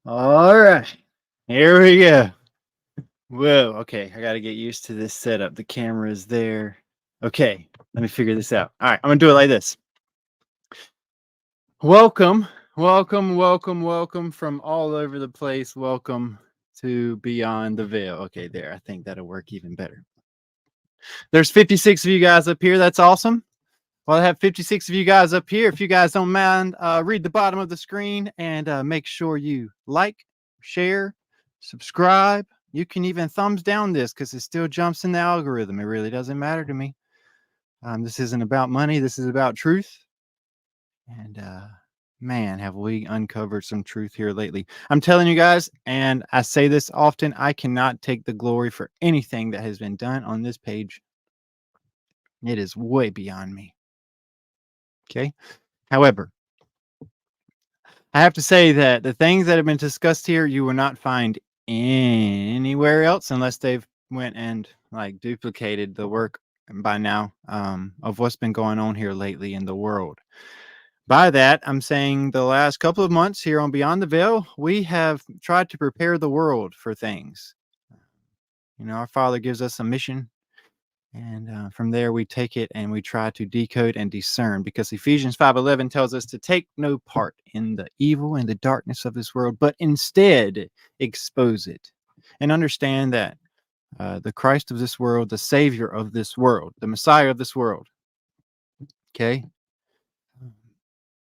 All right, here we go. Whoa, okay, I got to get used to this setup. The camera is there. Okay, let me figure this out. All right, I'm going to do it like this. Welcome, welcome from all over the place. Welcome to Beyond the Veil. Okay, there. I think that'll work even better. There's 56 of you guys up here. That's awesome. Well, I have 56 of you guys up here. If you guys don't mind, read the bottom of the screen and make sure you like, share, subscribe. You can even thumbs down this because it still jumps in the algorithm. It really doesn't matter to me. This isn't about money. This is about truth. And man, have we uncovered some truth here lately. I'm telling you guys, and I say this often, I cannot take the glory for anything that has been done on this page. It is way beyond me. Okay. However, I have to say that the things that have been discussed here, you will not find anywhere else unless they've went and like duplicated the work by now of what's been going on here lately in the world. By that, I'm saying the last couple of months here on Beyond the Veil, we have tried to prepare the world for things. You know, our Father gives us a mission. And from there, we take it and we try to decode and discern, because Ephesians 5:11 tells us to take no part in the evil and the darkness of this world, but instead expose it and understand that the Christ of this world, the Savior of this world, the Messiah of this world, okay,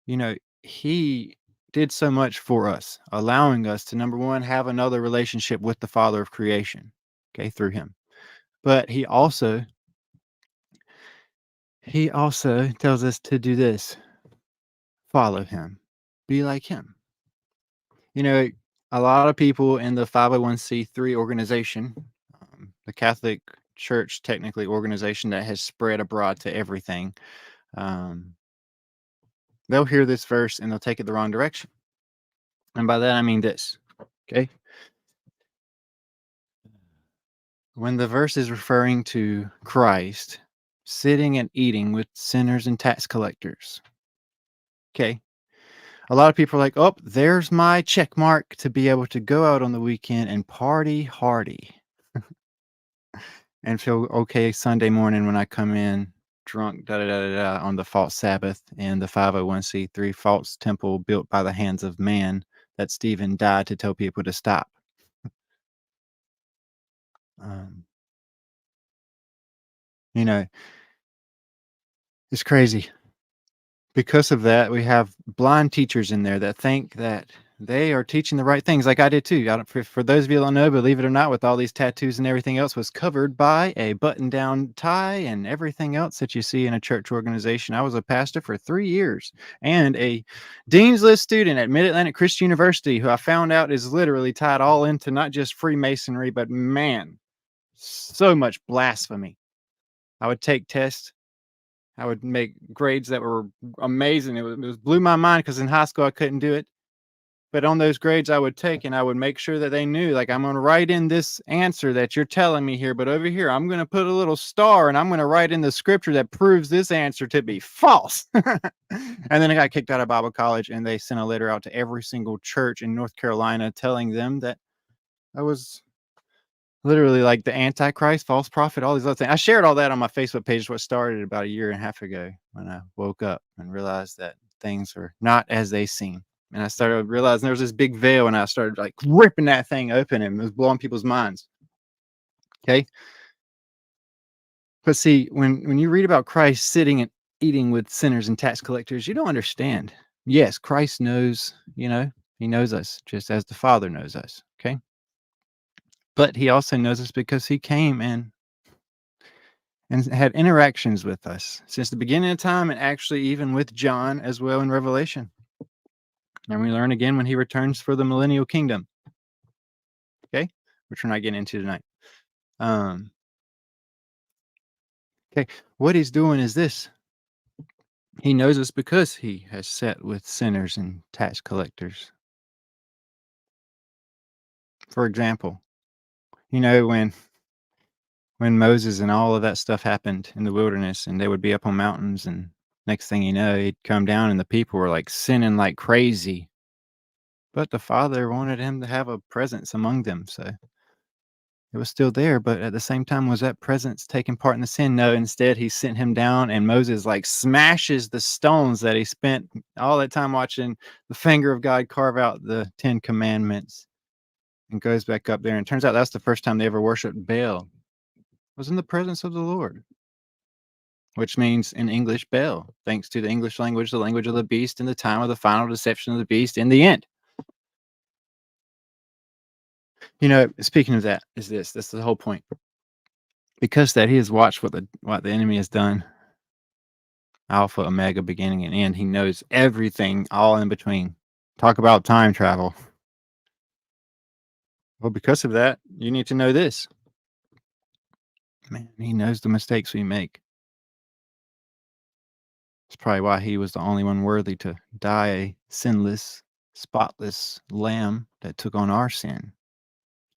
you know, he did so much for us, allowing us to, number one, have another relationship with the Father of creation, okay, through him. But he also tells us to do this: follow him, be like him. You know, a lot of people in the 501c3 organization, the Catholic Church, technically organization that has spread abroad to everything, they'll hear this verse and they'll take it the wrong direction. And by that, I mean this, okay? When the verse is referring to Christ sitting and eating with sinners and tax collectors, okay, a lot of people are like, oh, there's my check mark to be able to go out on the weekend and party hardy and feel okay Sunday morning when I come in drunk on the false Sabbath in the 501c3 false temple built by the hands of man that Stephen died to tell people to stop. You know, it's crazy. Because of that, we have blind teachers in there that think that they are teaching the right things, like I did too. For those of you that don't know, believe it or not, with all these tattoos and everything else, was covered by a button-down tie and everything else that you see in a church organization. I was a pastor for 3 years and a Dean's List student at Mid-Atlantic Christian University, who I found out is literally tied all into not just Freemasonry, but man, so much blasphemy. I would take tests. I would make grades that were amazing. It blew my mind because in high school I couldn't do it. But on those grades I would take, and I would make sure that they knew, like, I'm going to write in this answer that you're telling me here, but over here I'm going to put a little star and I'm going to write in the scripture that proves this answer to be false. And then I got kicked out of Bible college, and they sent a letter out to every single church in North Carolina telling them that I was literally like the Antichrist, false prophet, all these other things. I shared all that on my Facebook page, what started about a year and a half ago, when I woke up and realized that things are not as they seem. And I started realizing there was this big veil, and I started like ripping that thing open, and it was blowing people's minds. Okay. But see, when you read about Christ sitting and eating with sinners and tax collectors, you don't understand. Yes, Christ knows, you know, he knows us just as the Father knows us. Okay. But he also knows us because he came and had interactions with us since the beginning of time, and actually even with John as well in Revelation. And we learn again when he returns for the millennial kingdom. Okay, which we're not getting into tonight. Okay, what he's doing is this. He knows us because he has sat with sinners and tax collectors. For example, you know, when Moses and all of that stuff happened in the wilderness, and they would be up on mountains, and next thing you know, he'd come down and the people were like sinning like crazy. But the Father wanted him to have a presence among them, so it was still there, but at the same time, was that presence taking part in the sin? No, instead he sent him down, and Moses like smashes the stones that he spent all that time watching the finger of God carve out the 10 commandments, and goes back up there. And it turns out that's the first time they ever worshiped Baal. Was in the presence of the Lord, which means in English, Baal, thanks to the English language, the language of the beast, in the time of the final deception of the beast in the end. You know, speaking of that, is this the whole point. Because that he has watched what the enemy has done, Alpha, Omega, beginning and end. He knows everything, all in between. Talk about time travel. Well, because of that, you need to know this. Man, he knows the mistakes we make. That's probably why he was the only one worthy to die a sinless, spotless lamb that took on our sin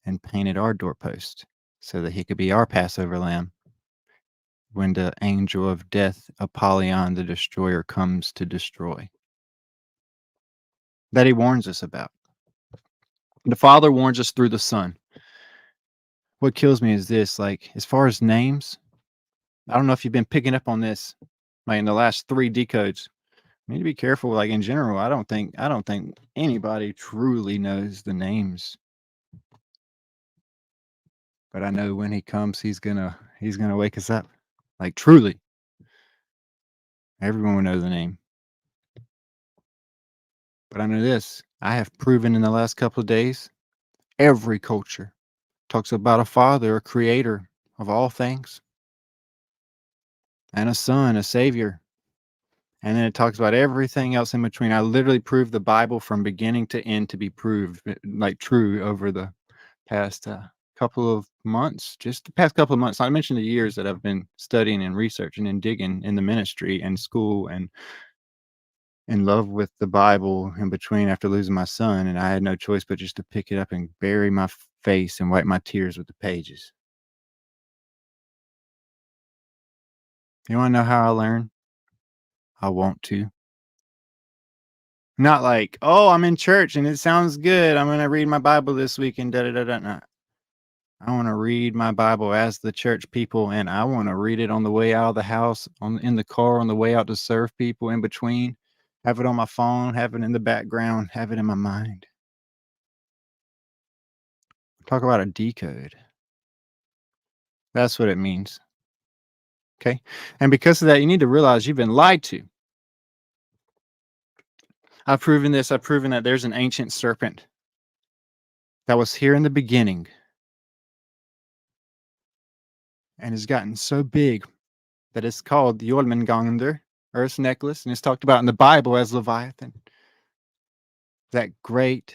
and painted our doorpost so that he could be our Passover lamb when the angel of death, Apollyon the destroyer, comes to destroy. That he warns us about. The Father warns us through the Son. What kills me is this, like, as far as names, I don't know if you've been picking up on this, like in the last 3 decodes. You need to be careful, like in general, I don't think anybody truly knows the names. But I know when he comes, he's gonna wake us up. Like truly. Everyone will know the name. But I know this. I have proven in the last couple of days, every culture talks about a father, a creator of all things, and a son, a savior. And then it talks about everything else in between. I literally proved the Bible from beginning to end to be proved like true over the past couple of months, just the past couple of months. Not to mention the years that I've been studying and researching and digging in the ministry and school and in love with the Bible in between after losing my son. And I had no choice but just to pick it up and bury my face and wipe my tears with the pages. You want to know how I learn? I want to. Not like, oh, I'm in church and it sounds good. I'm going to read my Bible this week and da da da da. No. I want to read my Bible as the church people, and I want to read it on the way out of the house, in the car, on the way out to serve people in between. Have it on my phone, have it in the background, have it in my mind. Talk about a decode. That's what it means. Okay? And because of that, you need to realize you've been lied to. I've proven this. I've proven that there's an ancient serpent that was here in the beginning and has gotten so big that it's called the Jormungandr, Earth's necklace, and it's talked about in the Bible as Leviathan. That great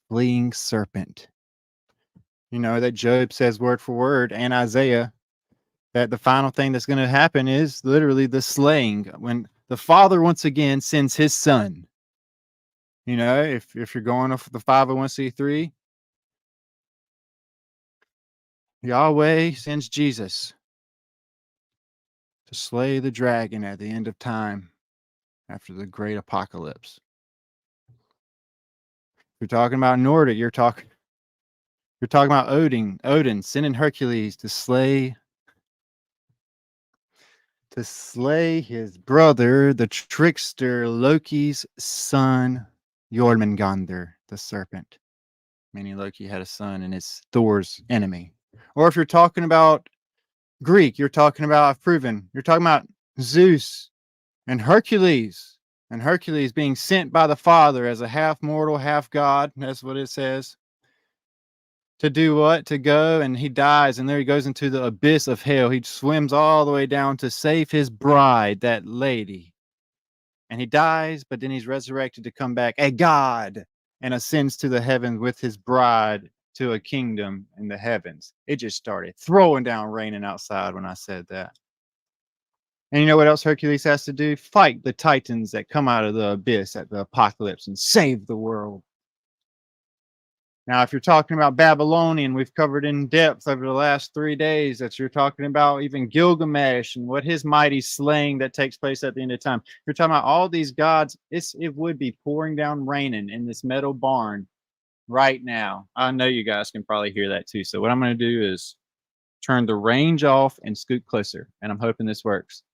fleeing serpent. You know, that Job says word for word, and Isaiah, that the final thing that's going to happen is literally the slaying when the Father once again sends his son. You know, if you're going off the 501c3, Yahweh sends Jesus to slay the dragon at the end of time after the great apocalypse. You're talking about Nordic, you're talking about Odin sending Hercules to slay his brother, the trickster Loki's son, Jormungandr, the serpent. Meaning Loki had a son and it's Thor's enemy. Or if you're talking about Greek, you're talking about, I've proven, you're talking about Zeus and Hercules. And Hercules being sent by the Father as a half mortal, half God. That's what it says. To do what? To go, and he dies, and there he goes into the abyss of hell. He swims all the way down to save his bride, that lady. And he dies, but then he's resurrected to come back a God and ascends to the heavens with his bride to a kingdom in the heavens. It just started throwing down raining outside when I said that. And you know what else Hercules has to do? Fight the titans that come out of the abyss at the apocalypse and save the world. Now, if you're talking about Babylonian, we've covered in depth over the last 3 days that you're talking about even Gilgamesh and what his mighty slaying that takes place at the end of time. If you're talking about all these gods, it would be pouring down raining in this metal barn right now. I know you guys can probably hear that too. So what I'm going to do is turn the range off and scoot closer, and I'm hoping this works.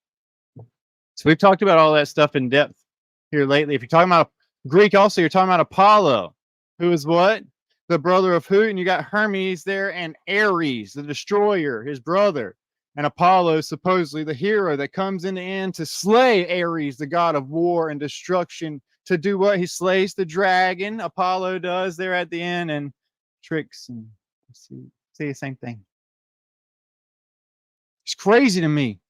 So we've talked about all that stuff in depth here lately. If you're talking about Greek, also, you're talking about Apollo, who is what? The brother of who? And you got Hermes there and Ares, the destroyer, his brother. And Apollo, supposedly the hero that comes in the end to slay Ares, the god of war and destruction. To do what? He slays the dragon. Apollo does there at the end and tricks and see the same thing. It's crazy to me.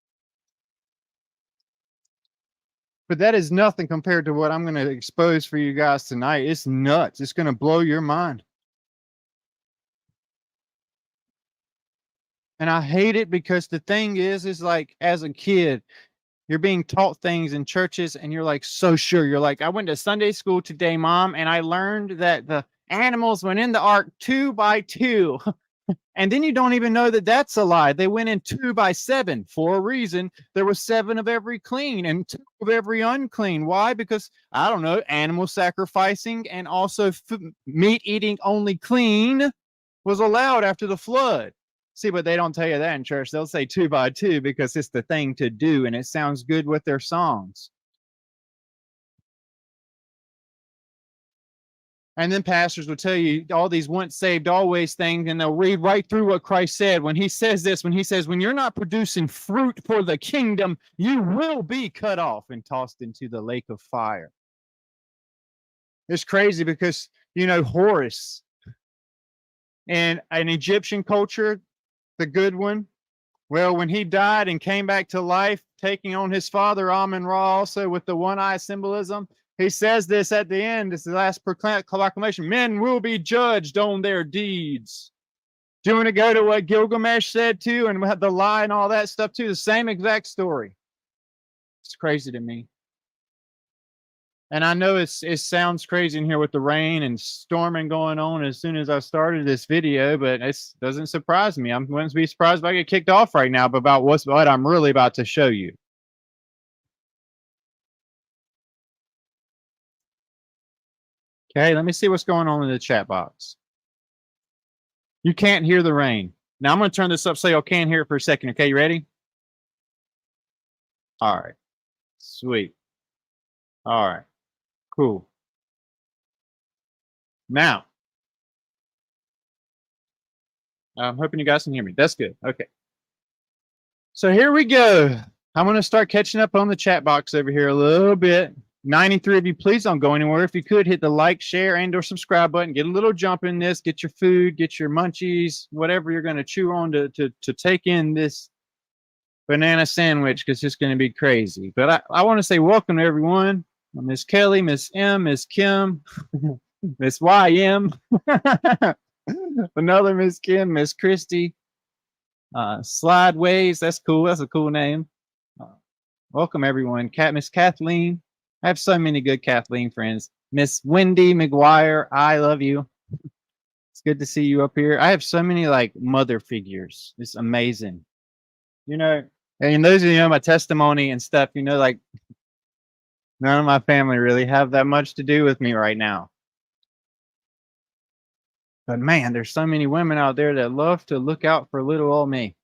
But that is nothing compared to what I'm going to expose for you guys tonight. It's nuts. It's going to blow your mind. And I hate it because the thing is like as a kid, you're being taught things in churches and you're like so sure. You're like, I went to Sunday school today, Mom, and I learned that the animals went in the ark 2 by 2. And then you don't even know that that's a lie. They went in 2 by 7 for a reason. There was 7 of every clean and 2 of every unclean. Why? Because, I don't know, animal sacrificing and also meat eating only clean was allowed after the flood. See, but they don't tell you that in church. They'll say 2 by 2 because it's the thing to do and it sounds good with their songs. And then pastors will tell you all these once saved, always things, and they'll read right through what Christ said when he says this, when he says, when you're not producing fruit for the kingdom, you will be cut off and tossed into the lake of fire. It's crazy because, you know, Horus in an Egyptian culture, the good one, well, when he died and came back to life, taking on his father, Amun-Ra, also with the one-eye symbolism, he says this at the end. This is the last proclamation. Men will be judged on their deeds. Do you want to go to what Gilgamesh said too, and the lie and all that stuff too? The same exact story. It's crazy to me. And I know it sounds crazy in here with the rain and storming going on as soon as I started this video, but it doesn't surprise me. I wouldn't be surprised if I get kicked off right now about what I'm really about to show you. Okay, let me see what's going on in the chat box. You can't hear the rain. Now I'm going to turn this up so y'all can hear it for a second. Okay, you ready? All right. Sweet. All right. Cool. Now, I'm hoping you guys can hear me. That's good. Okay. So here we go. I'm going to start catching up on the chat box over here a little bit. 93 of you, please don't go anywhere. If you could, hit the like, share, and or subscribe button. Get a little jump in this. Get your food, get your munchies, whatever you're going to chew on to take in this banana sandwich, because it's going to be crazy. But I want to say welcome to everyone. Miss Kelly, Miss M, Miss Kim, Miss YM, another Miss Kim, Miss Christy, Slideways. That's cool. That's a cool name. Welcome everyone. Miss Kathleen. I have so many good Kathleen friends. Miss Wendy McGuire, I love you. It's good to see you up here. I have so many like mother figures. It's amazing. You know, and those of you know my testimony and stuff, you know, like none of my family really have that much to do with me right now. But man, there's so many women out there that love to look out for little old me.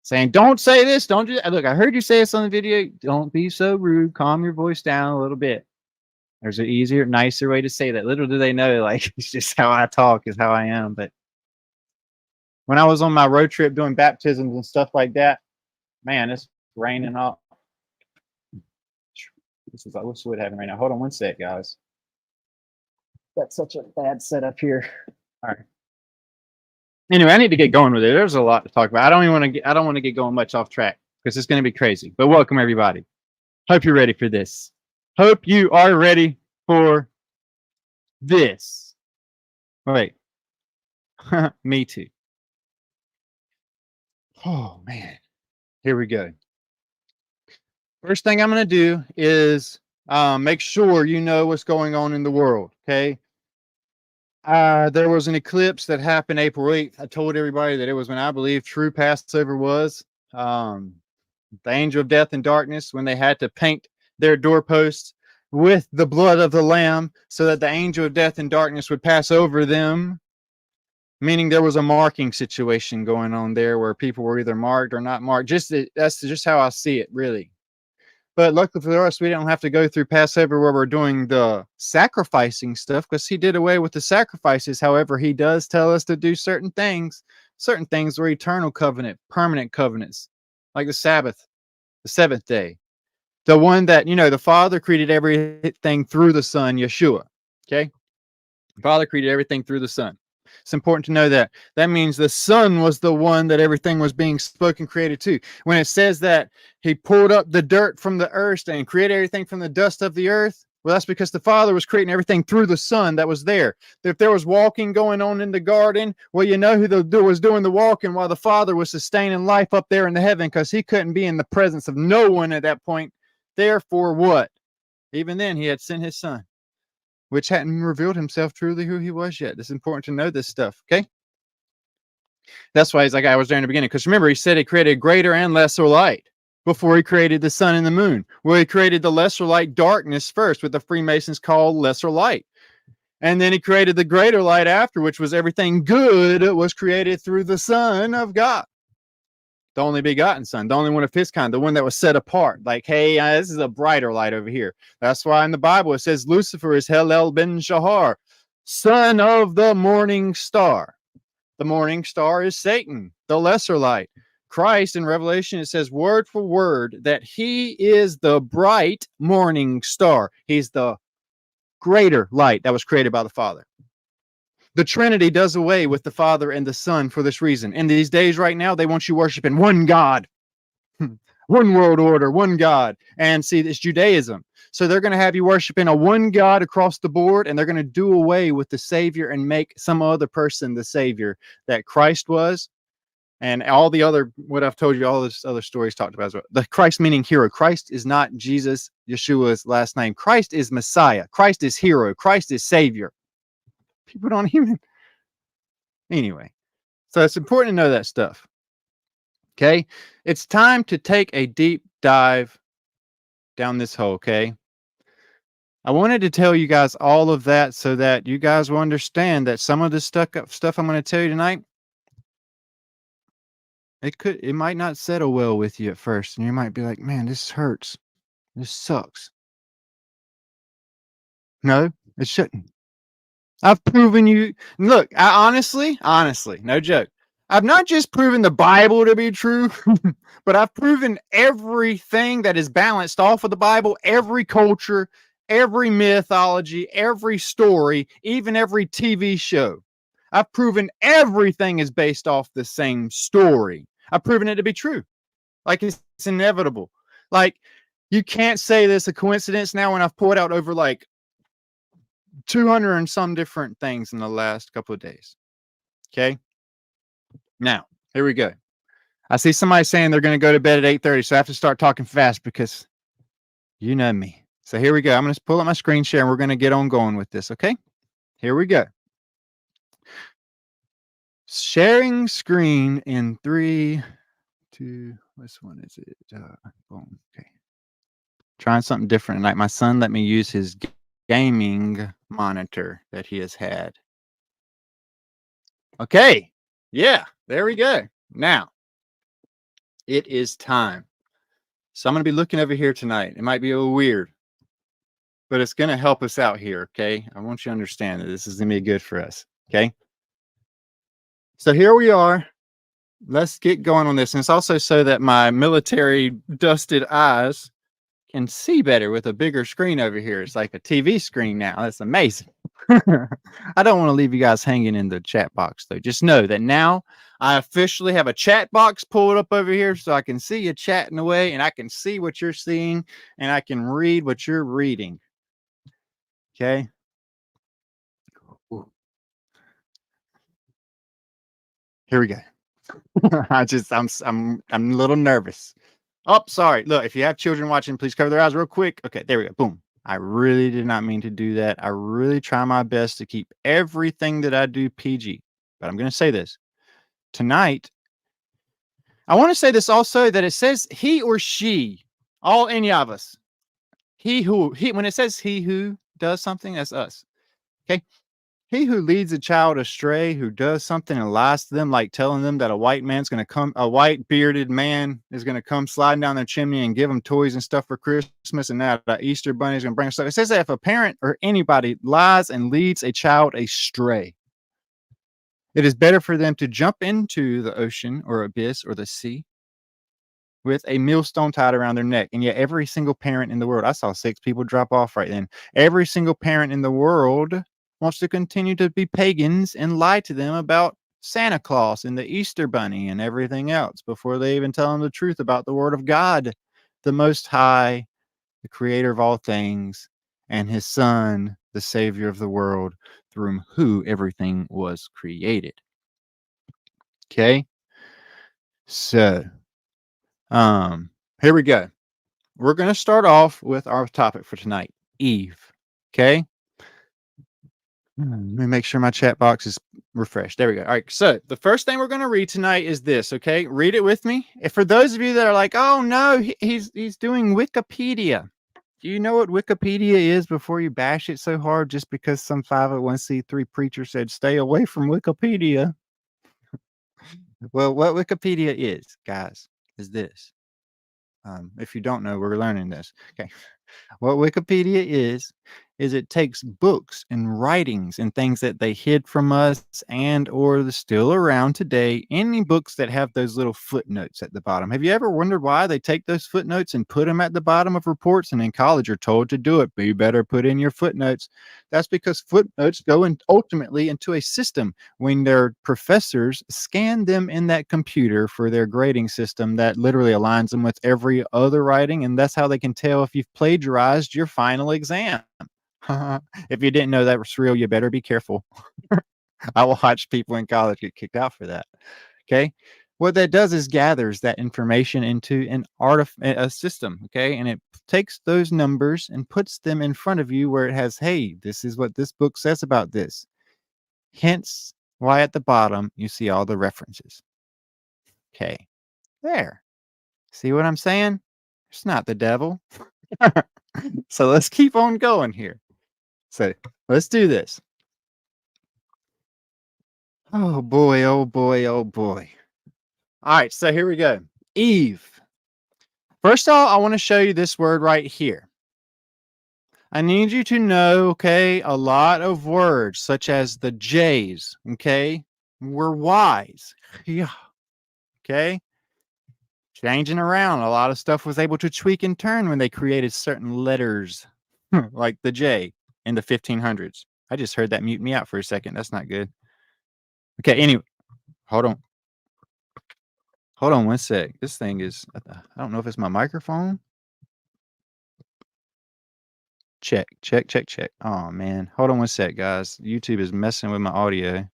Saying, don't say this, don't do that. Look, I heard you say this on the video. Don't be so rude. Calm your voice down a little bit. There's an easier, nicer way to say that. Little do they know, like, it's just how I talk is how I am. But when I was on my road trip doing baptisms and stuff like that, man, it's raining up. This is what's what happening right now. Hold on one sec, guys. Got such a bad setup here. All right. Anyway, I need to get going with it. There's a lot to talk about. I don't want to get going much off track because it's going to be crazy. But welcome everybody. Hope you're ready for this. Hope you are ready for this. Wait. Me too. Oh man. Here we go. First thing I'm going to do is make sure you know what's going on in the world, okay? There was an eclipse that happened April 8th. I told everybody that it was when I believe true Passover was. The angel of death and darkness, when they had to paint their doorposts with the blood of the lamb so that the angel of death and darkness would pass over them, meaning there was a marking situation going on there where people were either marked or not marked. That's just how I see it, really. But luckily for us, we don't have to go through Passover where we're doing the sacrificing stuff, because he did away with the sacrifices. However, he does tell us to do certain things. Certain things were eternal covenant, permanent covenants, like the Sabbath, the seventh day. The one that, the Father created everything through the Son, Yeshua. Okay? The Father created everything through the Son. It's important to know that. That means the Son was the one that everything was being spoken, created to. When it says that he pulled up the dirt from the earth and created everything from the dust of the earth, well, that's because the Father was creating everything through the Son that was there. If there was walking going on in the garden, well, you know who was doing the walking while the Father was sustaining life up there in the heaven, because he couldn't be in the presence of no one at that point. Therefore, what? Even then, he had sent his Son, which hadn't revealed himself truly who he was yet. It's important to know this stuff, okay? That's why he's like I was there in the beginning, because remember, he said he created greater and lesser light before he created the sun and the moon. Well, he created the lesser light, darkness, first, what the Freemasons call lesser light. And then he created the greater light after, which was everything good was created through the Son of God. The only begotten Son, the only one of his kind, the one that was set apart. Like, hey, this is a brighter light over here. That's why in the Bible it says Lucifer is Hillel ben Shahar, son of the morning star. The morning star is Satan, the lesser light. Christ in Revelation, it says word for word that he is the bright morning star. He's the greater light that was created by the Father. The Trinity does away with the Father and the Son for this reason. In these days right now, they want you worshiping one God, one world order, one God. And see, it's Judaism. So they're going to have you worshiping a one God across the board, and they're going to do away with the Savior and make some other person the Savior that Christ was. And all the other, what I've told you, all this other stories talked about as well. The Christ meaning hero. Christ is not Jesus, Yeshua's last name. Christ is Messiah. Christ is hero. Christ is Savior. People don't even. Anyway, so it's important to know that stuff. Okay, it's time to take a deep dive down this hole. Okay, I wanted to tell you guys all of that so that you guys will understand that some of the stuff I'm going to tell you tonight, it might not settle well with you at first, and you might be like, man, this hurts, this sucks. No, it shouldn't. I've proven you. Look, I honestly, no joke. I've not just proven the Bible to be true, but I've proven everything that is balanced off of the Bible, every culture, every mythology, every story, even every TV show. I've proven everything is based off the same story. I've proven it to be true. Like it's inevitable. Like you can't say this a coincidence now when I've poured out over like 200 and some different things in the last couple of days. Okay. Now, here we go. I see somebody saying they're going to go to bed at 8:30, so I have to start talking fast because you know me. So here we go. I'm going to pull up my screen share and we're going to get on going with this. Okay. Here we go. Sharing screen in 3, 2, which one is it? Boom. Okay. Trying something different tonight. My son let me use his gaming monitor that he has had. Okay. Yeah, there we go. Now, it is time. So I'm going to be looking over here tonight. It might be a little weird, but it's going to help us out here, okay? I want you to understand that this is going to be good for us, okay? So here we are. Let's get going on this. And it's also so that my military dusted eyes can see better with a bigger screen over here. It's like a TV screen now. That's amazing. I don't want to leave you guys hanging in the chat box, though. Just know that now I officially have a chat box pulled up over here so I can see you chatting away and I can see what you're seeing and I can read what you're reading. Okay. Ooh. Here we go. I'm a little nervous. Oh, sorry. Look, if you have children watching, please cover their eyes real quick. Okay, there we go. Boom. I really did not mean to do that. I really try my best to keep everything that I do PG. But I'm going to say this tonight. I want to say this also, that it says he or she, all any of us. When it says he who does something, that's us. Okay. He who leads a child astray, who does something and lies to them, like telling them that a white bearded man is going to come sliding down their chimney and give them toys and stuff for Christmas, and that Easter bunny is going to bring stuff. It says that if a parent or anybody lies and leads a child astray, it is better for them to jump into the ocean or abyss or the sea with a millstone tied around their neck. And yet every single parent in the world, I saw 6 people drop off right then. Every single parent in the world wants to continue to be pagans and lie to them about Santa Claus and the Easter Bunny and everything else before they even tell them the truth about the Word of God, the Most High, the Creator of all things, and His Son, the Savior of the world, through whom everything was created. Okay? So, here we go. We're going to start off with our topic for tonight, Eve. Okay. Let me make sure my chat box is refreshed. There we go. All right. So the first thing we're going to read tonight is this. Okay. Read it with me. If for those of you that are like, oh no, he's doing Wikipedia. Do you know what Wikipedia is before you bash it so hard just because some 501c3 preacher said stay away from Wikipedia? Well, what Wikipedia is, guys, is this. If you don't know, we're learning this. Okay. What Wikipedia is it takes books and writings and things that they hid from us and or the still around today, any books that have those little footnotes at the bottom. Have you ever wondered why they take those footnotes and put them at the bottom of reports, and in college you're told to do it, but you better put in your footnotes? That's because footnotes go in ultimately into a system when their professors scan them in that computer for their grading system that literally aligns them with every other writing, and that's how they can tell if you've plagiarized your final exam. If you didn't know that was real, you better be careful. I will watch people in college get kicked out for that. Okay. What that does is gathers that information into a system. Okay. And it takes those numbers and puts them in front of you where it has, hey, this is what this book says about this. Hence why at the bottom you see all the references. Okay. There. See what I'm saying? It's not the devil. So let's keep on going here. So let's do this. Oh boy, oh boy, oh boy. All right, so here we go. Eve. First of all, I want to show you this word right here. I need you to know, okay, a lot of words such as the J's, okay, were Y's. Yeah. Okay. Changing around. A lot of stuff was able to tweak and turn when they created certain letters, like the J in the 1500s. I just heard that mute me out for a second. That's not good. Okay, anyway, hold on. Hold on one sec. This thing is, I don't know if it's my microphone. Check. Oh, man. Hold on one sec, guys. YouTube is messing with my audio.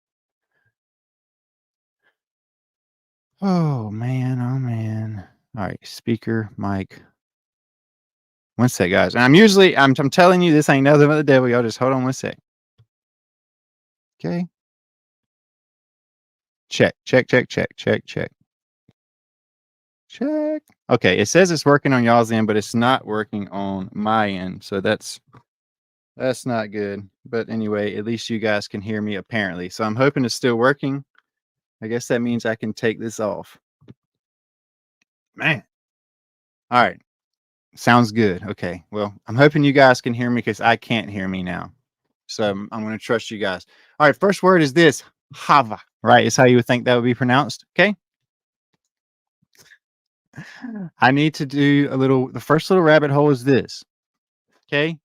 Oh, man. Oh, man. All right. Speaker, mic. One sec, guys. And I'm telling you, this ain't nothing but the devil. Y'all just hold on one sec. Okay. Check. Okay. It says it's working on y'all's end, but it's not working on my end. So that's not good. But anyway, at least you guys can hear me apparently. So I'm hoping it's still working. I guess that means I can take this off. Man. All right. Sounds good. Okay. Well, I'm hoping you guys can hear me because I can't hear me now. So I'm going to trust you guys. All right. First word is this. Hava. Right? Is how you would think that would be pronounced. Okay. I need to do the first little rabbit hole is this. Okay.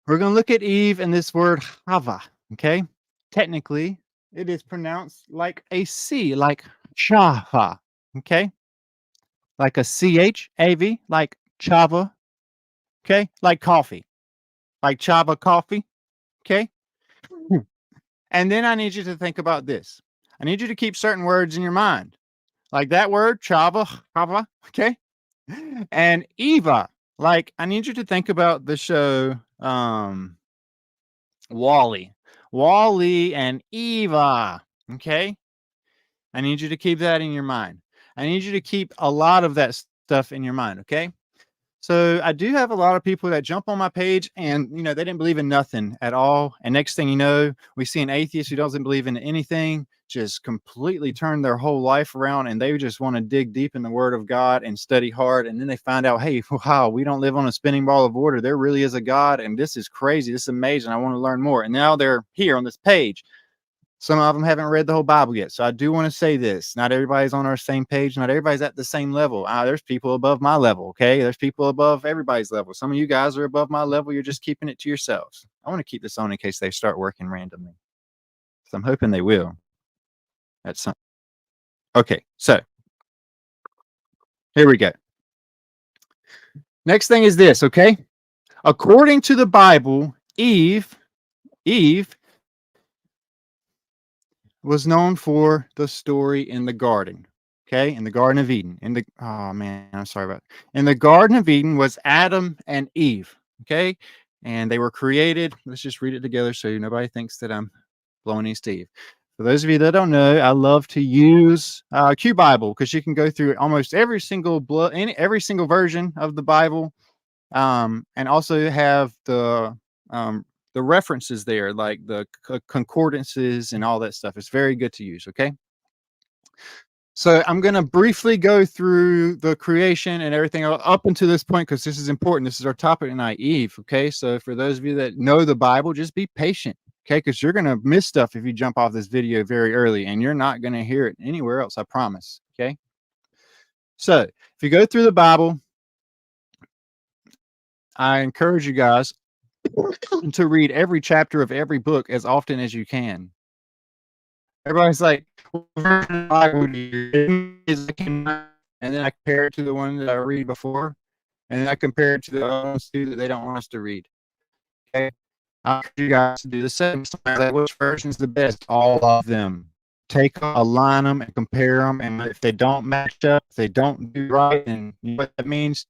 We're going to look at Eve and this word Hava. Okay. Technically, it is pronounced like a C, like Chava. Okay. Like a CHAV, like Chava. Okay. Like coffee, like Chava coffee. Okay. And then I need you to think about this. I need you to keep certain words in your mind, like that word Chava, Chava. Okay. And Eva. Like, I need you to think about the show, Wall-E. Wall-E and Eva, okay? I need you to keep that in your mind. I need you to keep a lot of that stuff in your mind, okay? So I do have a lot of people that jump on my page and, they didn't believe in nothing at all. And next thing you know, we see an atheist who doesn't believe in anything just completely turn their whole life around, and they just want to dig deep in the word of God and study hard. And then they find out, hey, wow, we don't live on a spinning ball of water. There really is a God. And this is crazy. This is amazing. I want to learn more. And now they're here on this page. Some of them haven't read the whole Bible yet. So I do want to say this. Not everybody's on our same page. Not everybody's at the same level. There's people above my level, okay? There's people above everybody's level. Some of you guys are above my level. You're just keeping it to yourselves. I want to keep this on in case they start working randomly. So I'm hoping they will. At some. Okay, so here we go. Next thing is this, okay? According to the Bible, Eve was known for the story in the garden. Okay, in the Garden of Eden. Oh man, I'm sorry about it. In the Garden of Eden was Adam and Eve. Okay, and they were created. Let's just read it together so nobody thinks that I'm blowing these Steve. For those of you that don't know, I love to use Q Bible because you can go through almost every single every single version of the Bible, and also have the references there, like the concordances and all that stuff. It's very good to use. Okay. So I'm going to briefly go through the creation and everything up until this point, because this is important. This is our topic tonight, Eve. Okay. So for those of you that know the Bible, just be patient. Okay. Because you're going to miss stuff if you jump off this video very early, and you're not going to hear it anywhere else. I promise. Okay. So if you go through the Bible, I encourage you guys to read every chapter of every book as often as you can. Everybody's like, and then I compare it to the one that I read before, and then I compare it to the ones too that they don't want us to read. Okay, I encourage you guys to do the same. Like, which version is the best? All of them. Take them, align them, and compare them. And if they don't match up, if they don't do right, and you know what that means.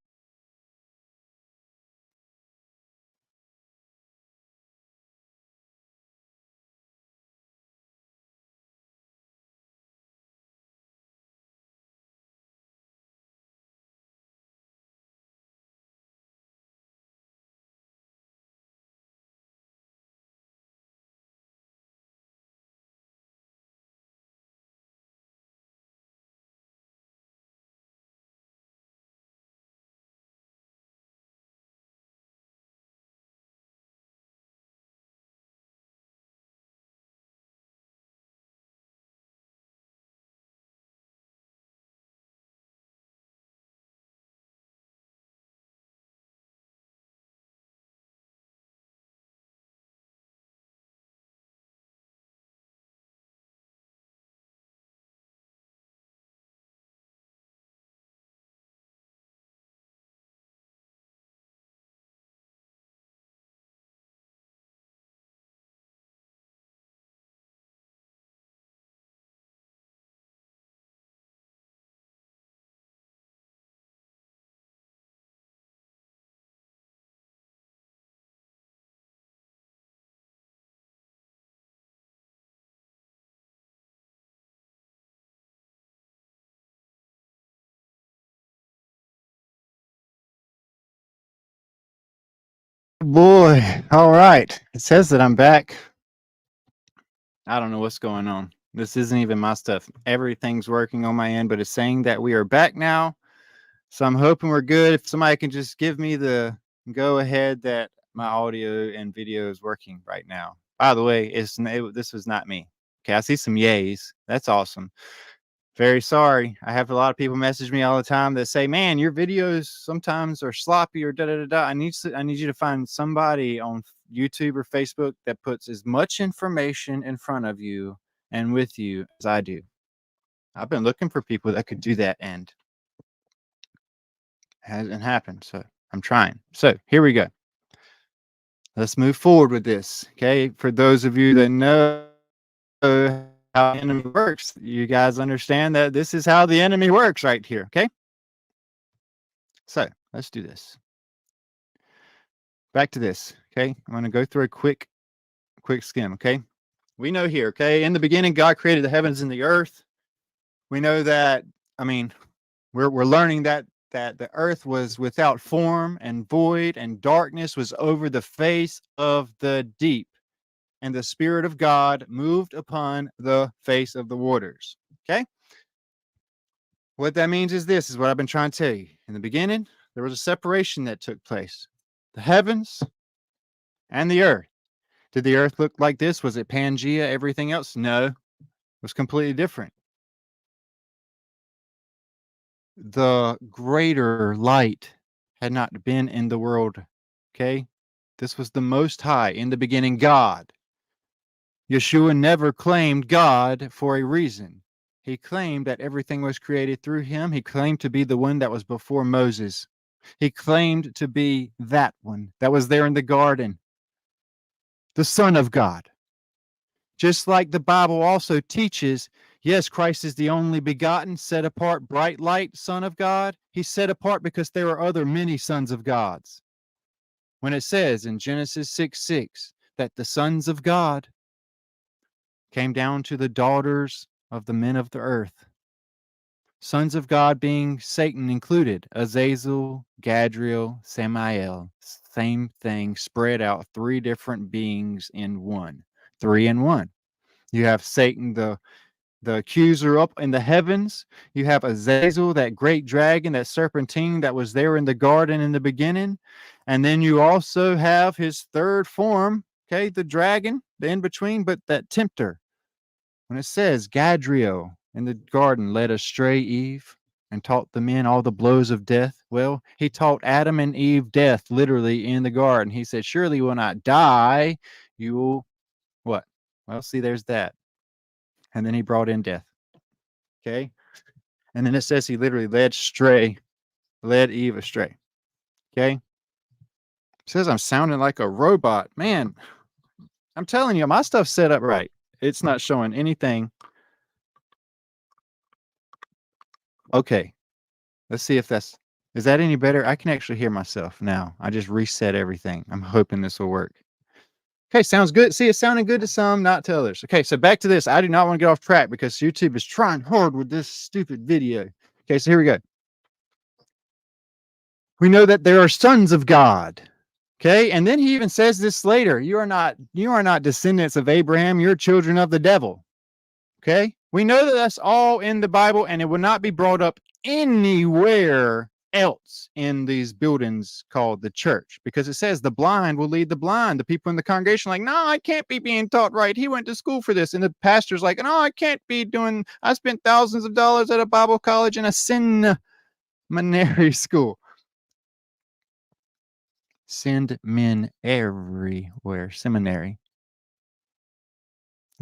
Boy, all right. It says that I'm back. I don't know what's going on. This isn't even my stuff. Everything's working on my end, but it's saying that we are back now. So I'm hoping we're good. If somebody can just give me the go ahead that my audio and video is working right now. By the way, this was not me. Okay, I see some yays. That's awesome. Very sorry. I have a lot of people message me all the time that say, "Man, your videos sometimes are sloppy or da da da da." I need you to find somebody on YouTube or Facebook that puts as much information in front of you and with you as I do. I've been looking for people that could do that, and hasn't happened. So I'm trying. So here we go. Let's move forward with this. Okay. For those of you that know how the enemy works, you guys understand that this is how the enemy works right here. Okay. So let's do this. back to this. Okay, I'm going to go through a quick skim. Okay, we know here. Okay, in the beginning, God created the heavens and the earth. We know that. I mean, we're learning that the earth was without form and void, and darkness was over the face of the deep, and the Spirit of God moved upon the face of the waters. Okay, what that means is this is what I've been trying to tell you. In the beginning, there was a separation that took place. The heavens and the earth. Did the earth look like this? Was it Pangea, everything else? No, it was completely different. The greater light had not been in the world. Okay. This was the Most High, in the beginning, God. Yeshua never claimed God for a reason. He claimed that everything was created through him. He claimed to be the one that was before Moses. He claimed to be that one that was there in the garden, the Son of God. Just like the Bible also teaches, yes, Christ is the only begotten, set apart, bright light Son of God. He's set apart because there are other many sons of gods. When it says in Genesis 6:6 that the sons of God came down to the daughters of the men of the earth, sons of God being Satan included, Azazel, Gadriel, Samael, same thing, spread out, three different beings in one, three in one. You have Satan, the accuser up in the heavens. You have Azazel, that great dragon, that serpentine that was there in the garden in the beginning. And then you also have his third form, okay, the dragon, the in between, but that tempter. When it says Gadriel in the garden led astray Eve and taught the men all the blows of death, well, he taught Adam and Eve death literally in the garden. He said, surely you will not die. You will what? Well, see, there's that. And then he brought in death. Okay. And then it says he literally led Eve astray. Okay. It says I'm sounding like a robot. Man, I'm telling you, my stuff's set up right. It's not showing anything. Okay. Let's see if is that any better? I can actually hear myself now. I just reset everything. I'm hoping this will work. Okay, sounds good. See, it's sounding good to some, not to others. Okay, so back to this. I do not want to get off track because YouTube is trying hard with this stupid video. Okay, so here we go. We know that there are sons of God. Okay, and then he even says this later. You are not descendants of Abraham, you're children of the devil. Okay? We know that that's all in the Bible, and it will not be brought up anywhere else in these buildings called the church, because it says the blind will lead the blind. The people in the congregation are like, no, I can't be being taught right. He went to school for this. And the pastor's like, no, I can't be doing, I spent thousands of dollars at a Bible college and a seminary school. Send men everywhere. Seminary.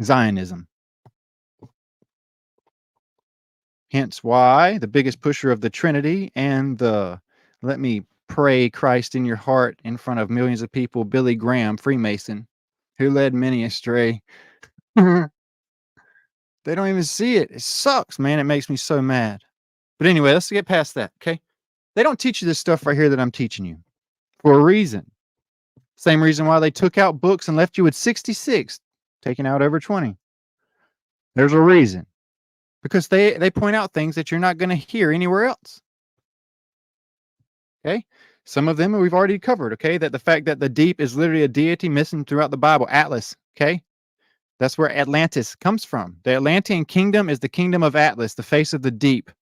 Zionism. Hence why the biggest pusher of the Trinity and the let me pray Christ in your heart in front of millions of people, Billy Graham, Freemason, who led many astray. They don't even see it. It sucks, man. It makes me so mad. But anyway, let's get past that, okay? They don't teach you this stuff right here that I'm teaching you for a reason. Same reason why they took out books and left you with 66, taking out over 20. There's a reason. Because they point out things that you're not going to hear anywhere else. Okay? Some of them we've already covered, okay? That the fact that the deep is literally a deity missing throughout the Bible, Atlas, okay? That's where Atlantis comes from. The Atlantean kingdom is the kingdom of Atlas, the face of the deep.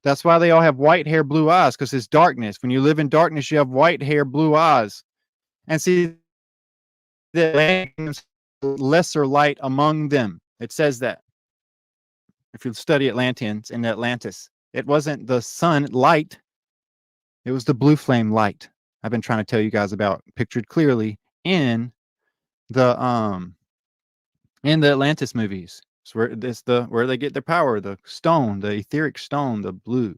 That's why they all have white hair, blue eyes, because it's darkness. When you live in darkness, you have white hair, blue eyes. And see, the Atlanteans, lesser light among them. It says that. If you study Atlanteans in Atlantis, it wasn't the sun light. It was the blue flame light. I've been trying to tell you guys about, pictured clearly in the Atlantis movies. It's where they get their power, the stone, the etheric stone, the blue.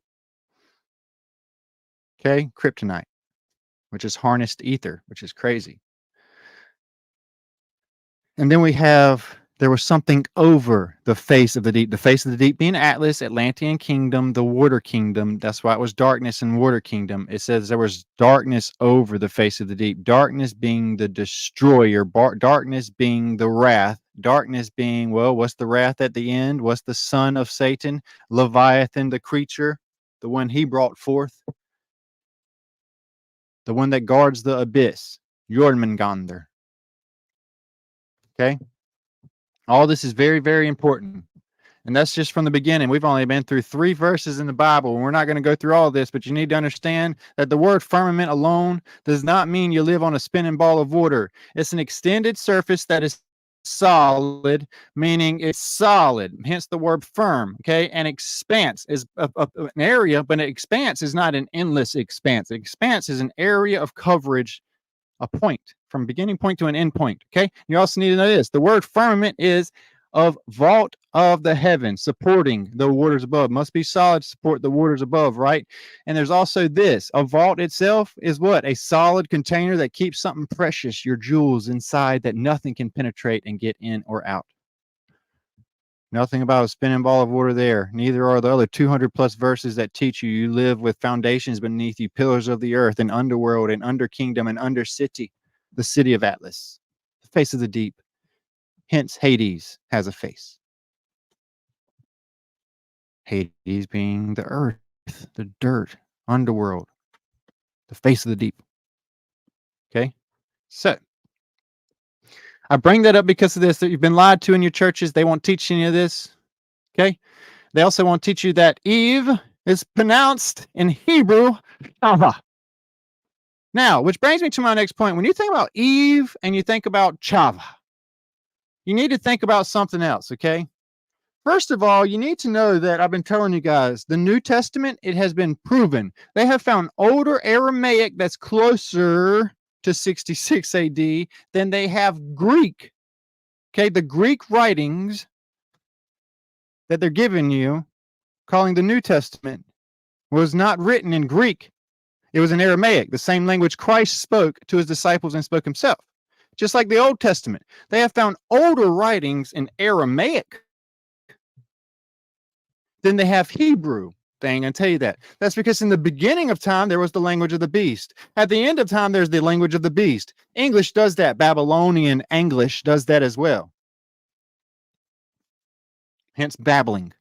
Okay, kryptonite, which is harnessed ether, which is crazy. And then we have there was something over the face of the deep. The face of the deep being Atlas, Atlantean kingdom, the water kingdom. That's why it was darkness and water kingdom. It says there was darkness over the face of the deep. Darkness being the destroyer, darkness being the wrath, darkness being, well, what's the wrath at the end? What's the son of Satan? Leviathan, the creature, the one he brought forth, the one that guards the abyss, Jormungandr. Okay. All this is very, very important. And that's just from the beginning. We've only been through 3 verses in the Bible, and we're not going to go through all this, but you need to understand that the word firmament alone does not mean you live on a spinning ball of water. It's an extended surface that is solid, meaning it's solid, hence the word firm. Okay. And expanse is an area, but an expanse is not an endless expanse. Expanse is an area of coverage, a point from beginning point to an end point. Okay. You also need to know this. The word firmament is of vault of the heavens, supporting the waters above. Must be solid to support the waters above, right? And there's also this. A vault itself is what? A solid container that keeps something precious, your jewels inside that nothing can penetrate and get in or out. Nothing about a spinning ball of water there. Neither are the other 200 plus verses that teach you you live with foundations beneath you, pillars of the earth, and underworld, and under kingdom, and under city, the city of Atlas, the face of the deep. Hence, Hades has a face. Hades being the earth, the dirt, underworld, the face of the deep. Okay? So, I bring that up because of this, that you've been lied to in your churches. They won't teach any of this. Okay? They also won't teach you that Eve is pronounced in Hebrew, Chava. Now, which brings me to my next point. When you think about Eve and you think about Chava, you need to think about something else, okay? First of all, you need to know that I've been telling you guys, the New Testament, it has been proven. They have found older Aramaic that's closer to 66 AD than they have Greek. Okay, the Greek writings that they're giving you, calling the New Testament, was not written in Greek. It was in Aramaic, the same language Christ spoke to his disciples and spoke himself. Just like the Old Testament. They have found older writings in Aramaic than they have Hebrew. Thing, I tell you that. That's because in the beginning of time, there was the language of the beast. At the end of time, there's the language of the beast. English does that. Babylonian English does that as well. Hence babbling.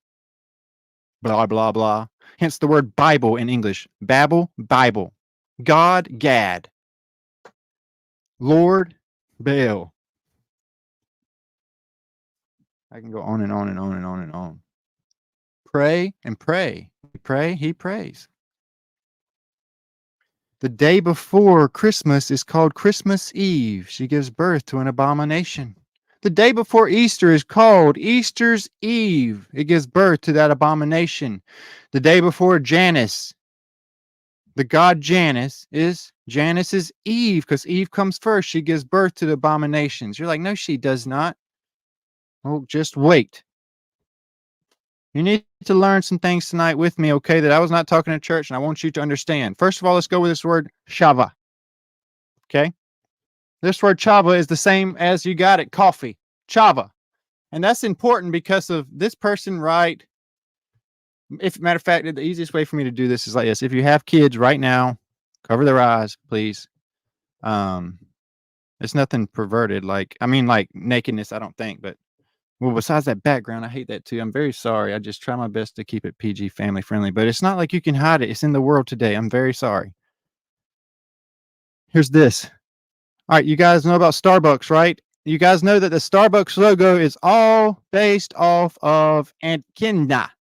Blah, blah, blah. Hence the word Bible in English. Babel, Bible. God, Gad. Lord, Baal. I can go on and on and on and on and on. Pray and pray. We pray, he prays. The day before Christmas is called Christmas Eve. She gives birth to an abomination. The day before Easter is called Easter's Eve. It gives birth to that abomination. The day before Janus, the god Janus, is Janus's Eve, because Eve comes first. She gives birth to the abominations. You're like, no, she does not. Well, just wait. You need to learn some things tonight with me, okay, that I was not talking to church, and I want you to understand. First of all, let's go with this word Shava. Okay? This word Chava is the same as you got it, coffee. Chava. And that's important because of this person, right? If matter of fact, the easiest way for me to do this is like this. If you have kids right now, cover their eyes, please. It's nothing perverted, like nakedness, I don't think, but well, besides that background, I hate that too. I'm very sorry. I just try my best to keep it PG, family friendly, but it's not like you can hide it. It's in the world today. I'm very sorry. Here's this. All right, you guys know about Starbucks, right? You guys know that the Starbucks logo is all based off of echidna.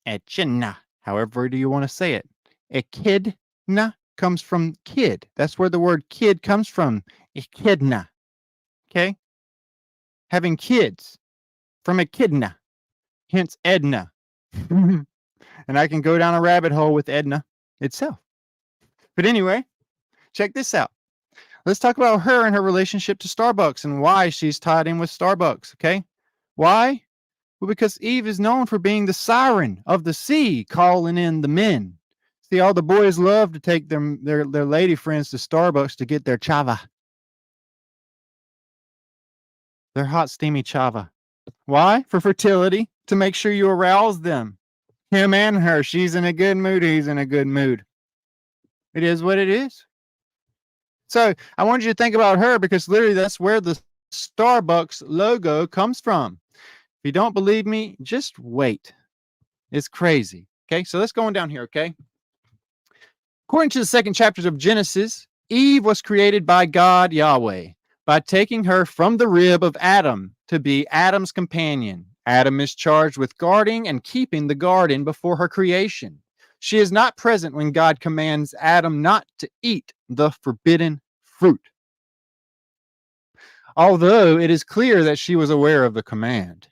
Echidna. However do you want to say it? Echidna comes from kid. That's where the word kid comes from. Echidna. Okay? Having kids from echidna. Hence Edna. And I can go down a rabbit hole with Edna itself. But anyway, check this out. Let's talk about her and her relationship to Starbucks and why she's tied in with Starbucks, okay? Why? Well, because Eve is known for being the siren of the sea, calling in the men. See, all the boys love to take their lady friends to Starbucks to get their chava. They're hot, steamy chava. Why? For fertility, to make sure you arouse them. Him and her. She's in a good mood. He's in a good mood. It is what it is. So I wanted you to think about her because literally that's where the Starbucks logo comes from. If you don't believe me, just wait. It's crazy. Okay, so let's go on down here, okay? According to the second chapters of Genesis, Eve was created by God Yahweh by taking her from the rib of Adam to be Adam's companion. Adam is charged with guarding and keeping the garden before her creation. She is not present when God commands Adam not to eat the forbidden fruit. Although it is clear that she was aware of the command.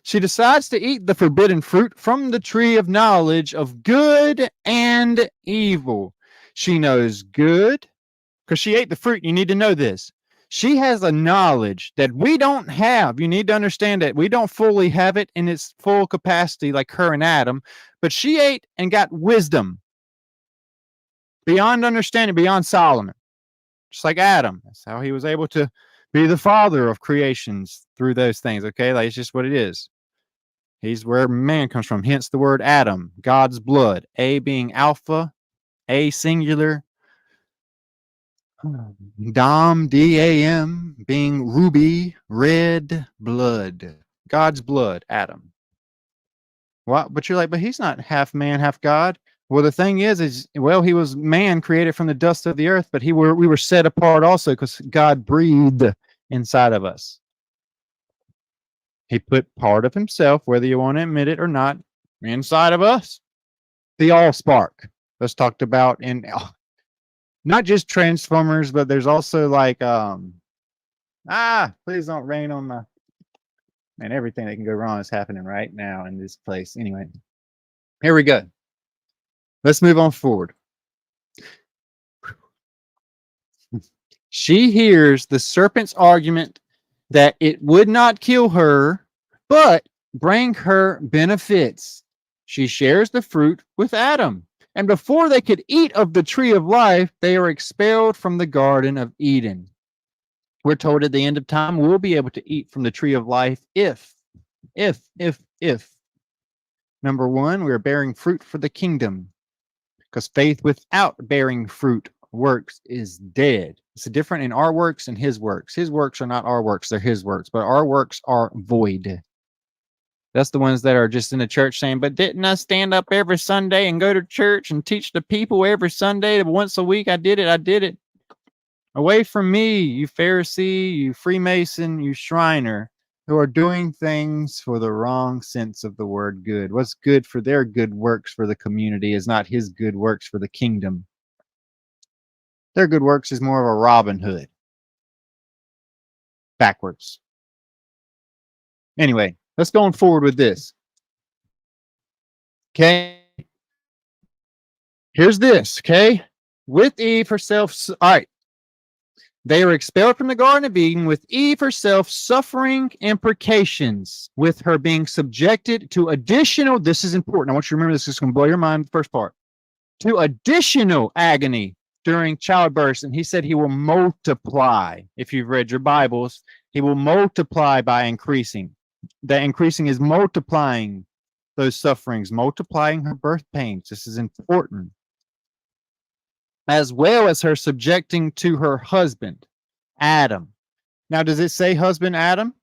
She decides to eat the forbidden fruit from the tree of knowledge of good and evil. She knows good because she ate the fruit. You need to know this. She has a knowledge that we don't have. You need to understand that we don't fully have it in its full capacity like her and Adam, but she ate and got wisdom beyond understanding, beyond Solomon, just like Adam. That's how he was able to be the father of creations through those things. Okay, like it's just what it is. He's where man comes from, hence the word Adam, God's blood. A being alpha, A singular, Dam, D-A-M, being ruby, red blood. God's blood, Adam. What? But you're like, but he's not half man, half God. Well, the thing is, well, he was man created from the dust of the earth, but we were set apart also because God breathed inside of us. He put part of himself, whether you want to admit it or not, inside of us. The all spark. That's talked about in not just Transformers, but there's also like please don't rain on my man. Everything that can go wrong is happening right now in this place. Anyway, here we go. Let's move on forward. She hears the serpent's argument that it would not kill her, but bring her benefits. She shares the fruit with Adam. And before they could eat of the tree of life, they are expelled from the Garden of Eden. We're told at the end of time, we'll be able to eat from the tree of life if. Number one, we're bearing fruit for the kingdom. Because faith without bearing fruit works is dead. It's different in our works and his works. His works are not our works, they're his works. But our works are void. That's the ones that are just in the church saying, but didn't I stand up every Sunday and go to church and teach the people every Sunday? Once a week I did it. Away from me, you Pharisee, you Freemason, you Shriner, who are doing things for the wrong sense of the word good. What's good for their good works for the community is not his good works for the kingdom. Their good works is more of a Robin Hood. Backwards. Anyway, let's go on forward with this. Okay. Here's this, okay? With Eve herself, all right. They are expelled from the Garden of Eden with Eve herself suffering imprecations, with her being subjected to additional, this is important, I want you to remember this is going to blow your mind, the first part, to additional agony during childbirth. And he said he will multiply. If you've read your Bibles, he will multiply by increasing. That increasing is multiplying those sufferings, multiplying her birth pains. This is important. As well as her subjecting to her husband, Adam. Now, does it say husband Adam?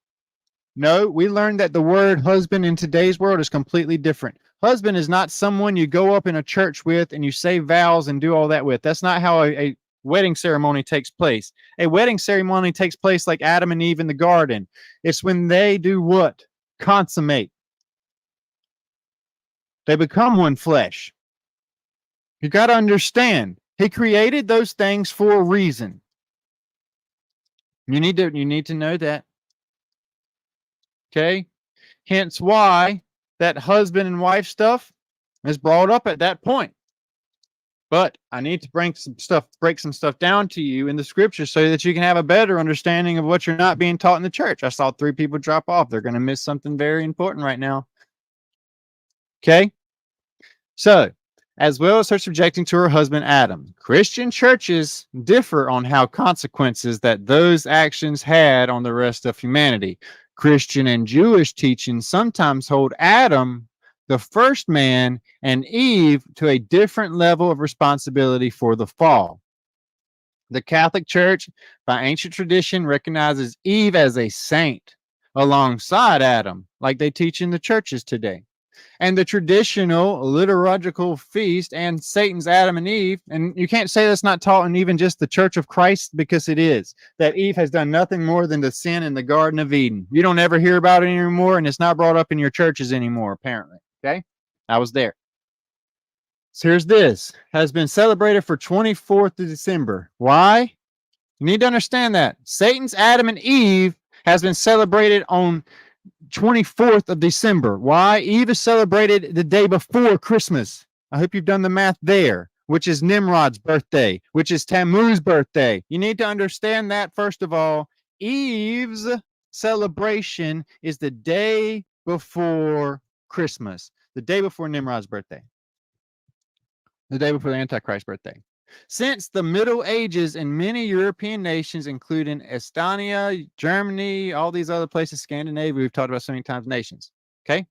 No, we learned that the word husband in today's world is completely different. Husband is not someone you go up in a church with and you say vows and do all that with. That's not how a wedding ceremony takes place. A wedding ceremony takes place like Adam and Eve in the garden. It's when they do what? Consummate. They become one flesh. You got to understand. He created those things for a reason. You need to know that. Okay? Hence why that husband and wife stuff is brought up at that point. But I need to break some stuff down to you in the scripture so that you can have a better understanding of what you're not being taught in the church. I saw 3 people drop off. They're going to miss something very important right now. Okay? So, as well as her subjecting to her husband Adam. Christian churches differ on how consequences that those actions had on the rest of humanity. Christian and Jewish teachings sometimes hold Adam, the first man, and Eve to a different level of responsibility for the fall. The Catholic Church, by ancient tradition, recognizes Eve as a saint alongside Adam, like they teach in the churches today. And the traditional liturgical feast and Satan's Adam and Eve, and you can't say that's not taught in even just the Church of Christ, because it is, that Eve has done nothing more than to sin in the Garden of Eden. You don't ever hear about it anymore, and it's not brought up in your churches anymore, apparently. Okay? I was there. So here's this. Has been celebrated for 24th of December. Why? You need to understand that. Satan's Adam and Eve has been celebrated on 24th of December. Why? Eve is celebrated the day before Christmas. I hope you've done the math there, which is Nimrod's birthday, which is Tammuz's birthday. You need to understand that, first of all. Eve's celebration is the day before Christmas, the day before Nimrod's birthday, the day before the Antichrist's birthday. Since the Middle Ages in many European nations, including Estonia, Germany, all these other places, Scandinavia, we've talked about so many times, nations. Okay?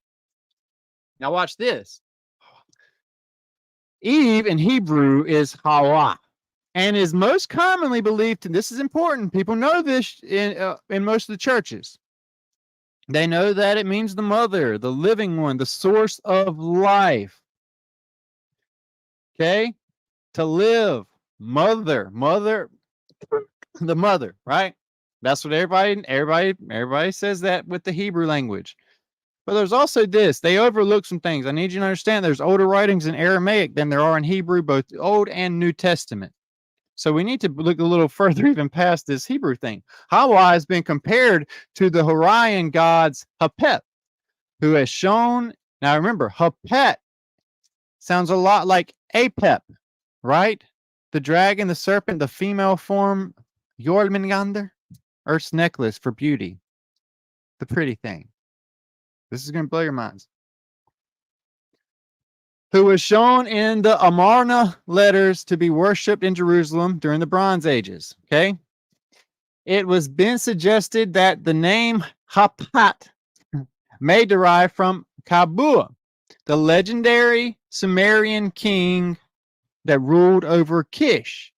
Now watch this. Eve in Hebrew is Hawa, and is most commonly believed to, this is important, people know this in most of the churches. They know that it means the mother, the living one, the source of life. Okay? To live, mother, the mother, right? That's what everybody says that with the Hebrew language. But there's also this. They overlook some things. I need you to understand there's older writings in Aramaic than there are in Hebrew, both Old and New Testament. So we need to look a little further even past this Hebrew thing. Hawa has been compared to the Hurrian gods Hapet, who has shown, now remember, Hapet sounds a lot like Apep, right? The dragon, the serpent, the female form, Jormungandr, Earth's necklace for beauty, the pretty thing. This is going to blow your minds. Who was shown in the Amarna letters to be worshipped in Jerusalem during the Bronze Ages. Okay. It was been suggested that the name Hapat may derive from Kabua, the legendary Sumerian king that ruled over Kish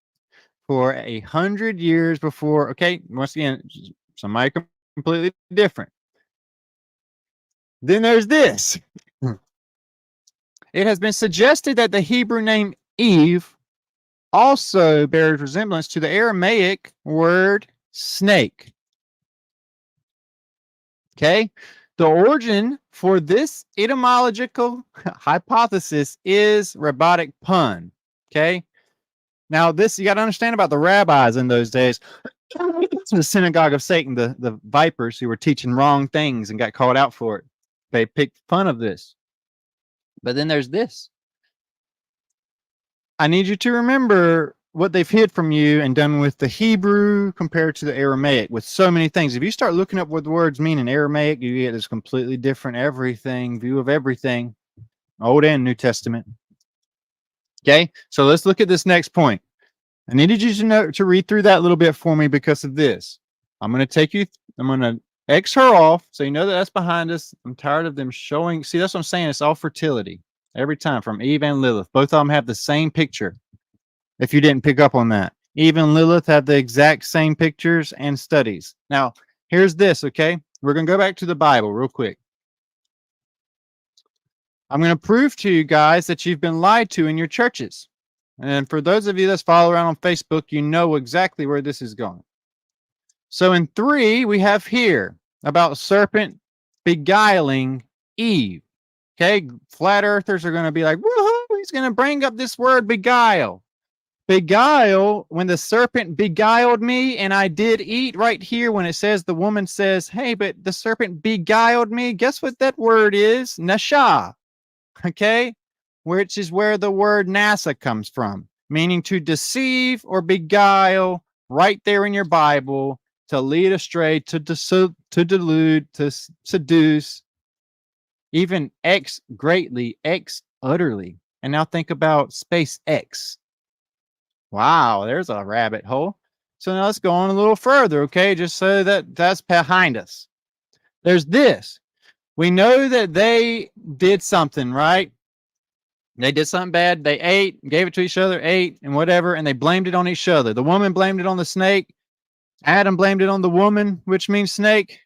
for 100 years before. Okay, once again, somebody completely different. Then there's this. It has been suggested that the Hebrew name Eve also bears resemblance to the Aramaic word snake. Okay, the origin for this etymological hypothesis is rabbinic pun. Okay, now this you got to understand about the rabbis in those days. The synagogue of Satan, the vipers who were teaching wrong things and got called out for it. They picked fun of this. But then there's this. I need you to remember what they've hid from you and done with the Hebrew compared to the Aramaic with so many things. If you start looking up what the words mean in Aramaic, you get this completely different view of everything, Old and New Testament. Okay, so let's look at this next point. I needed you to read through that a little bit for me because of this. I'm going to X her off so you know that that's behind us. I'm tired of them showing. See, that's what I'm saying. It's all fertility every time from Eve and Lilith. Both of them have the same picture. If you didn't pick up on that, Eve and Lilith have the exact same pictures and studies. Now, here's this, okay? We're going to go back to the Bible real quick. I'm going to prove to you guys that you've been lied to in your churches. And for those of you that follow around on Facebook, you know exactly where this is going. So in 3, we have here about serpent beguiling Eve. Okay, flat earthers are going to be like, woohoo, he's going to bring up this word beguile. Beguile, when the serpent beguiled me and I did eat, right here when it says, the woman says, hey, but the serpent beguiled me. Guess what that word is? Nasha. Okay, which is where the word NASA comes from, meaning to deceive or beguile, right there in your Bible, to lead astray, to delude, to seduce, even X greatly, X utterly. And now think about SpaceX. Wow, there's a rabbit hole. So now let's go on a little further, okay? Just so that that's behind us. There's this. We know that they did something, right? They did something bad. They ate, gave it to each other, ate, and whatever, and they blamed it on each other. The woman blamed it on the snake. Adam blamed it on the woman, which means snake.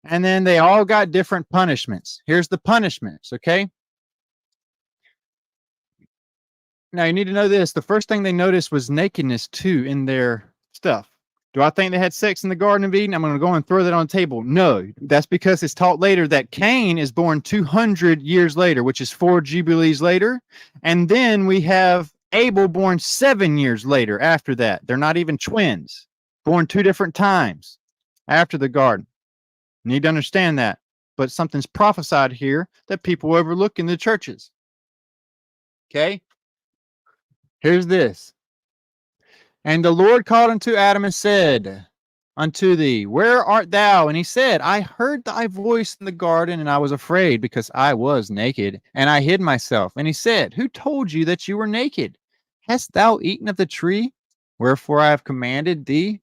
And then they all got different punishments. Here's the punishments, okay? Now, you need to know this. The first thing they noticed was nakedness, too, in their stuff. Do I think they had sex in the Garden of Eden? I'm going to go and throw that on the table. No, that's because it's taught later that Cain is born 200 years later, which is 4 Jubilees later. And then we have Abel born 7 years later after that. They're not even twins, born 2 different times after the garden. You need to understand that. But something's prophesied here that people overlook in the churches. Okay? Here's this. And the Lord called unto Adam and said unto thee, where art thou? And he said, I heard thy voice in the garden, and I was afraid, because I was naked, and I hid myself. And he said, who told you that you were naked? Hast thou eaten of the tree, wherefore I have commanded thee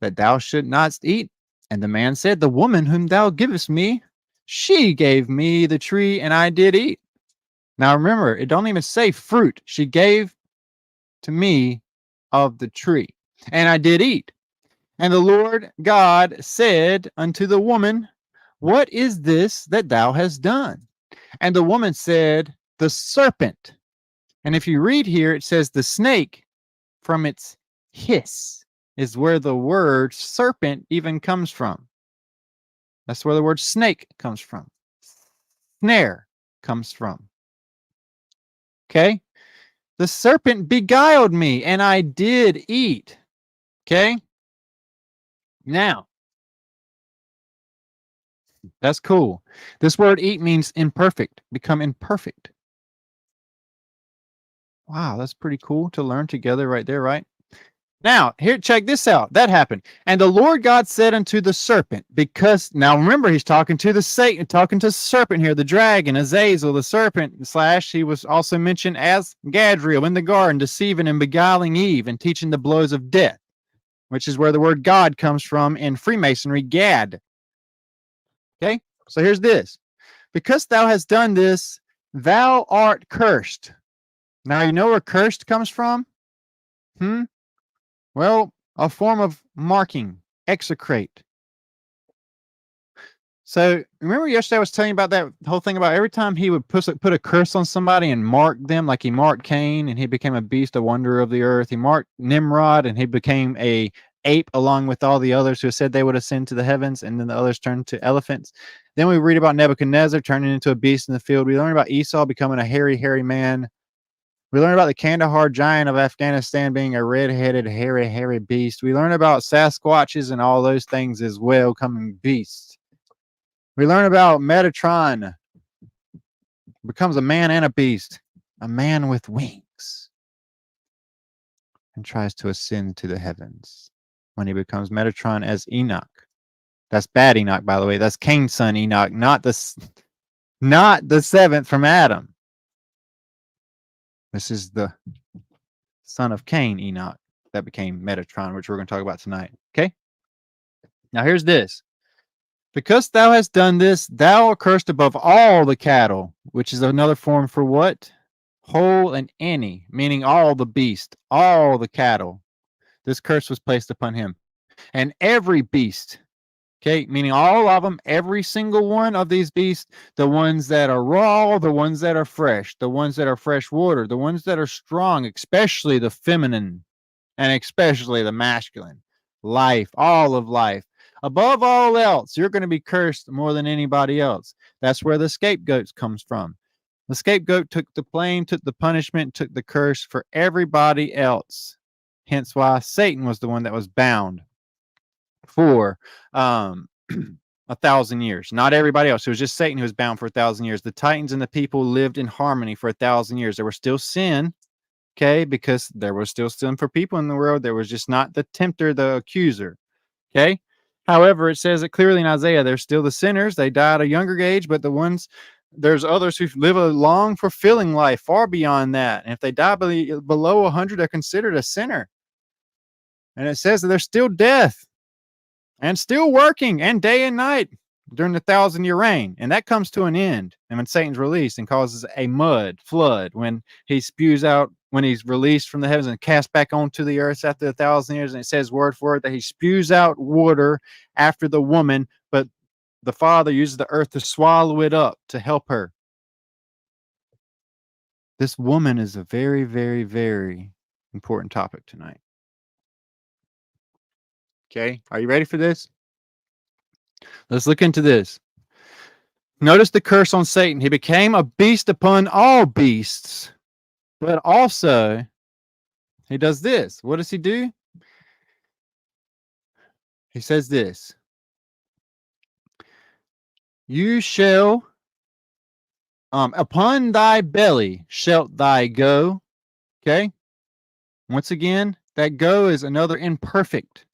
that thou should not eat? And the man said, the woman whom thou givest me, she gave me the tree, and I did eat. Now remember, it don't even say fruit. She gave to me of the tree, and I did eat. And the Lord God said unto the woman, what is this that thou hast done? And the woman said, the serpent. And if you read here, it says the snake, from its hiss, is where the word serpent even comes from. That's where the word snake comes from. Snare comes from. Okay? The serpent beguiled me, and I did eat. Okay? Now, that's cool. This word eat means imperfect, become imperfect. Wow, that's pretty cool to learn together right there, right? Now, here, check this out. That happened. And the Lord God said unto the serpent, because, now remember, he's talking to the Satan, talking to the serpent here, the dragon, Azazel, the serpent, slash, he was also mentioned as Gadriel in the garden, deceiving and beguiling Eve and teaching the blows of death, which is where the word God comes from in Freemasonry, Gad. Okay, so here's this. Because thou hast done this, thou art cursed. Now, you know where cursed comes from? Well, a form of marking, execrate. So remember yesterday I was telling you about that whole thing about every time he would put a curse on somebody and mark them, like he marked Cain and he became a beast, a wonder of the earth. He marked Nimrod and he became a ape along with all the others who said they would ascend to the heavens, and then the others turned to elephants. Then we read about Nebuchadnezzar turning into a beast in the field. We learn about Esau becoming a hairy man. We learn about the Kandahar giant of Afghanistan being a red-headed, hairy beast. We learn about Sasquatches and all those things as well, coming beasts. We learn about Metatron becomes a man and a beast, a man with wings, and tries to ascend to the heavens when he becomes Metatron as Enoch. That's bad Enoch, by the way. That's Cain's son Enoch, not the seventh from Adam. This is the son of Cain, Enoch, that became Metatron, which we're going to talk about tonight. Okay? Now here's this. Because thou hast done this, thou art cursed above all the cattle, which is another form for what? Whole and any, meaning all the beast, all the cattle. This curse was placed upon him. And every beast, okay, meaning all of them, every single one of these beasts, the ones that are raw, the ones that are fresh, the ones that are fresh water, the ones that are strong, especially the feminine and especially the masculine, life, all of life. Above all else, you're going to be cursed more than anybody else. That's where the scapegoat comes from. The scapegoat took the blame, took the punishment, took the curse for everybody else. Hence why Satan was the one that was bound for 1,000 years. Not everybody else. It was just Satan who was bound for 1,000 years. The Titans and the people lived in harmony for 1,000 years. There was still sin, okay, because there was still sin for people in the world. There was just not the tempter, the accuser, okay? However, it says it clearly in Isaiah, they're still the sinners. They die at a younger age, but the ones there's others who live a long, fulfilling life far beyond that. And if they die below 100, they're considered a sinner. And it says that there's still death and still working and day and night during the 1,000-year reign. And that comes to an end. And when Satan's released and causes a flood, when he spews out, when he's released from the heavens and cast back onto the earth after 1,000 years, and it says word for word that he spews out water after the woman, but the Father uses the earth to swallow it up to help her. This woman is a very, very, very important topic tonight. Okay, are you ready for this? Let's look into this. Notice the curse on Satan. He became a beast upon all beasts, but also he does this. What does he do? He says this. You shall, upon thy belly shalt thy go. Okay. Once again, that go is another imperfect.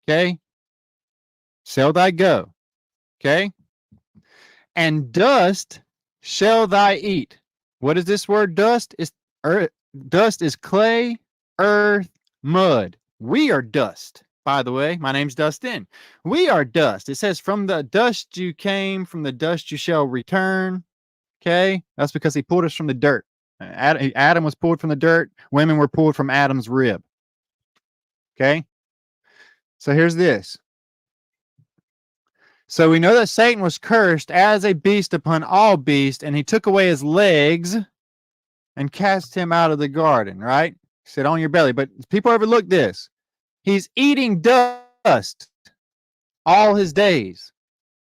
Okay. Shall thy go. Okay. And dust shall thy eat. What is this word dust? Dust is clay, earth, mud. We are dust, by the way. My name's Dustin. We are dust. It says, from the dust you came, from the dust you shall return. Okay. That's because he pulled us from the dirt. Adam was pulled from the dirt. Women were pulled from Adam's rib. Okay. So here's this. So we know that Satan was cursed as a beast upon all beasts, and he took away his legs and cast him out of the garden, right? He said, on your belly. But people overlook this. He's eating dust all his days.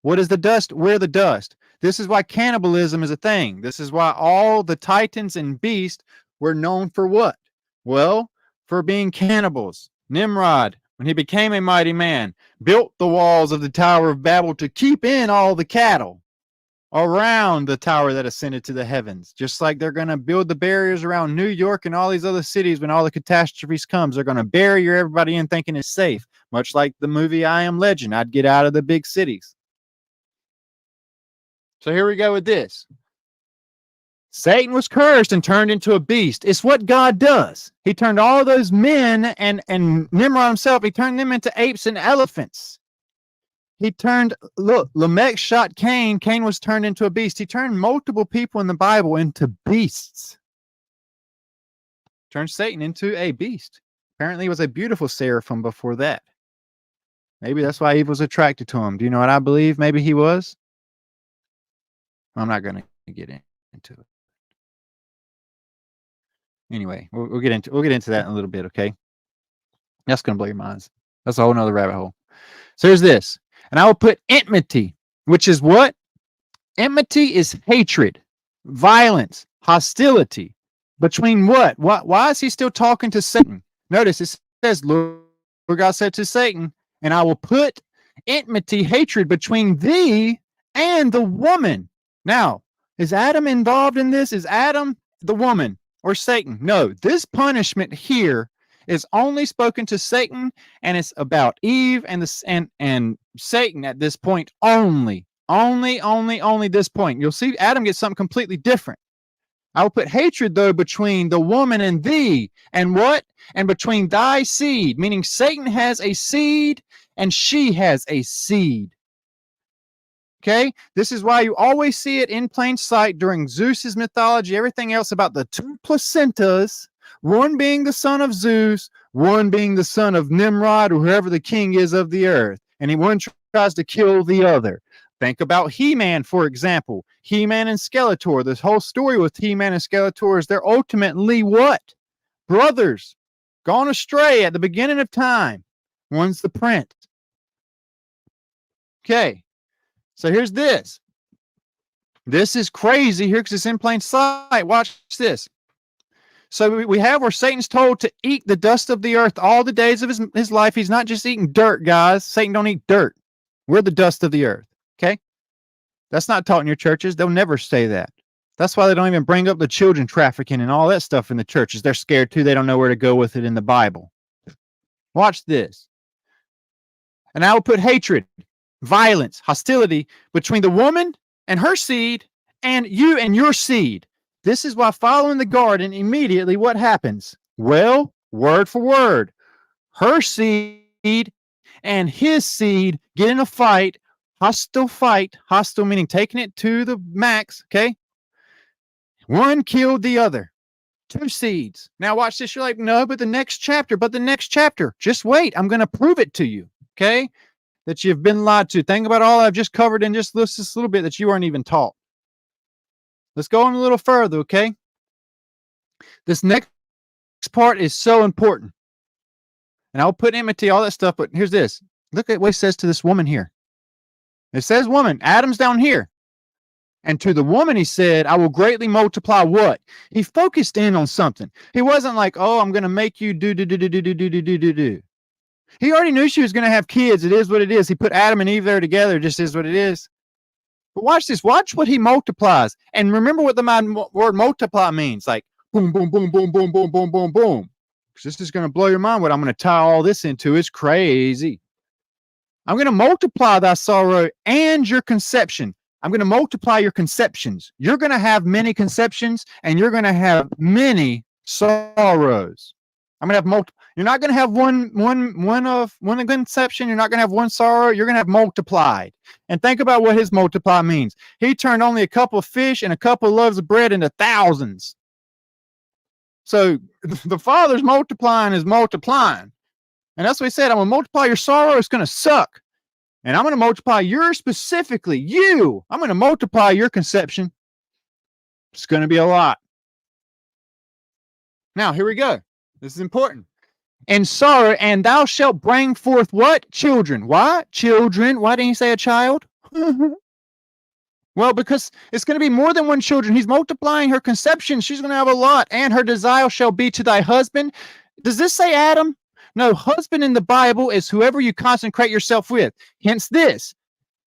What is the dust? We're the dust. This is why cannibalism is a thing. This is why all the titans and beasts were known for what? Well, for being cannibals. Nimrod, when he became a mighty man, built the walls of the Tower of Babel to keep in all the cattle around the tower that ascended to the heavens. Just like they're going to build the barriers around New York and all these other cities when all the catastrophes comes. They're going to barrier everybody in thinking it's safe. Much like the movie I Am Legend. I'd get out of the big cities. So here we go with this. Satan was cursed and turned into a beast. It's what God does. He turned all those men and Nimrod himself, he turned them into apes and elephants. He turned, look, Lamech shot Cain. Cain was turned into a beast. He turned multiple people in the Bible into beasts. Turned Satan into a beast. Apparently he was a beautiful seraphim before that. Maybe that's why Eve was attracted to him. Do you know what I believe? Maybe he was. I'm not going to get into it. Anyway, we'll get into that in a little bit, okay? That's going to blow your minds. That's a whole nother rabbit hole. So here's this. And I will put enmity, which is what? Enmity is hatred, violence, hostility. Between what? Why is he still talking to Satan? Notice it says, Lord God said to Satan, and I will put enmity, hatred between thee and the woman. Now, is Adam involved in this? Is Adam the woman or Satan? No, this punishment here is only spoken to Satan, and it's about Eve and Satan at this point only this point. You'll see Adam gets something completely different. I will put hatred, though, between the woman and thee, and what? And between thy seed, meaning Satan has a seed and she has a seed. Okay, this is why you always see it in plain sight during Zeus's mythology, everything else about the two placentas, one being the son of Zeus, one being the son of Nimrod, or whoever the king is of the earth, and one tries to kill the other. Think about He-Man, for example. He-Man and Skeletor. This whole story with He-Man and Skeletor is they're ultimately what? Brothers, gone astray at the beginning of time. One's the prince. Okay. So here's this. This is crazy here because it's in plain sight. Watch this. So we have where Satan's told to eat the dust of the earth all the days of his life. He's not just eating dirt, guys. Satan don't eat dirt. We're the dust of the earth. Okay? That's not taught in your churches. They'll never say that. That's why they don't even bring up the children trafficking and all that stuff in the churches. They're scared too. They don't know where to go with it in the Bible. Watch this. And I will put hatred, violence, hostility between the woman and her seed and you and your seed. This is why following the garden, immediately what happens? Well, word for word, her seed and his seed get in a fight, hostile meaning taking it to the max, okay? One killed the other. Two seeds. Now watch this. You're like, no, but the next chapter. Just wait. I'm going to prove it to you, okay? That you've been lied to. Think about all I've just covered in just this little bit that you weren't even taught. Let's go on a little further, okay? This next part is so important. And I'll put enmity, all that stuff, but here's this. Look at what it says to this woman here. It says woman. Adam's down here. And to the woman, he said, I will greatly multiply what? He focused in on something. He wasn't like, oh, I'm going to make you do. He already knew she was going to have kids. It is what it is. He put Adam and Eve there together. It just is what it is. But watch this. Watch what he multiplies. And remember what the word multiply means. Like boom, boom, boom, boom, boom, boom, boom, boom, boom. Because this is going to blow your mind. What I'm going to tie all this into is crazy. I'm going to multiply thy sorrow and your conception. I'm going to multiply your conceptions. You're going to have many conceptions and you're going to have many sorrows. I'm going to have you're not going to have one conception. You're not going to have one sorrow. You're going to have multiplied. And think about what his multiply means. He turned only a couple of fish and a couple of loaves of bread into thousands. So the Father's multiplying is multiplying. And that's what he said. I'm going to multiply your sorrow. It's going to suck. And I'm going to multiply specifically you. I'm going to multiply your conception. It's going to be a lot. Now, here we go. This is important. And sorrow, and thou shalt bring forth what? Children. Why? Children. Why didn't he say a child? Well, because it's going to be more than one children. He's multiplying her conception. She's going to have a lot. And her desire shall be to thy husband. Does this say Adam? No, husband in the Bible is whoever you consecrate yourself with. Hence this.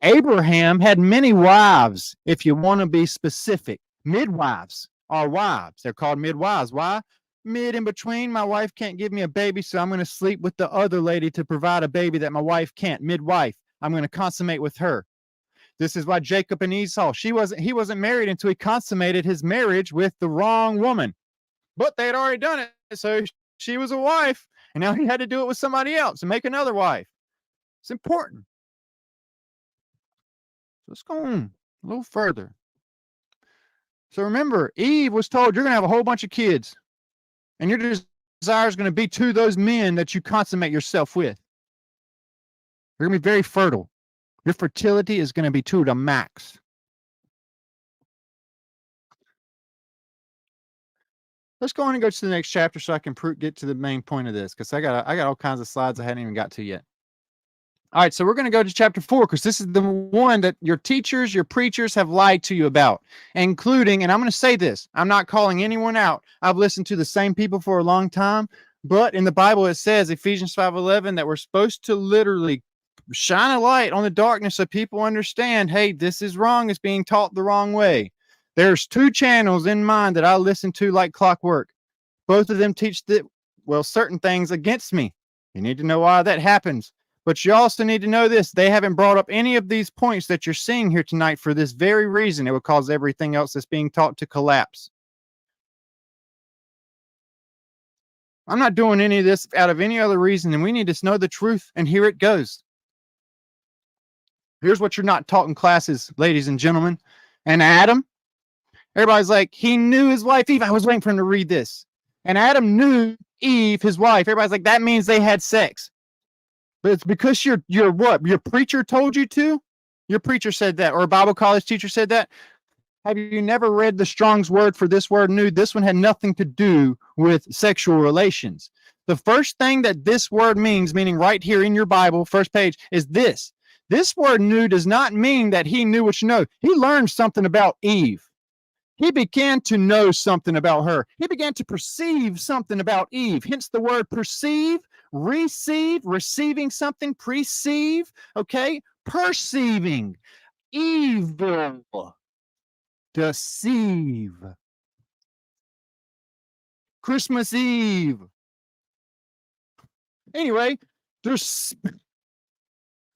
Abraham had many wives, if you want to be specific. Midwives are wives. They're called midwives. Why? Mid in between. My wife can't give me a baby, so I'm going to sleep with the other lady to provide a baby that my wife can't. Midwife. I'm going to consummate with her. This is why Jacob and Esau, he wasn't married until he consummated his marriage with the wrong woman. But they had already done it, so she was a wife. And now he had to do it with somebody else and make another wife. It's important. Let's go on a little further. So remember, Eve was told you're going to have a whole bunch of kids. And your desire is going to be to those men that you consummate yourself with. You're going to be very fertile. Your fertility is going to be to the max. Let's go on and go to the next chapter so I can get to the main point of this, because I got all kinds of slides I hadn't even got to yet. All right, so we're going to go to chapter 4, because this is the one that your teachers, your preachers have lied to you about, including, and I'm going to say this, I'm not calling anyone out. I've listened to the same people for a long time, but in the Bible it says, Ephesians 5:11, that we're supposed to literally shine a light on the darkness so people understand, hey, this is wrong. It's being taught the wrong way. There's two channels in mind that I listen to like clockwork. Both of them teach certain things against me. You need to know why that happens. But you also need to know this. They haven't brought up any of these points that you're seeing here tonight for this very reason. It would cause everything else that's being taught to collapse. I'm not doing any of this out of any other reason, and we need to know the truth, and here it goes. Here's what you're not taught in classes, ladies and gentlemen. And Adam, everybody's like, he knew his wife Eve. I was waiting for him to read this. And Adam knew Eve, his wife. Everybody's like, that means they had sex. But it's because you're what? Your preacher told you to? Your preacher said that, or a Bible college teacher said that? Have you never read the Strong's word for this word nude? This one had nothing to do with sexual relations. The first thing that this word means, meaning right here in your Bible, first page, is this. This word knew does not mean that he knew what you know. He learned something about Eve. He began to know something about her. He began to perceive something about Eve. Hence the word perceive, receive, receiving something, perceive, okay? Perceiving, evil, deceive. Christmas Eve. Anyway, there's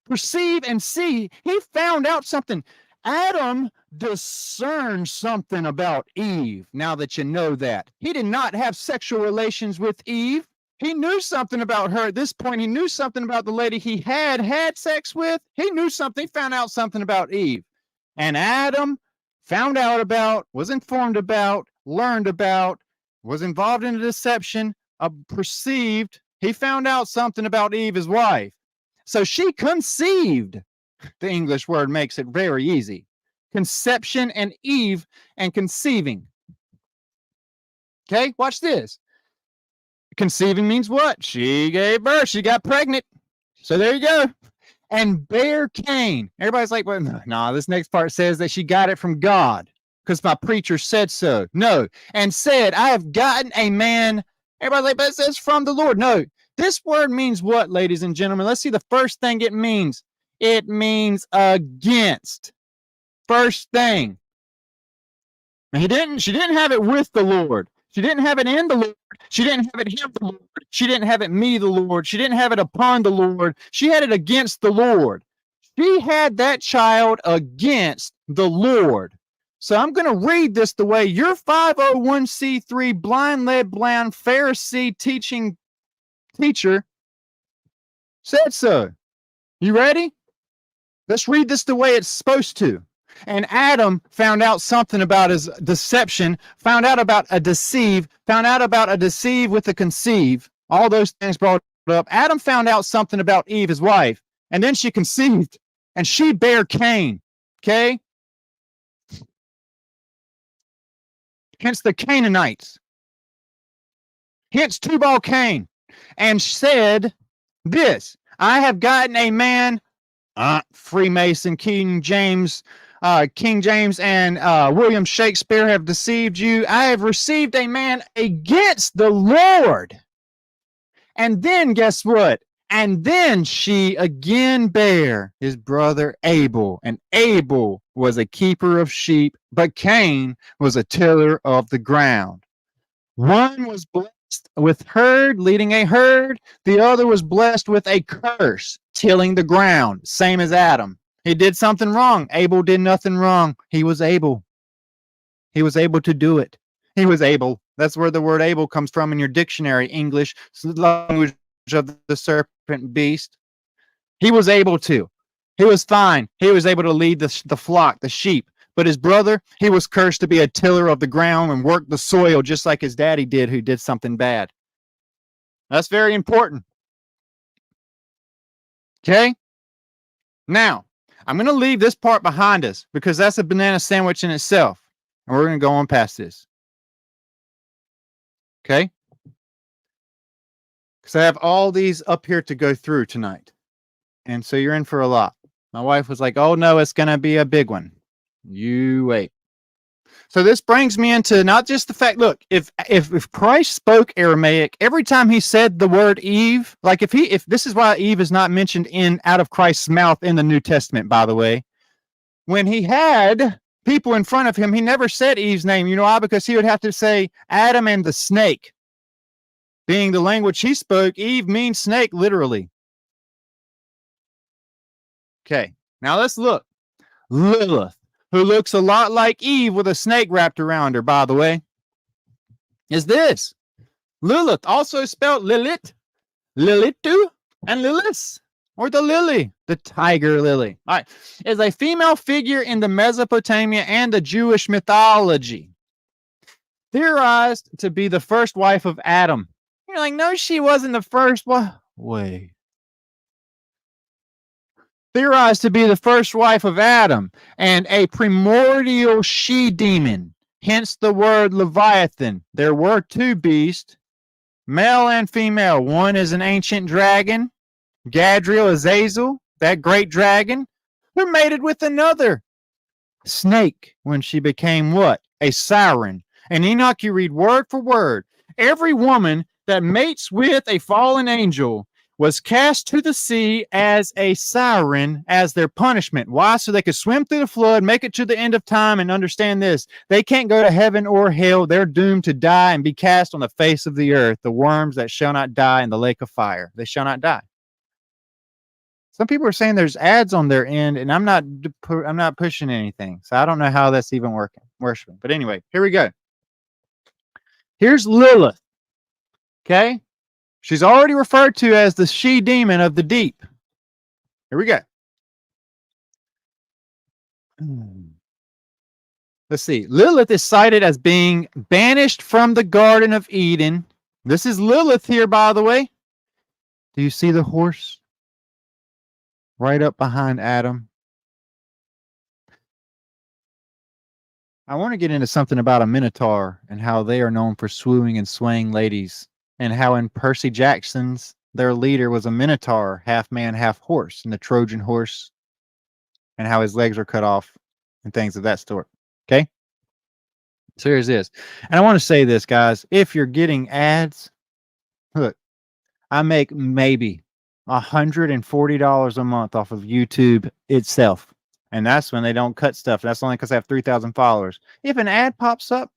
perceive and see. He found out something. Adam discerned something about Eve, now that you know that. He did not have sexual relations with Eve. He knew something about her at this point. He knew something about the lady he had sex with. He knew something, found out something about Eve. And Adam found out about, was informed about, learned about, was involved in a deception, perceived. He found out something about Eve, his wife. So she conceived. The English word makes it very easy. Conception and Eve and conceiving. Okay, watch this. Conceiving means what? She gave birth. She got pregnant. So there you go. And bare Cain. Everybody's like, well, no, this next part says that she got it from God because my preacher said so. No. And said, I have gotten a man. Everybody's like, but it says from the Lord. No. This word means what, ladies and gentlemen? Let's see the first thing it means. It means against. First thing. She didn't have it with the Lord. She didn't have it in the Lord. She didn't have it him, the Lord. She didn't have it me, the Lord. She didn't have it upon the Lord. She had it against the Lord. She had that child against the Lord. So I'm going to read this the way your 501c3 blind led blind Pharisee teacher said so. You ready? Let's read this the way it's supposed to. And Adam found out something about his deception, found out about a deceive with a conceive. All those things brought up. Adam found out something about Eve, his wife, and then she conceived, and she bare Cain. Okay? Hence the Canaanites. Hence Tubal Cain. And said this, I have gotten a man, Freemason, King James and William Shakespeare have deceived you. I have received a man against the Lord. And then guess what? And then she again bare his brother Abel. And Abel was a keeper of sheep, but Cain was a tiller of the ground. One was blessed with herd, leading a herd. The other was blessed with a curse, tilling the ground, same as Adam. He did something wrong. Abel did nothing wrong. He was able. He was able to do it. He was able. That's where the word able comes from in your dictionary, English, language of the serpent beast. He was able to. He was fine. He was able to lead the flock, the sheep. But his brother, he was cursed to be a tiller of the ground and work the soil just like his daddy did, who did something bad. That's very important. Okay? Now, I'm going to leave this part behind us because that's a banana sandwich in itself. And we're going to go on past this. Okay? Because I have all these up here to go through tonight. And so you're in for a lot. My wife was like, oh no, it's going to be a big one. You wait. So this brings me into not just the fact, look, if Christ spoke Aramaic, every time he said the word Eve, like if this is why Eve is not mentioned out of Christ's mouth in the New Testament, by the way, when he had people in front of him, he never said Eve's name. You know why? Because he would have to say Adam and the snake. Being the language he spoke, Eve means snake, literally. Okay, now let's look. Lilith, who looks a lot like Eve with a snake wrapped around her, by the way, is this. Lilith, also spelled Lilith, Lilitu, and Lilith, or the lily, the tiger lily. All right, is a female figure in the Mesopotamia and the Jewish mythology. Theorized to be the first wife of Adam. You're like, no, she wasn't the first one. Wait. Theorized to be the first wife of Adam and a primordial she-demon, hence the word Leviathan. There were two beasts, male and female. One is an ancient dragon, Gadriel Azazel, that great dragon, who mated with another snake when she became what? A siren. And Enoch, you read word for word. Every woman that mates with a fallen angel was cast to the sea as a siren as their punishment. Why? So they could swim through the flood, make it to the end of time, and understand this. They can't go to heaven or hell. They're doomed to die and be cast on the face of the earth, the worms that shall not die in the lake of fire. They shall not die. Some people are saying there's ads on their end, and I'm not pushing anything, so I don't know how that's even worshiping. But anyway, here we go. Here's Lilith. Okay, she's already referred to as the she demon of the deep. Here we go. Let's see. Lilith is cited as being banished from the Garden of Eden. This is Lilith here, by the way. Do you see the horse? Right up behind Adam. I want to get into something about a minotaur and how they are known for swooning and swaying ladies, and how in Percy Jackson's, their leader was a minotaur, half man, half horse, and the Trojan horse, and how his legs are cut off and things of that sort. Okay? So here's this. And I want to say this, guys. If you're getting ads, look, I make maybe $140 a month off of YouTube itself. And that's when they don't cut stuff. That's only because I have 3,000 followers. If an ad pops up,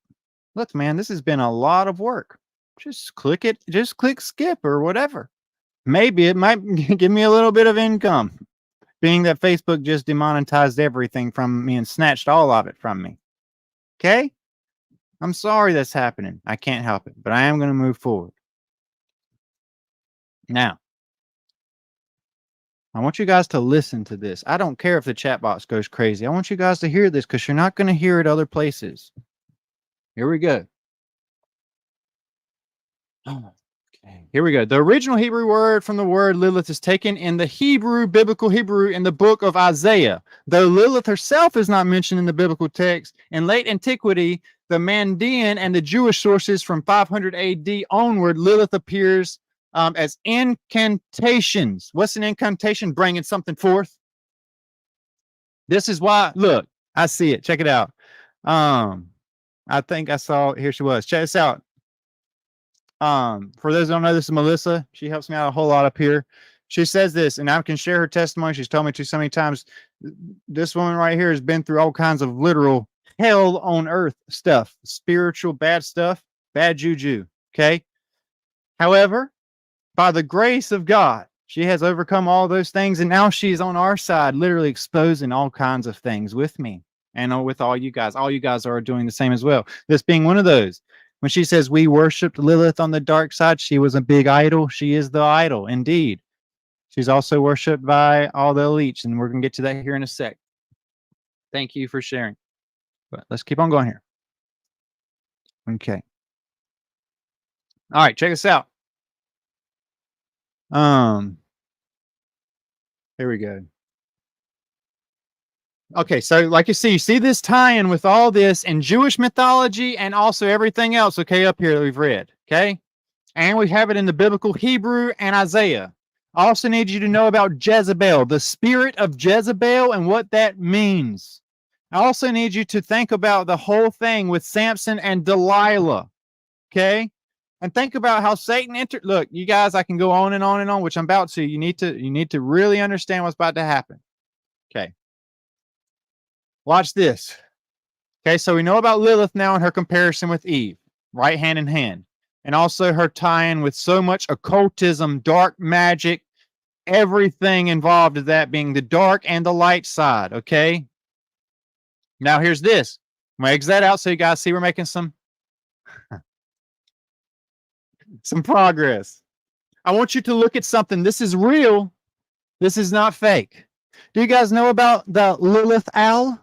look, man, this has been a lot of work. Just click it. Just click skip or whatever. Maybe it might give me a little bit of income, being that Facebook just demonetized everything from me and snatched all of it from me. Okay? I'm sorry that's happening. I can't help it, but I am going to move forward. Now, I want you guys to listen to this. I don't care if the chat box goes crazy. I want you guys to hear this because you're not going to hear it other places. Here we go. Okay, here we go. The original Hebrew word from the word Lilith is taken in the Hebrew, biblical Hebrew, in the book of Isaiah. Though Lilith herself is not mentioned in the biblical text, in late antiquity, the Mandean and the Jewish sources from 500 AD onward, Lilith appears as incantations. What's an incantation? Bringing something forth. This is why, look, I see it. Check it out. I think I saw, here she was. Check this out. For those who don't know, this is Melissa. She helps me out a whole lot up here. She says this, and I can share her testimony. She's told me to so many times. This woman right here has been through all kinds of literal hell on earth stuff, spiritual bad stuff, bad juju. Okay. However, by the grace of God, she has overcome all those things, and now she's on our side, literally exposing all kinds of things with me and with all you guys. All you guys are doing the same as well. This being one of those. When she says we worshipped Lilith on the dark side, she was a big idol. She is the idol, indeed. She's also worshipped by all the elites, and we're going to get to that here in a sec. Thank you for sharing. But let's keep on going here. Okay. All right, check this out. Here we go. Okay, so like you see this tie-in with all this in Jewish mythology and also everything else, okay, up here that we've read, okay? And we have it in the biblical Hebrew and Isaiah. I also need you to know about Jezebel, the spirit of Jezebel, and what that means. I also need you to think about the whole thing with Samson and Delilah, okay? And think about how Satan entered. Look, you guys, I can go on and on and on, which I'm about to. You need to really understand what's about to happen. Okay. Watch this. Okay, so we know about Lilith now and her comparison with Eve, right hand in hand. And also her tie-in with so much occultism, dark magic, everything involved with that being the dark and the light side, okay? Now here's this. I'm going to exit that out so you guys see we're making some progress. I want you to look at something. This is real. This is not fake. Do you guys know about the Lilith owl?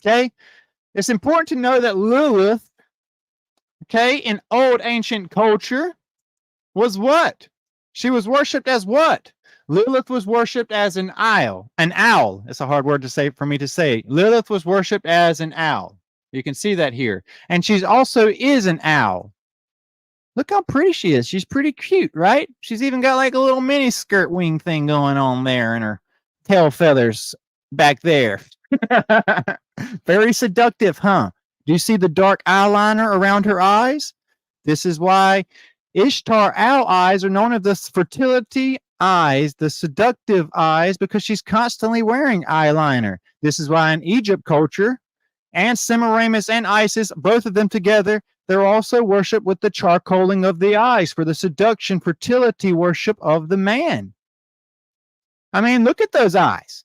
Okay, it's important to know that Lilith, okay, in old ancient culture was what? She was worshipped as what? Lilith was worshipped as an owl. An owl. It's a hard word to say for me to say. Lilith was worshipped as an owl. You can see that here. And she also is an owl. Look how pretty she is. She's pretty cute, right? She's even got like a little mini skirt wing thing going on there and her tail feathers back there. Very seductive, huh? Do you see the dark eyeliner around her eyes? This is why Ishtar owl eyes are known as the fertility eyes, the seductive eyes, because she's constantly wearing eyeliner. This is why in Egypt culture, and Semiramis and Isis, both of them together, they're also worshipped with the charcoaling of the eyes for the seduction, fertility worship of the man. I mean, look at those eyes.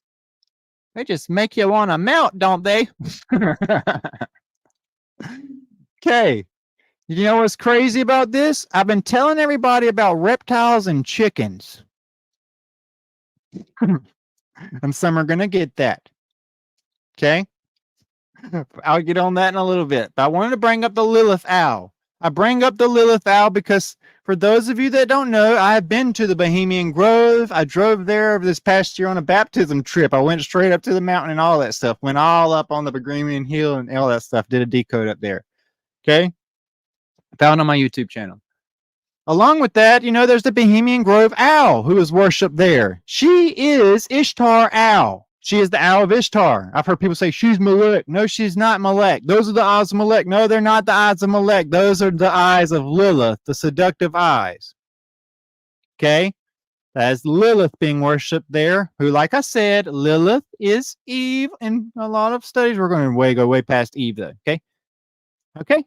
They just make you want to melt, don't they? Okay. You know what's crazy about this? I've been telling everybody about reptiles and chickens. And some are going to get that. Okay. I'll get on that in a little bit. But I wanted to bring up the Lilith owl. I bring up the Lilith owl because for those of you that don't know, I've been to the Bohemian Grove. I drove there this past year on a baptism trip. I went straight up to the mountain and all that stuff. Went all up on the Bohemian Hill and all that stuff. Did a decode up there. Okay. Found on my YouTube channel. Along with that, you know, there's the Bohemian Grove owl who is worshipped there. She is Ishtar owl. She is the owl of Ishtar. I've heard people say she's Malek. No, she's not Malek. Those are the eyes of Malek. No, they're not the eyes of Malek. Those are the eyes of Lilith, the seductive eyes. Okay? That's Lilith being worshipped there, who, like I said, Lilith is Eve. In a lot of studies, we're going to go way past Eve, though. Okay? Okay?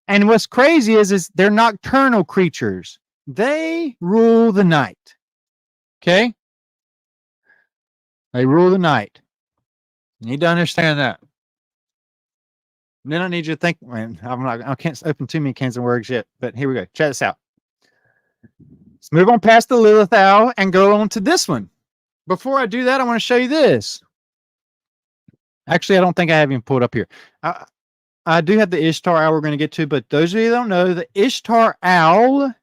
And what's crazy is they're nocturnal creatures. They rule the night. Okay? They rule the night. You need to understand that. And then I need you to think, man, I can't open too many cans of words yet, but here we go. Check this out. Let's move on past the Lilith owl and go on to this one. Before I do that, I want to show you this. Actually, I don't think I have even pulled up here. I do have the Ishtar owl we're going to get to, but those of you that don't know, the Ishtar owl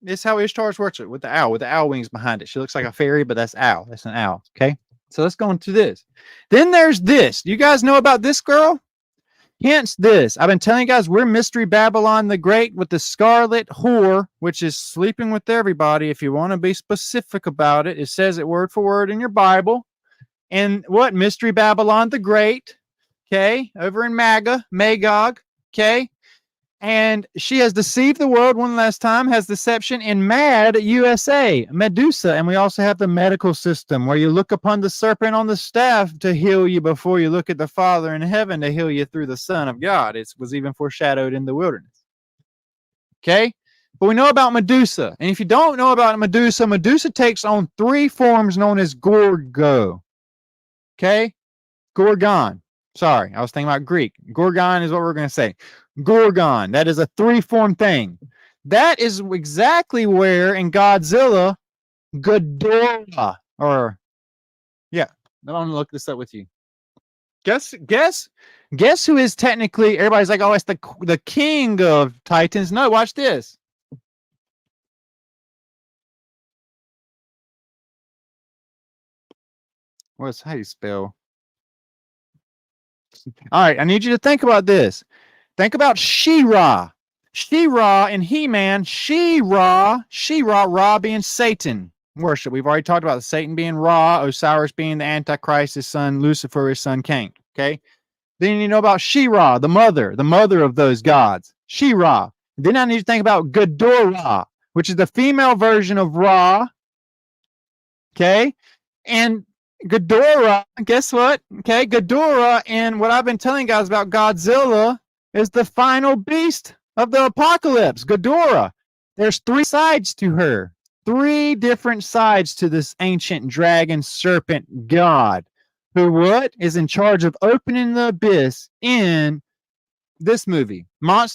is how Ishtar's works with the owl wings behind it. She looks like a fairy, but that's owl. That's an owl. Okay. So let's go into this. Then there's this. You guys know about this girl? Hence this. I've been telling you guys, we're Mystery Babylon the Great with the Scarlet Whore, which is sleeping with everybody. If you want to be specific about it, it says it word for word in your Bible. And what? Mystery Babylon the Great. Okay, over in Magog, okay, and she has deceived the world one last time, has deception in Mad USA, Medusa, and we also have the medical system where you look upon the serpent on the staff to heal you before you look at the Father in heaven to heal you through the Son of God. It was even foreshadowed in the wilderness. Okay, but we know about Medusa, and if you don't know about Medusa, Medusa takes on 3 forms known as Gorgo. Okay, Gorgon. Sorry, I was thinking about Greek. Gorgon is what we're going to say. Gorgon. That is a 3-form thing. That is exactly where in Godzilla, Ghidorah, or yeah, I want to look this up with you. Guess who is technically? Everybody's like, oh, it's the king of Titans. No, watch this. How do you spell? All right, I need you to think about this. Think about She-Ra. She-Ra and He-Man. She-Ra, Ra being Satan worship. We've already talked about Satan being Ra, Osiris being the Antichrist, his son Lucifer, his son Cain. Okay. Then you know about She-Ra, the mother of those gods. She-Ra. Then I need to think about Ghidorah, which is the female version of Ra. Okay. And Ghidorah, guess what? Okay, Ghidorah, and what I've been telling you guys about Godzilla is the final beast of the apocalypse. Ghidorah. There's 3 sides to her. 3 different sides to this ancient dragon serpent god, who what is in charge of opening the abyss in this movie.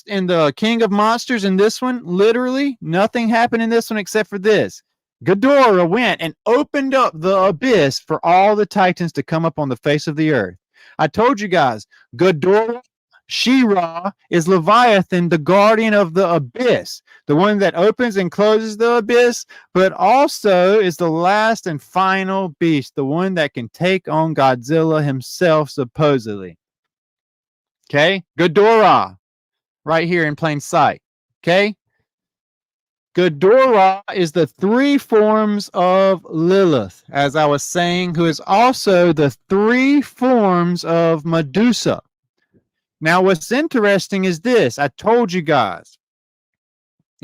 In the King of Monsters in this one, literally nothing happened in this one except for this. Ghidorah went and opened up the abyss for all the Titans to come up on the face of the earth. I told you guys, Ghidorah, She-Ra is Leviathan, the guardian of the abyss, the one that opens and closes the abyss, but also is the last and final beast, the one that can take on Godzilla himself, supposedly. Okay, Ghidorah, right here in plain sight. Okay. Ghidorah is the 3 forms of Lilith, as I was saying, who is also the 3 forms of Medusa. Now, what's interesting is this. I told you guys.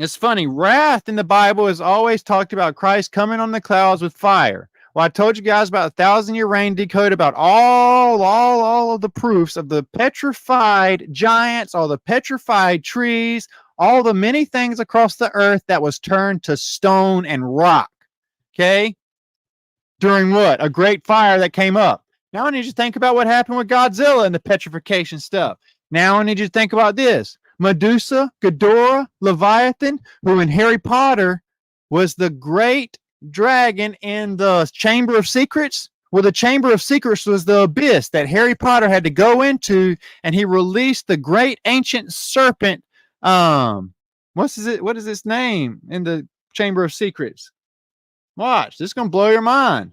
It's funny. Wrath in the Bible is always talked about Christ coming on the clouds with fire. Well, I told you guys about 1,000-year reign decode, about all of the proofs of the petrified giants, all the petrified trees, all the many things across the earth that was turned to stone and rock. Okay? during what? A great fire that came up. Now I need you to think about what happened with Godzilla and the petrification stuff. Now I need you to think about this. Medusa, Ghidorah, Leviathan, who in Harry Potter was the great dragon in the Chamber of Secrets. Well, the Chamber of Secrets was the abyss that Harry Potter had to go into, and he released the great ancient serpent. What is its name in the Chamber of Secrets? Watch, this is gonna blow your mind.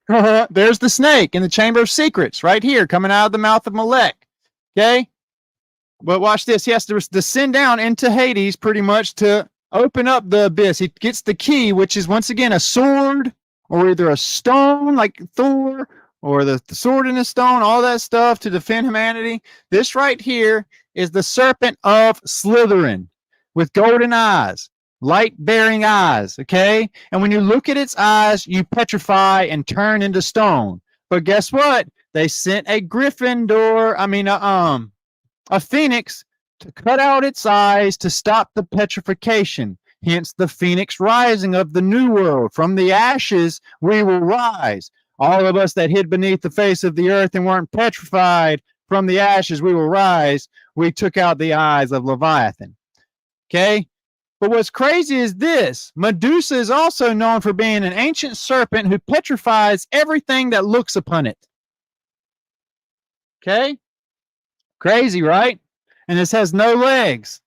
There's the snake in the Chamber of Secrets right here, coming out of the mouth of Molech. Okay, but watch this. He has to descend down into Hades pretty much to open up the abyss. He gets the key, which is once again a sword or either a stone like Thor or the sword in the stone, all that stuff to defend humanity. This right here is the serpent of Slytherin with golden eyes, light-bearing eyes, okay? And when you look at its eyes, you petrify and turn into stone. But guess what? They sent a a phoenix to cut out its eyes to stop the petrification. Hence the phoenix rising of the new world. From the ashes, we will rise. All of us that hid beneath the face of the earth and weren't petrified, from the ashes we will rise. We took out the eyes of Leviathan. Okay? But what's crazy is this. Medusa is also known for being an ancient serpent who petrifies everything that looks upon it. Okay? Crazy, right? And this has no legs,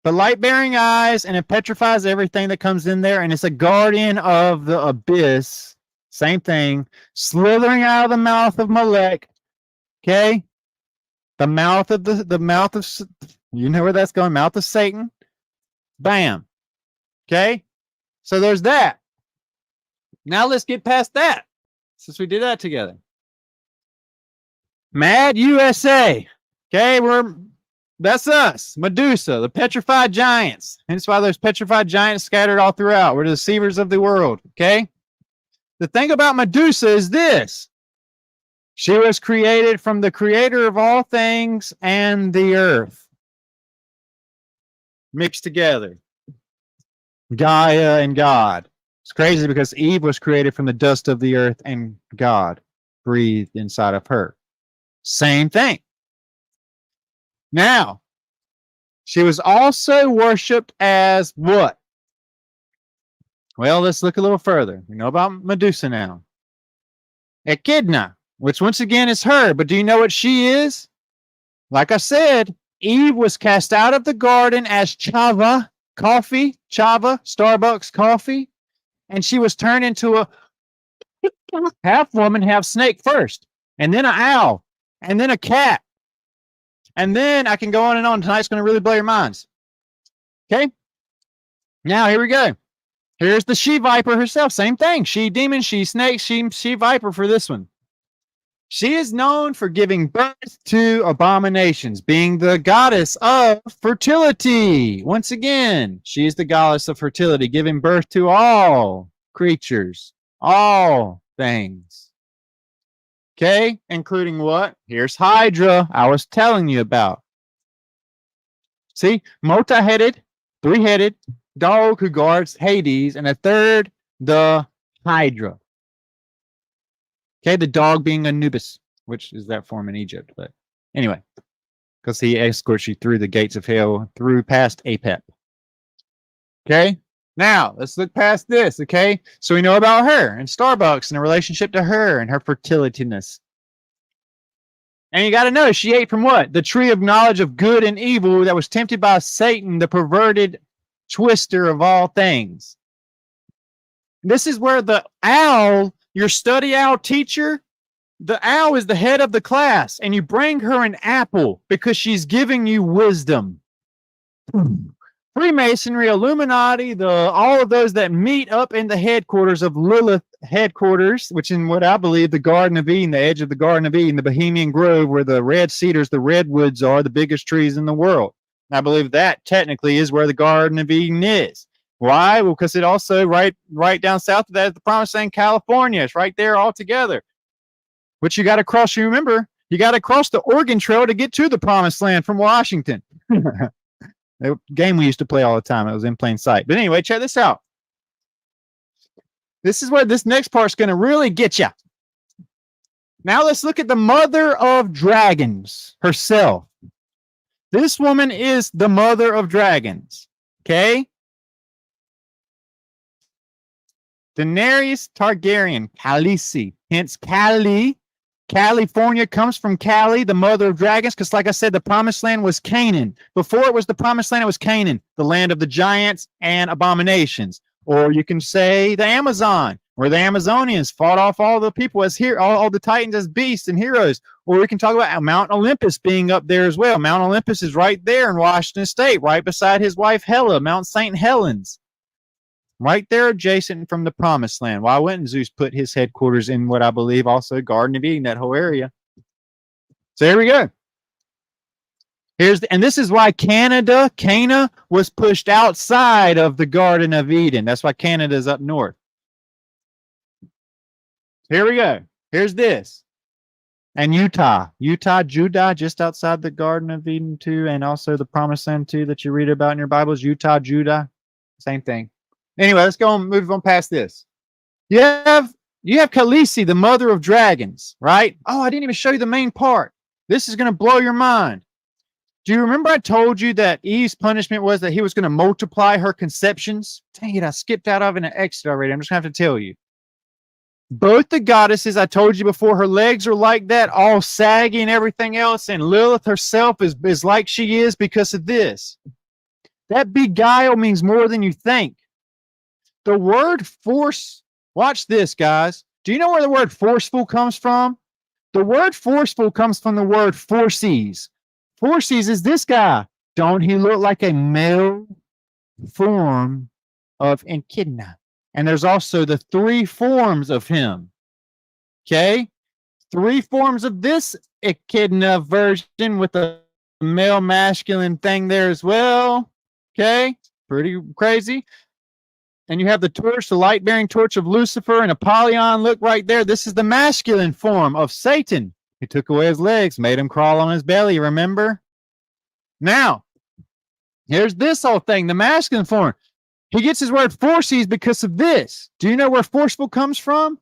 but light-bearing eyes, and it petrifies everything that comes in there, and it's a guardian of the abyss. Same thing. Slithering out of the mouth of Molech. Okay? The mouth of you know where that's going? Mouth of Satan. Bam. Okay? So there's that. Now let's get past that, since we did that together. Mad USA. Okay, that's us. Medusa, the petrified giants. Hence why there's petrified giants scattered all throughout. We're the deceivers of the world. Okay? The thing about Medusa is this. She was created from the creator of all things and the earth. Mixed together. Gaia and God. It's crazy because Eve was created from the dust of the earth and God breathed inside of her. Same thing. Now, she was also worshipped as what? Well, let's look a little further. We know about Medusa now. Echidna, which once again is her, but do you know what she is? Like I said, Eve was cast out of the garden as Chava coffee, Chava, Starbucks coffee, and she was turned into a half woman, half snake first, and then an owl, and then a cat. And then I can go on and on. Tonight's going to really blow your minds. Okay? Now, here we go. Here's the she-viper herself. Same thing. She-demon, she-snake, she-viper for this one. She is known for giving birth to abominations, being the goddess of fertility. Once again, she is the goddess of fertility, giving birth to all creatures, all things. Okay, including what? Here's Hydra, I was telling you about. See, multi-headed, three-headed dog who guards Hades, and a third, the Hydra. Okay, the dog being Anubis, which is that form in Egypt. But anyway, because he escorts you through the gates of hell, through past Apep. Okay, now let's look past this. Okay, so we know about her and Starbucks and a relationship to her and her fertilityness. And you got to know, she ate from what? The tree of knowledge of good and evil that was tempted by Satan, the perverted twister of all things. This is where the owl, your study owl teacher, the owl is the head of the class, and you bring her an apple because she's giving you wisdom. Freemasonry, Illuminati, all of those that meet up in the headquarters of Lilith headquarters, which in what I believe the Garden of Eden, the edge of the Garden of Eden, the Bohemian Grove, where the red cedars, the redwoods are the biggest trees in the world. And I believe that technically is where the Garden of Eden is. Why? Well, because it also right down south of that is the Promised Land, California. It's right there all together. But you got to cross, you remember, you got to cross the Oregon Trail to get to the Promised Land from Washington. A game we used to play all the time. It was in plain sight. But anyway, check this out. This is where this next part's going to really get you. Now let's look at the mother of dragons herself. This woman is the mother of dragons. Okay? Daenerys Targaryen, Khaleesi, hence Cali. California comes from Cali, the mother of dragons, because like I said, the promised land was Canaan. Before it was the promised land, it was Canaan, the land of the giants and abominations. Or you can say the Amazon, where the Amazonians fought off all the people as here, all the titans as beasts and heroes. Or we can talk about Mount Olympus being up there as well. Mount Olympus is right there in Washington State, right beside his wife Hela, Mount St. Helens. Right there adjacent from the promised land. Why wouldn't Zeus put his headquarters in what I believe also Garden of Eden, that whole area? So here we go. And this is why Cana was pushed outside of the Garden of Eden. That's why Canada is up north. Here we go. Here's this. And Utah, Judah, just outside the Garden of Eden too, and also the promised land too that you read about in your Bibles. Utah, Judah, same thing. Anyway, let's go on, move on past this. You have Khaleesi, the mother of dragons, right? Oh, I didn't even show you the main part. This is going to blow your mind. Do you remember I told you that Eve's punishment was that he was going to multiply her conceptions? Dang it, I skipped out of an exit already. I'm just going to have to tell you. Both the goddesses, I told you before, her legs are like that, all saggy and everything else, and Lilith herself is like she is because of this. That beguile means more than you think. The word force, watch this, guys. Do you know where the word forceful comes from? The word forceful comes from the word forces. Forces is this guy. Don't he look like a male form of Echidna? And there's also the 3 forms of him. Okay? 3 forms of this Echidna version with a male masculine thing there as well. Okay? Pretty crazy. And you have the torch, the light-bearing torch of Lucifer and Apollyon. Look right there. This is the masculine form of Satan. He took away his legs, made him crawl on his belly, remember? Now, here's this whole thing, the masculine form. He gets his word forces because of this. Do you know where forceful comes from?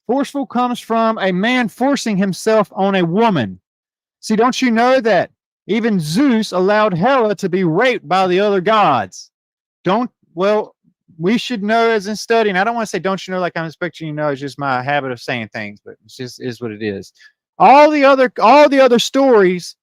Forceful comes from a man forcing himself on a woman. See, don't you know that even Zeus allowed Hela to be raped by the other gods? We should know as in studying. I don't want to say don't you know like I'm expecting you to know. It's just my habit of saying things, but it just is what it is. All the other stories,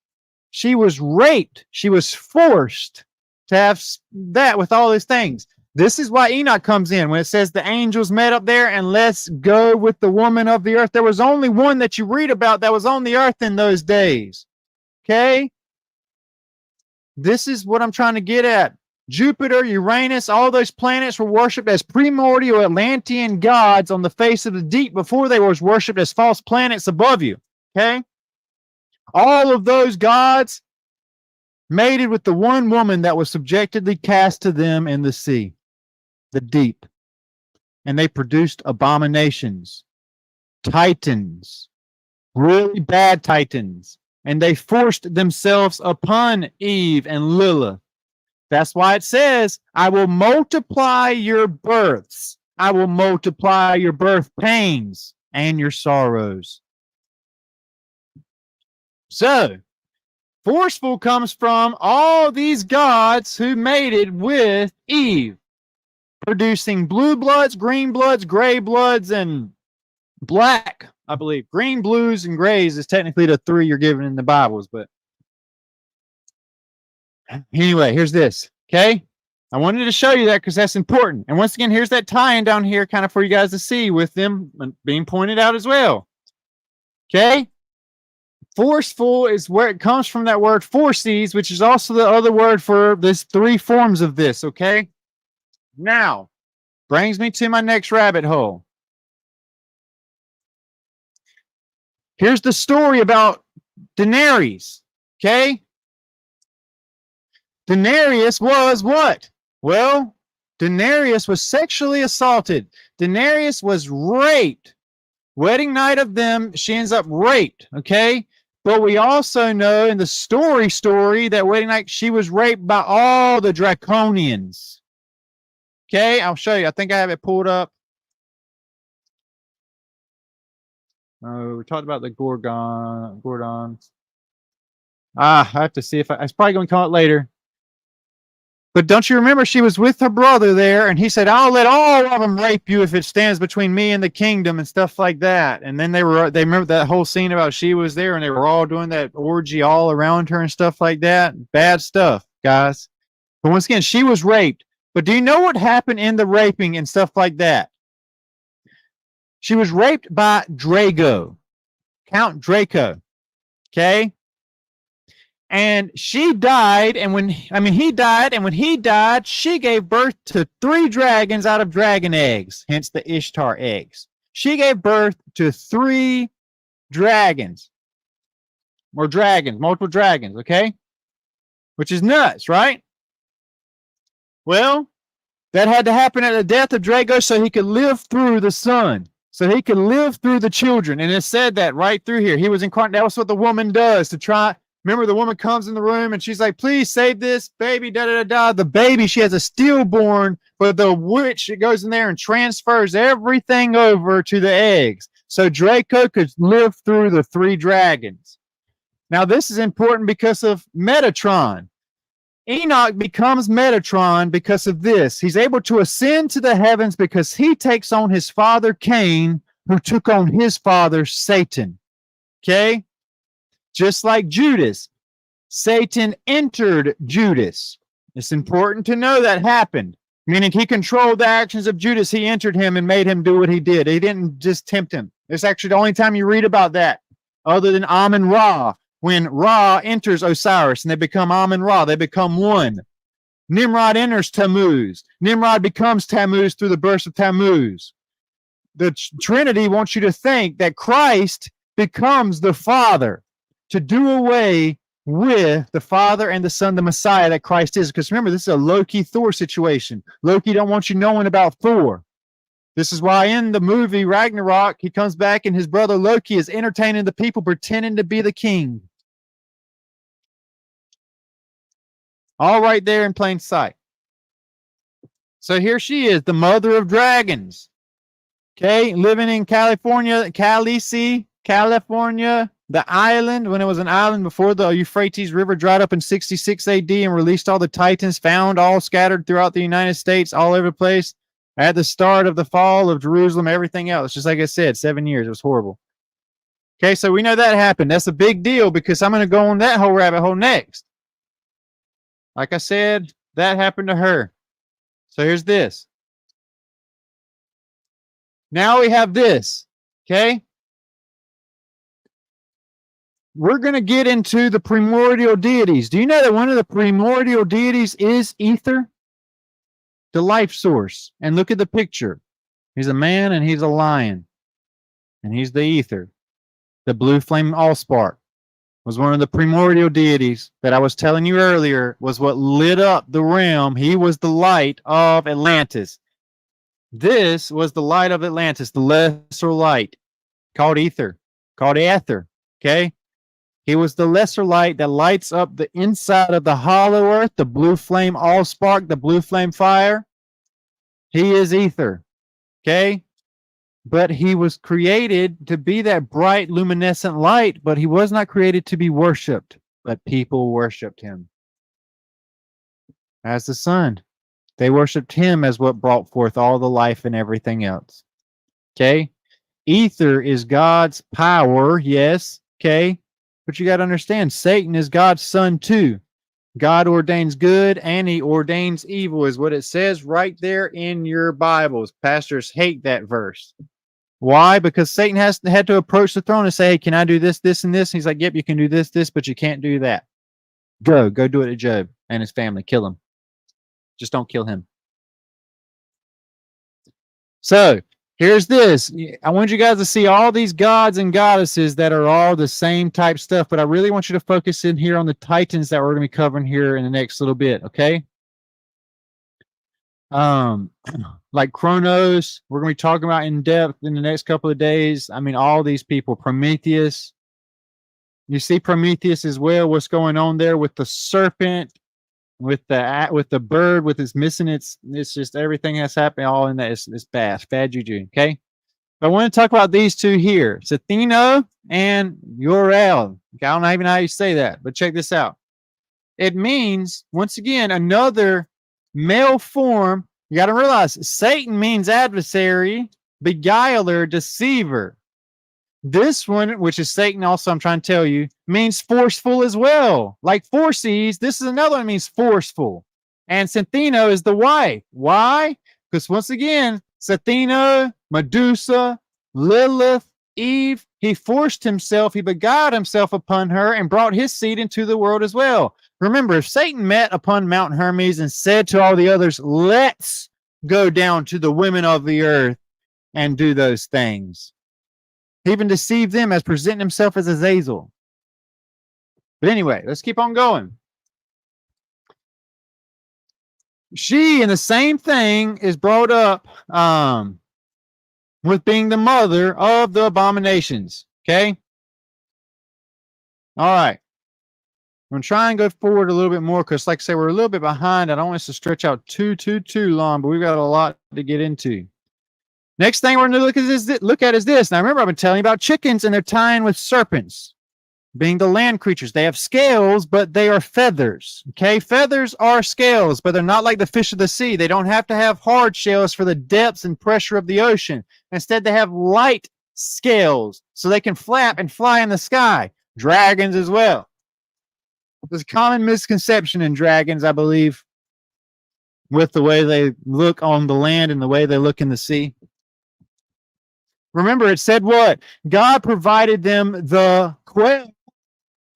she was raped. She was forced to have that with all these things. This is why Enoch comes in when it says the angels met up there and let's go with the woman of the earth. There was only one that you read about that was on the earth in those days. Okay? This is what I'm trying to get at. Jupiter, Uranus, all those planets were worshipped as primordial Atlantean gods on the face of the deep before they were worshipped as false planets above you. Okay? All of those gods mated with the one woman that was subjectively cast to them in the sea, the deep. And they produced abominations, titans, really bad titans. And they forced themselves upon Eve and Lilith. That's why it says, I will multiply your births. I will multiply your birth pains and your sorrows. So, forceful comes from all these gods who mated with Eve, producing blue bloods, green bloods, gray bloods, and black, I believe. Green, blues, and grays is technically the 3 you're given in the Bibles, but anyway, here's this, okay? I wanted to show you that because that's important. And once again, here's that tie-in down here kind of for you guys to see with them being pointed out as well. Okay? Forceful is where it comes from, that word forces, which is also the other word for this 3 forms of this, okay? Now, brings me to my next rabbit hole. Here's the story about Daenerys, okay? Daenerys was what? Well, Daenerys was sexually assaulted. Daenerys was raped. Wedding night of them, she ends up raped, okay? But we also know in the story that wedding night, she was raped by all the draconians. Okay, I'll show you. I think I have it pulled up. We talked about the Gorgons. I have to see if it's probably going to come out later. But don't you remember she was with her brother there, and he said, "I'll let all of them rape you if it stands between me and the kingdom," and stuff like that. And then they remember that whole scene about she was there, and they were all doing that orgy all around her and stuff like that. Bad stuff, guys. But once again, she was raped. But do you know what happened in the raping and stuff like that? She was raped by Draco, Count Draco. Okay. And she died, and he died, and when he died, she gave birth to 3 dragons out of dragon eggs, hence the Ishtar eggs. She gave birth to 3 dragons, multiple dragons, okay? Which is nuts, right? Well, that had to happen at the death of Draco so he could live through the son, so he could live through the children. And it said that right through here. He was incarnate. That was what the woman does to try. Remember, the woman comes in the room and she's like, "Please save this baby, da-da-da-da." The baby, she has a stillborn, but the witch, it goes in there and transfers everything over to the eggs. So Draco could live through the 3 dragons. Now, this is important because of Metatron. Enoch becomes Metatron because of this. He's able to ascend to the heavens because he takes on his father Cain, who took on his father Satan. Okay? Just like Judas, Satan entered Judas. It's important to know that happened, meaning he controlled the actions of Judas. He entered him and made him do what he did. He didn't just tempt him. It's actually the only time you read about that, other than Amun-Ra, when Ra enters Osiris and they become Amun-Ra. They become one. Nimrod enters Tammuz. Nimrod becomes Tammuz through the birth of Tammuz. The Trinity wants you to think that Christ becomes the Father, to do away with the Father and the Son, the Messiah that Christ is. Because remember, this is a Loki-Thor situation. Loki don't want you knowing about Thor. This is why in the movie Ragnarok, he comes back and his brother Loki is entertaining the people, pretending to be the king. All right there in plain sight. So here she is, the mother of dragons. Okay, living in California, California, the island, when it was an island before the Euphrates River dried up in 66 AD and released all the Titans, found all scattered throughout the United States, all over the place. At the start of the fall of Jerusalem, everything else. Just like I said, 7 years. It was horrible. Okay, so we know that happened. That's a big deal because I'm going to go on that whole rabbit hole next. Like I said, that happened to her. So here's this. Now we have this. Okay? We're going to get into the primordial deities. Do you know that one of the primordial deities is ether? The life source. And look at the picture. He's a man and he's a lion. And he's the ether. The blue flame allspark was one of the primordial deities that I was telling you earlier was what lit up the realm. He was the light of Atlantis. This was the light of Atlantis, the lesser light, called ether, called aether. Okay? He was the lesser light that lights up the inside of the hollow earth, the blue flame allspark, the blue flame fire. He is ether. Okay? But he was created to be that bright, luminescent light, but he was not created to be worshipped, but people worshipped him as the sun. They worshipped him as what brought forth all the life and everything else. Okay? Ether is God's power, yes, okay? But you got to understand, Satan is God's son too. God ordains good and he ordains evil is what it says right there in your Bibles. Pastors hate that verse. Why? Because Satan had to approach the throne and say, "Hey, can I do this, this, and this?" And he's like, "Yep, you can do this, this, but you can't do that. Go do it to Job and his family. Kill him. Just don't kill him." So here's this. I want you guys to see all these gods and goddesses that are all the same type stuff, but I really want you to focus in here on the Titans that we're going to be covering here in the next little bit, okay? Like Kronos, we're going to be talking about in depth in the next couple of days. I mean, all these people, Prometheus, You see Prometheus as well. What's going on there with the serpent, with the bird, with its missing its just everything that's happening all in that. It's bad juju. Okay. I want to talk about these two here, Sathino and VRIL. Okay, I don't even know how you say that, but check this out. It means, once again, another male form. You got to realize Satan means adversary, beguiler, deceiver. This one, which is Satan also, I'm trying to tell you, means forceful as well. Like Forces, this is another one means forceful. And Sathino is the wife. Why? Because once again, Sathino, Medusa, Lilith, Eve, he forced himself, he beguiled himself upon her and brought his seed into the world as well. Remember, if Satan met upon Mount Hermes and said to all the others, let's go down to the women of the earth and do those things. He even deceived them as presenting himself as Azazel. But anyway, let's keep on going. She, in the same thing, is brought up with being the mother of the abominations. Okay? All right. I'm going to try and go forward a little bit more because, like I say, we're a little bit behind. I don't want us to stretch out too long, but we've got a lot to get into. Next thing we're going to look at is this. Now, remember, I've been telling you about chickens, and they're tying with serpents, being the land creatures. They have scales, but they are feathers. Okay, feathers are scales, but they're not like the fish of the sea. They don't have to have hard shells for the depths and pressure of the ocean. Instead, they have light scales, so they can flap and fly in the sky. Dragons as well. There's a common misconception in dragons, I believe, with the way they look on the land and the way they look in the sea. Remember, it said what? God provided them the quail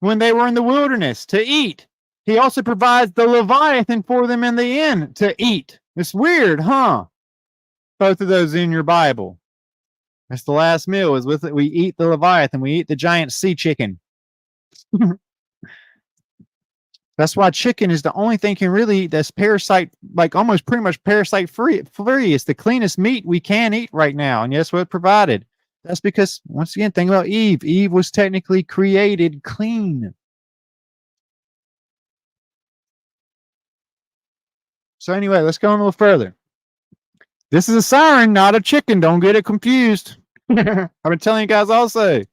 when they were in the wilderness to eat. He also provides the Leviathan for them in the end to eat. It's weird, huh? Both of those in your Bible. That's the last meal is with it. We eat the Leviathan. We eat the giant sea chicken. That's why chicken is the only thing can really eat that's parasite, like almost pretty much parasite free. It's the cleanest meat we can eat right now. And yes, what provided. That's because, once again, think about Eve. Eve was technically created clean. So anyway, let's go a little further. This is a siren, not a chicken. Don't get it confused. I've been telling you guys also.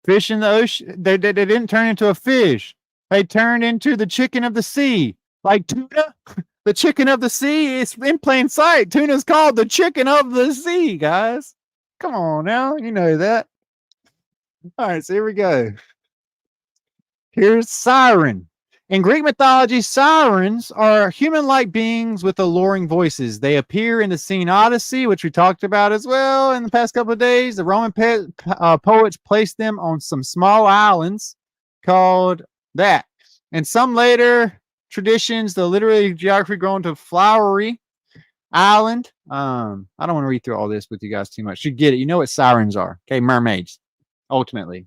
Fish in the ocean, they didn't turn into a fish. They turned into the chicken of the sea. Like tuna, the chicken of the sea is in plain sight. Tuna's called the chicken of the sea, guys. Come on now, you know that. All right, so here we go. Here's siren. In Greek mythology, sirens are human-like beings with alluring voices. They appear in the scene Odyssey, which we talked about as well in the past couple of days. The Roman poets placed them on some small islands called that. And some later traditions, the literary geography grown to flowery island. I don't want to read through all this with you guys too much. You get it. You know what sirens are. Okay, mermaids, ultimately.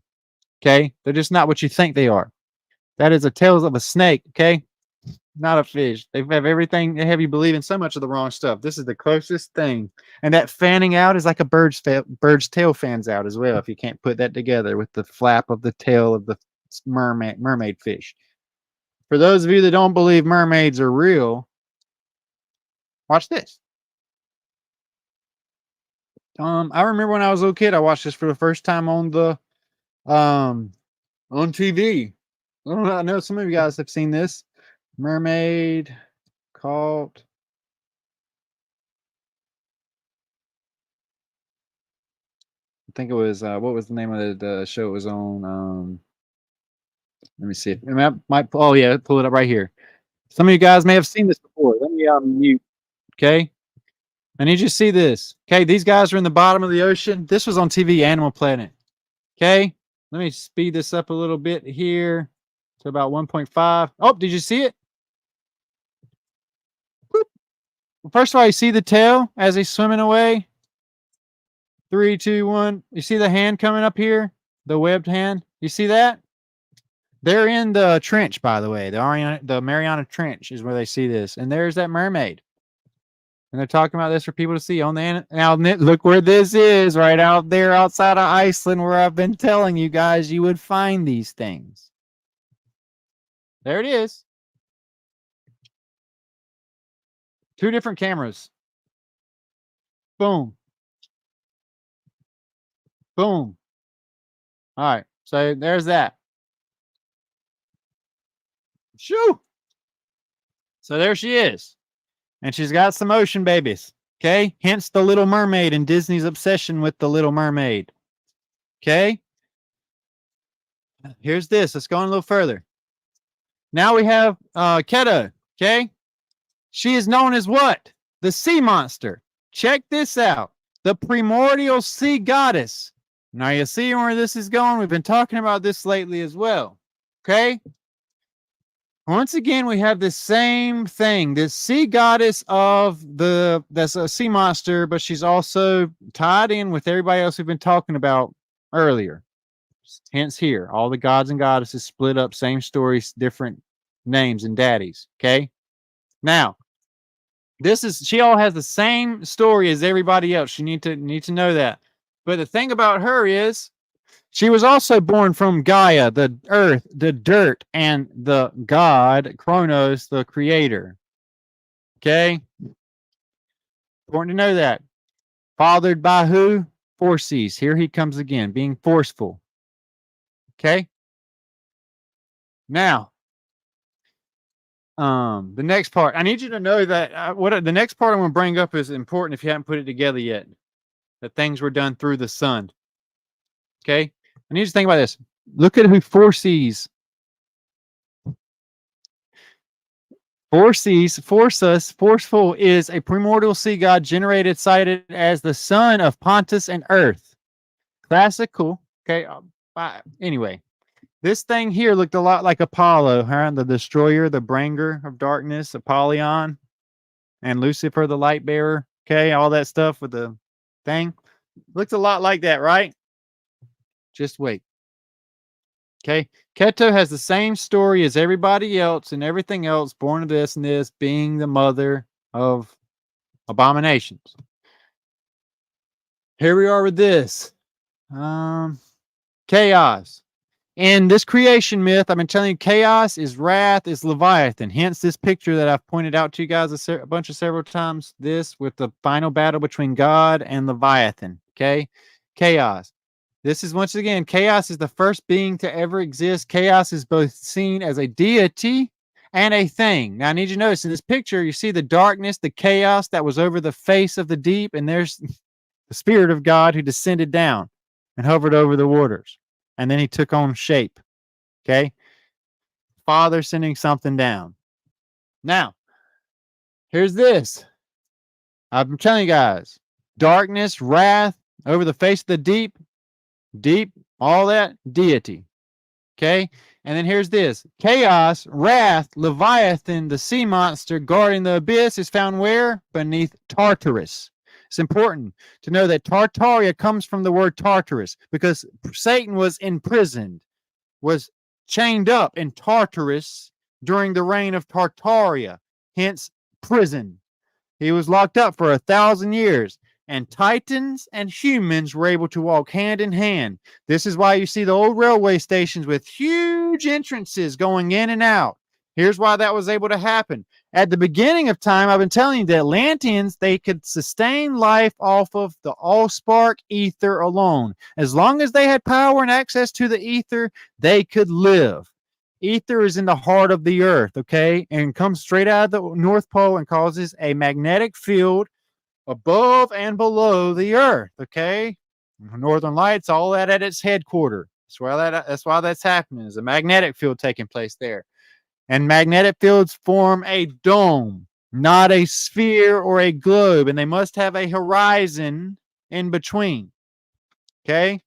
Okay, they're just not what you think they are. That is a tails of a snake. Okay, not a fish. They have everything. They have you believing so much of the wrong stuff. This is the closest thing. And that fanning out is like a bird's tail fans out as well. If you can't put that together with the flap of the tail of the mermaid fish. For those of you that don't believe mermaids are real, watch this. I remember when I was a little kid, I watched this for the first time on the on TV. I know some of you guys have seen this. Mermaid caught. I think it was what was the name of the show it was on? Let me see. I might. Oh yeah, pull it up right here. Some of you guys may have seen this before. Let me mute. Okay. I need you to see this. Okay, these guys are in the bottom of the ocean. This was on TV, Animal Planet. Okay, let me speed this up a little bit here to about 1.5. Oh, did you see it? Well, first of all, you see the tail as he's swimming away. 3, 2, 1. You see the hand coming up here? The webbed hand? You see that? They're in the trench, by the way. The Mariana Trench is where they see this. And there's that mermaid. And they're talking about this for people to see on the now. Look where this is, right out there outside of Iceland, where I've been telling you guys you would find these things. There it is. 2 different cameras. Boom. Boom. All right. So there's that. Shoo. So there she is. And she's got some ocean babies. Okay. Hence the Little Mermaid and Disney's obsession with the Little Mermaid. Okay. Here's this. Let's go on a little further. Now we have Keto. Okay. She is known as what? The sea monster. Check this out. The primordial sea goddess. Now you see where this is going? We've been talking about this lately as well. Okay. Once again, we have the same thing. This sea goddess that's a sea monster, but she's also tied in with everybody else we've been talking about earlier. Hence here, all the gods and goddesses split up, same stories, different names and daddies. Okay. Now, she all has the same story as everybody else. You need to know that. But the thing about her is she was also born from Gaia, the earth, the dirt, and the god, Kronos, the creator. Okay? Important to know that. Fathered by who? Forces. Here he comes again, being forceful. Okay? Now, the next part. I need you to know that the next part I'm going to bring up is important if you haven't put it together yet. That things were done through the sun. Okay? I need you to think about this. Look at who foresees. Forceful is a primordial sea god generated, cited as the son of Pontus and Earth. Classical. Okay. Anyway, this thing here looked a lot like Apollo, huh? The destroyer, the bringer of darkness, Apollyon, and Lucifer, the light bearer. Okay. All that stuff with the thing. Looks a lot like that, right? Just wait. Okay. Keto has the same story as everybody else and everything else, born of this and this, being the mother of abominations. Here we are with this. Chaos. In this creation myth, I've been telling you, chaos is wrath, is Leviathan. Hence this picture that I've pointed out to you guys several times. This with the final battle between God and Leviathan. Okay. Chaos. This is, once again, chaos is the first being to ever exist. Chaos is both seen as a deity and a thing. Now, I need you to notice in this picture, you see the darkness, the chaos that was over the face of the deep, and there's the Spirit of God who descended down and hovered over the waters. And then he took on shape. Okay? Father sending something down. Now, here's this. I've been telling you guys, darkness, wrath over the face of the deep, all that, deity. Okay? And then here's this. Chaos, wrath, Leviathan, the sea monster guarding the abyss is found where? Beneath Tartarus. It's important to know that Tartaria comes from the word Tartarus because Satan was imprisoned, was chained up in Tartarus during the reign of Tartaria, hence prison. He was locked up for 1,000 years. And titans and humans were able to walk hand in hand. This is why you see the old railway stations with huge entrances going in and out. Here's why that was able to happen. At the beginning of time, I've been telling you that Atlanteans, they could sustain life off of the all-spark ether alone. As long as they had power and access to the ether, they could live. Ether is in the heart of the earth, okay? And comes straight out of the North Pole and causes a magnetic field above and below the earth, okay? Northern Lights, all that at its headquarters. That's why that's happening. There's a magnetic field taking place there. And magnetic fields form a dome, not a sphere or a globe, and they must have a horizon in between, okay?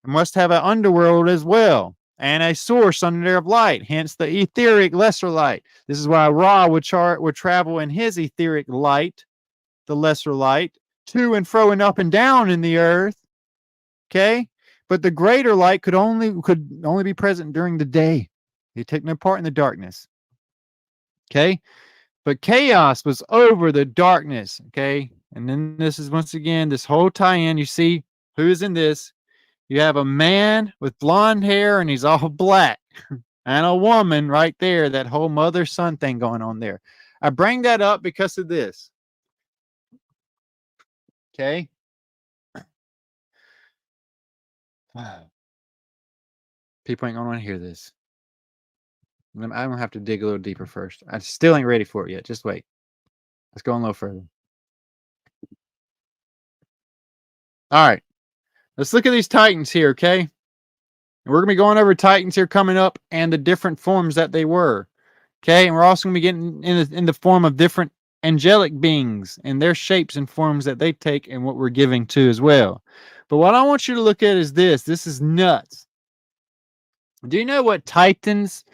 They must have an underworld as well, and a source under there of light, hence the etheric lesser light. This is why Ra would travel in his etheric light, the lesser light, to and fro and up and down in the earth. Okay? But the greater light could only be present during the day. It took no part in the darkness. Okay? But chaos was over the darkness, okay? And then this is once again this whole tie-in. You see who is in this? You have a man with blonde hair and he's all black, and a woman right there, that whole mother-son thing going on there. I bring that up because of this. Okay? People ain't gonna want to hear this. I'm gonna have to dig a little deeper first. I still ain't ready for it yet. Just wait. Let's go a little further. All right. Let's look at these titans here, okay? And we're gonna be going over titans here coming up and the different forms that they were. Okay, and we're also gonna be getting in the form of different angelic beings and their shapes and forms that they take and what we're giving to as well. But what I want you to look at is this. This is nuts. Do you know what titans,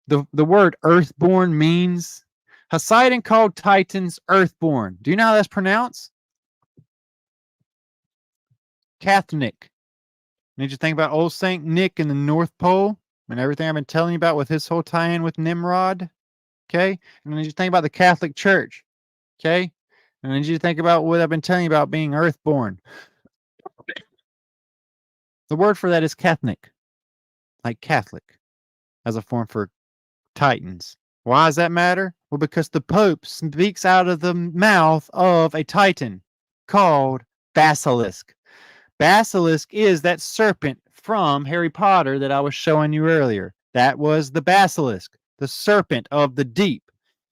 the word earthborn means? Poseidon called titans earthborn. Do you know how that's pronounced? Catholic. Need you think about old Saint Nick in the North Pole and everything I've been telling you about with his whole tie-in with Nimrod. Okay, and then you think about the Catholic Church. Okay, and then you think about what I've been telling you about being earthborn. The word for that is Catholic, like Catholic, as a form for titans. Why does that matter? Well, because the Pope speaks out of the mouth of a titan called Basilisk. Basilisk is that serpent from Harry Potter that I was showing you earlier. That was the basilisk, the serpent of the deep.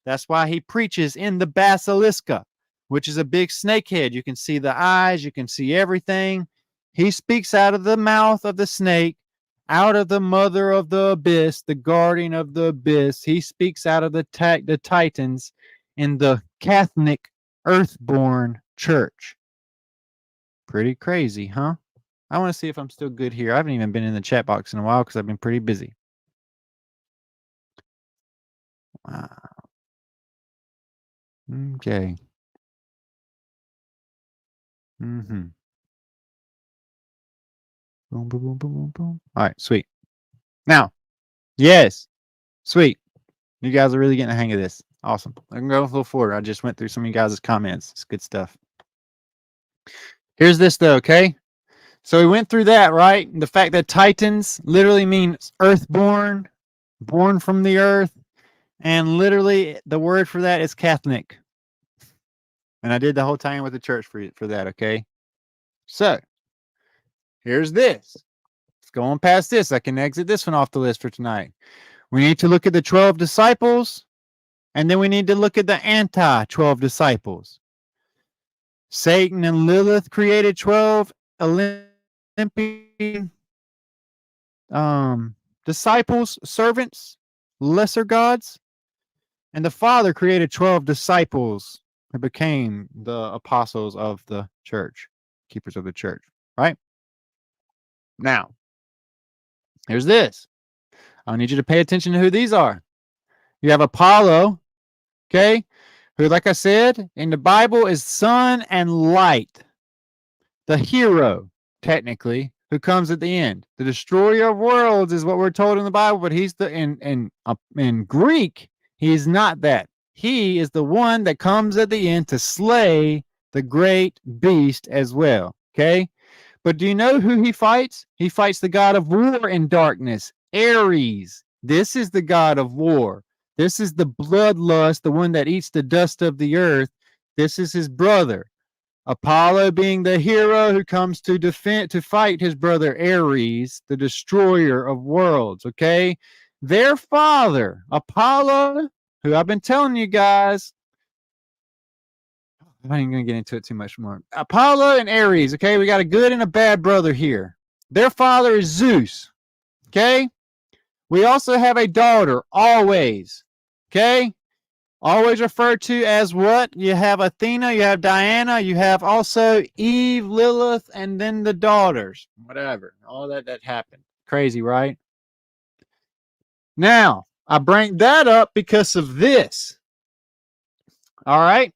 That's why he preaches in the basiliska, which is a big snake head. You can see the eyes, you can see everything. He speaks out of the mouth of the snake, out of the mother of the abyss, the guardian of the abyss. He speaks out of the titans in the Catholic earthborn church. Pretty crazy, huh? I want to see if I'm still good here. I haven't even been in the chat box in a while because I've been pretty busy. Wow. Okay. Mm-hmm. Boom, boom, boom, boom, boom, boom. All right, sweet. Now, yes, sweet. You guys are really getting the hang of this. Awesome. I can go a little forward. I just went through some of you guys' comments. It's good stuff. Here's this, though, okay? So we went through that, right? The fact that titans literally means earthborn, born from the earth, and literally the word for that is Catholic. And I did the whole time with the church for that, okay? So, here's this. Let's go on past this. I can exit this one off the list for tonight. We need to look at the 12 disciples, and then we need to look at the anti-12 disciples. Satan and Lilith created 12 Olympian disciples, servants, lesser gods, and the Father created 12 disciples who became the apostles of the church, keepers of the church, right? Now, here's this. I need you to pay attention to who these are. You have Apollo, okay, who, like I said, in the Bible is sun and light. The hero, technically, who comes at the end. The destroyer of worlds is what we're told in the Bible, but he's the in Greek, he's not that. He is the one that comes at the end to slay the great beast as well. Okay? But do you know who he fights? He fights the god of war and darkness, Ares. This is the god of war. This is the bloodlust, the one that eats the dust of the earth. This is his brother. Apollo being the hero who comes to fight his brother Ares, the destroyer of worlds, okay? Their father, Apollo, who I've been telling you guys, I'm not even going to get into it too much more. Apollo and Ares, okay? We got a good and a bad brother here. Their father is Zeus, okay? We also have a daughter, always, okay? Always referred to as what? You have Athena, you have Diana, you have also Eve, Lilith, and then the daughters. Whatever. All that happened. Crazy, right? Now, I bring that up because of this. All right?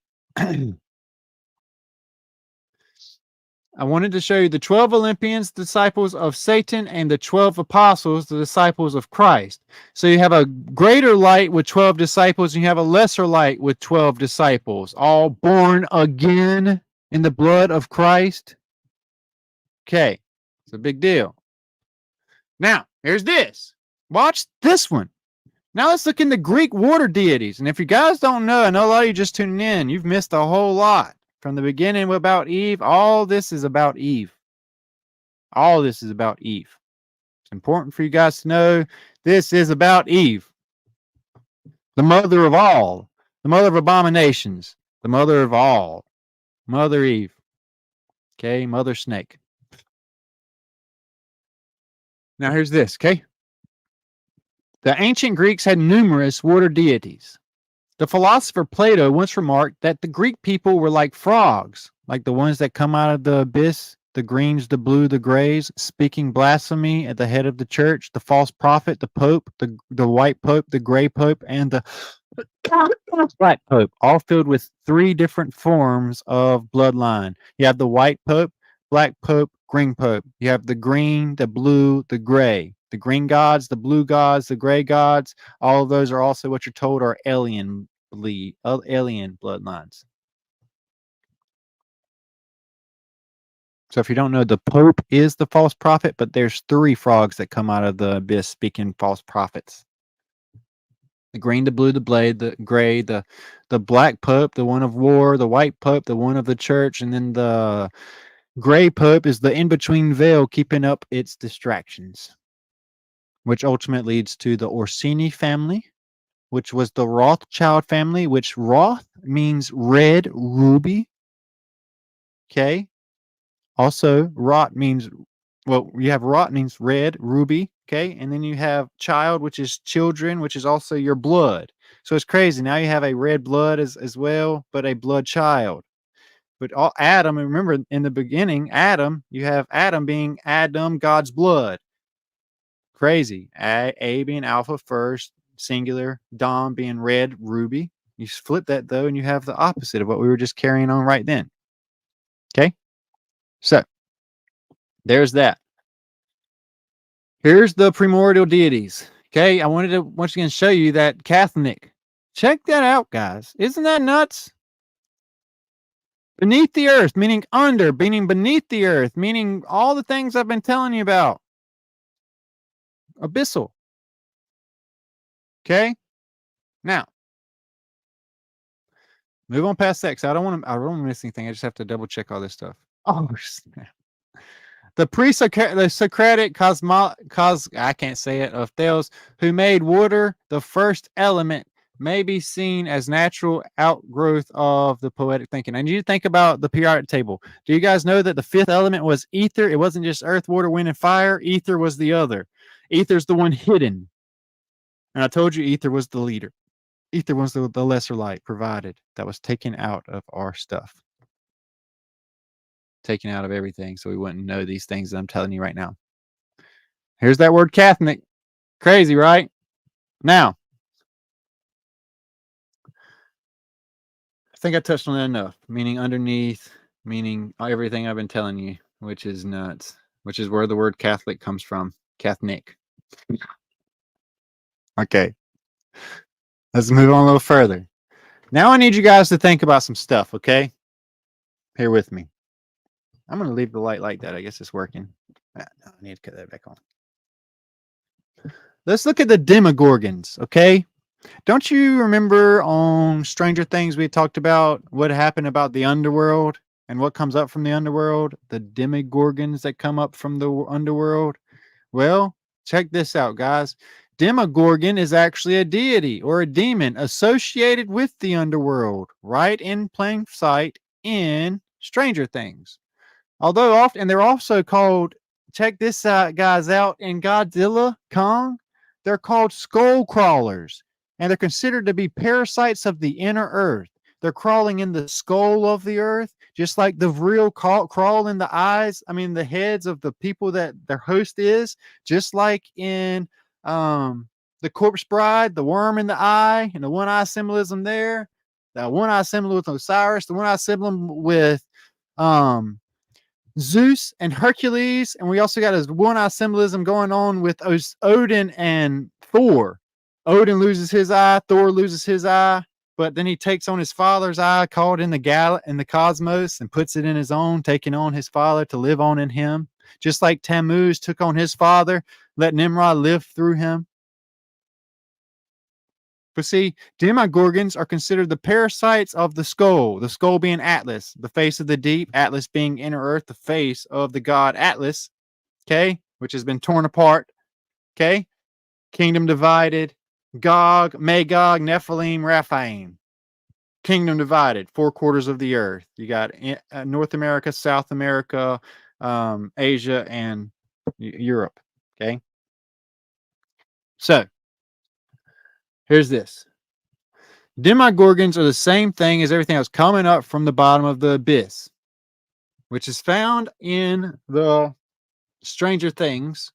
I wanted to show you the 12 Olympians, disciples of Satan, and the 12 apostles, the disciples of Christ. So you have a greater light with 12 disciples, and you have a lesser light with 12 disciples, all born again in the blood of Christ. Okay, it's a big deal. Now, here's this. Watch this one. Now let's look into Greek water deities. And if you guys don't know, I know a lot of you just tuning in, you've missed a whole lot. From the beginning about Eve, all this is about Eve. All this is about Eve. It's important for you guys to know this is about Eve, the mother of all, the mother of abominations, the mother of all, Mother Eve. Okay, Mother Snake. Now here's this, okay? The ancient Greeks had numerous water deities. The philosopher Plato once remarked that the Greek people were like frogs, like the ones that come out of the abyss, the greens, the blue, the grays, speaking blasphemy at the head of the church, the false prophet, the pope, the white pope, the gray pope, and the black pope, all filled with 3 different forms of bloodline. You have the white pope, black pope, green pope. You have the green, the blue, the gray. The green gods, the blue gods, the gray gods, all of those are also what you're told are alien bloodlines. So if you don't know, the Pope is the false prophet, but there's 3 frogs that come out of the abyss speaking false prophets. The green, the blue, the blade, the gray, the black Pope, the one of war, the white Pope, the one of the church, and then the gray Pope is the in-between veil keeping up its distractions, which ultimately leads to the Orsini family, which was the Rothschild family, which Roth means red ruby. Okay. Also, Rot means, well, you have Rot means red ruby. Okay. And then you have child, which is children, which is also your blood. So it's crazy. Now you have a red blood as well, but a blood child. But Adam, and remember in the beginning, Adam, you have Adam being Adam, God's blood. Crazy. A being alpha first, singular, Dom being red, ruby. You flip that though, and you have the opposite of what we were just carrying on right then. Okay. So there's that. Here's the primordial deities. Okay. I wanted to once again show you that Catholic. Check that out, guys. Isn't that nuts? Beneath the earth, meaning under, meaning beneath the earth, meaning all the things I've been telling you about. Abyssal. Okay. Now, move on past that. I don't want to miss anything. I just have to double check all this stuff. Oh, snap. The Socratic I can't say it, of Thales, who made water the first element, may be seen as natural outgrowth of the poetic thinking. And you think about the periodic table. Do you guys know that the 5th element was ether? It wasn't just earth, water, wind, and fire. Ether was the other. Ether's the one hidden. And I told you ether was the leader. Ether was the lesser light provided that was taken out of our stuff. Taken out of everything, so we wouldn't know these things that I'm telling you right now. Here's that word Catholic. Crazy, right? Now, I think I touched on that enough. Meaning underneath, meaning everything I've been telling you, which is nuts, which is where the word Catholic comes from. Catholic. Okay. Let's move on a little further. Now I need you guys to think about some stuff, okay? Here with me. I'm going to leave the light like that. I guess it's working. No, I need to cut that back on. Let's look at the Demogorgons, okay? Don't you remember on Stranger Things we talked about what happened about the underworld and what comes up from the underworld? The Demogorgons that come up from the underworld? Well, check this out, guys. Demogorgon is actually a deity or a demon associated with the underworld, right in plain sight in Stranger Things. Although often, and they're also called, check this out, guys, out in Godzilla, Kong, they're called skull crawlers, and they're considered to be parasites of the inner earth. They're crawling in the skull of the earth, just like the VRIL crawl in the eyes, the heads of the people that their host is, just like in the Corpse Bride, the worm in the eye, and the one-eye symbolism there, the one-eye symbol with Osiris, the one-eye symbol with Zeus and Hercules, and we also got his one-eye symbolism going on with Odin and Thor. Odin loses his eye, Thor loses his eye, but then he takes on his father's eye, called in the cosmos, and puts it in his own, taking on his father to live on in him. Just like Tammuz took on his father, let Nimrod live through him. But see, demogorgons are considered the parasites of the skull being Atlas, the face of the deep, Atlas being inner earth, the face of the god Atlas, okay, which has been torn apart, okay, kingdom divided, Gog, Magog, Nephilim, Raphaim, kingdom divided, 4 quarters of the earth. You got North America, South America, Asia, and Europe, okay. So, here's this. Demogorgons are the same thing as everything else coming up from the bottom of the abyss, which is found in the Stranger Things.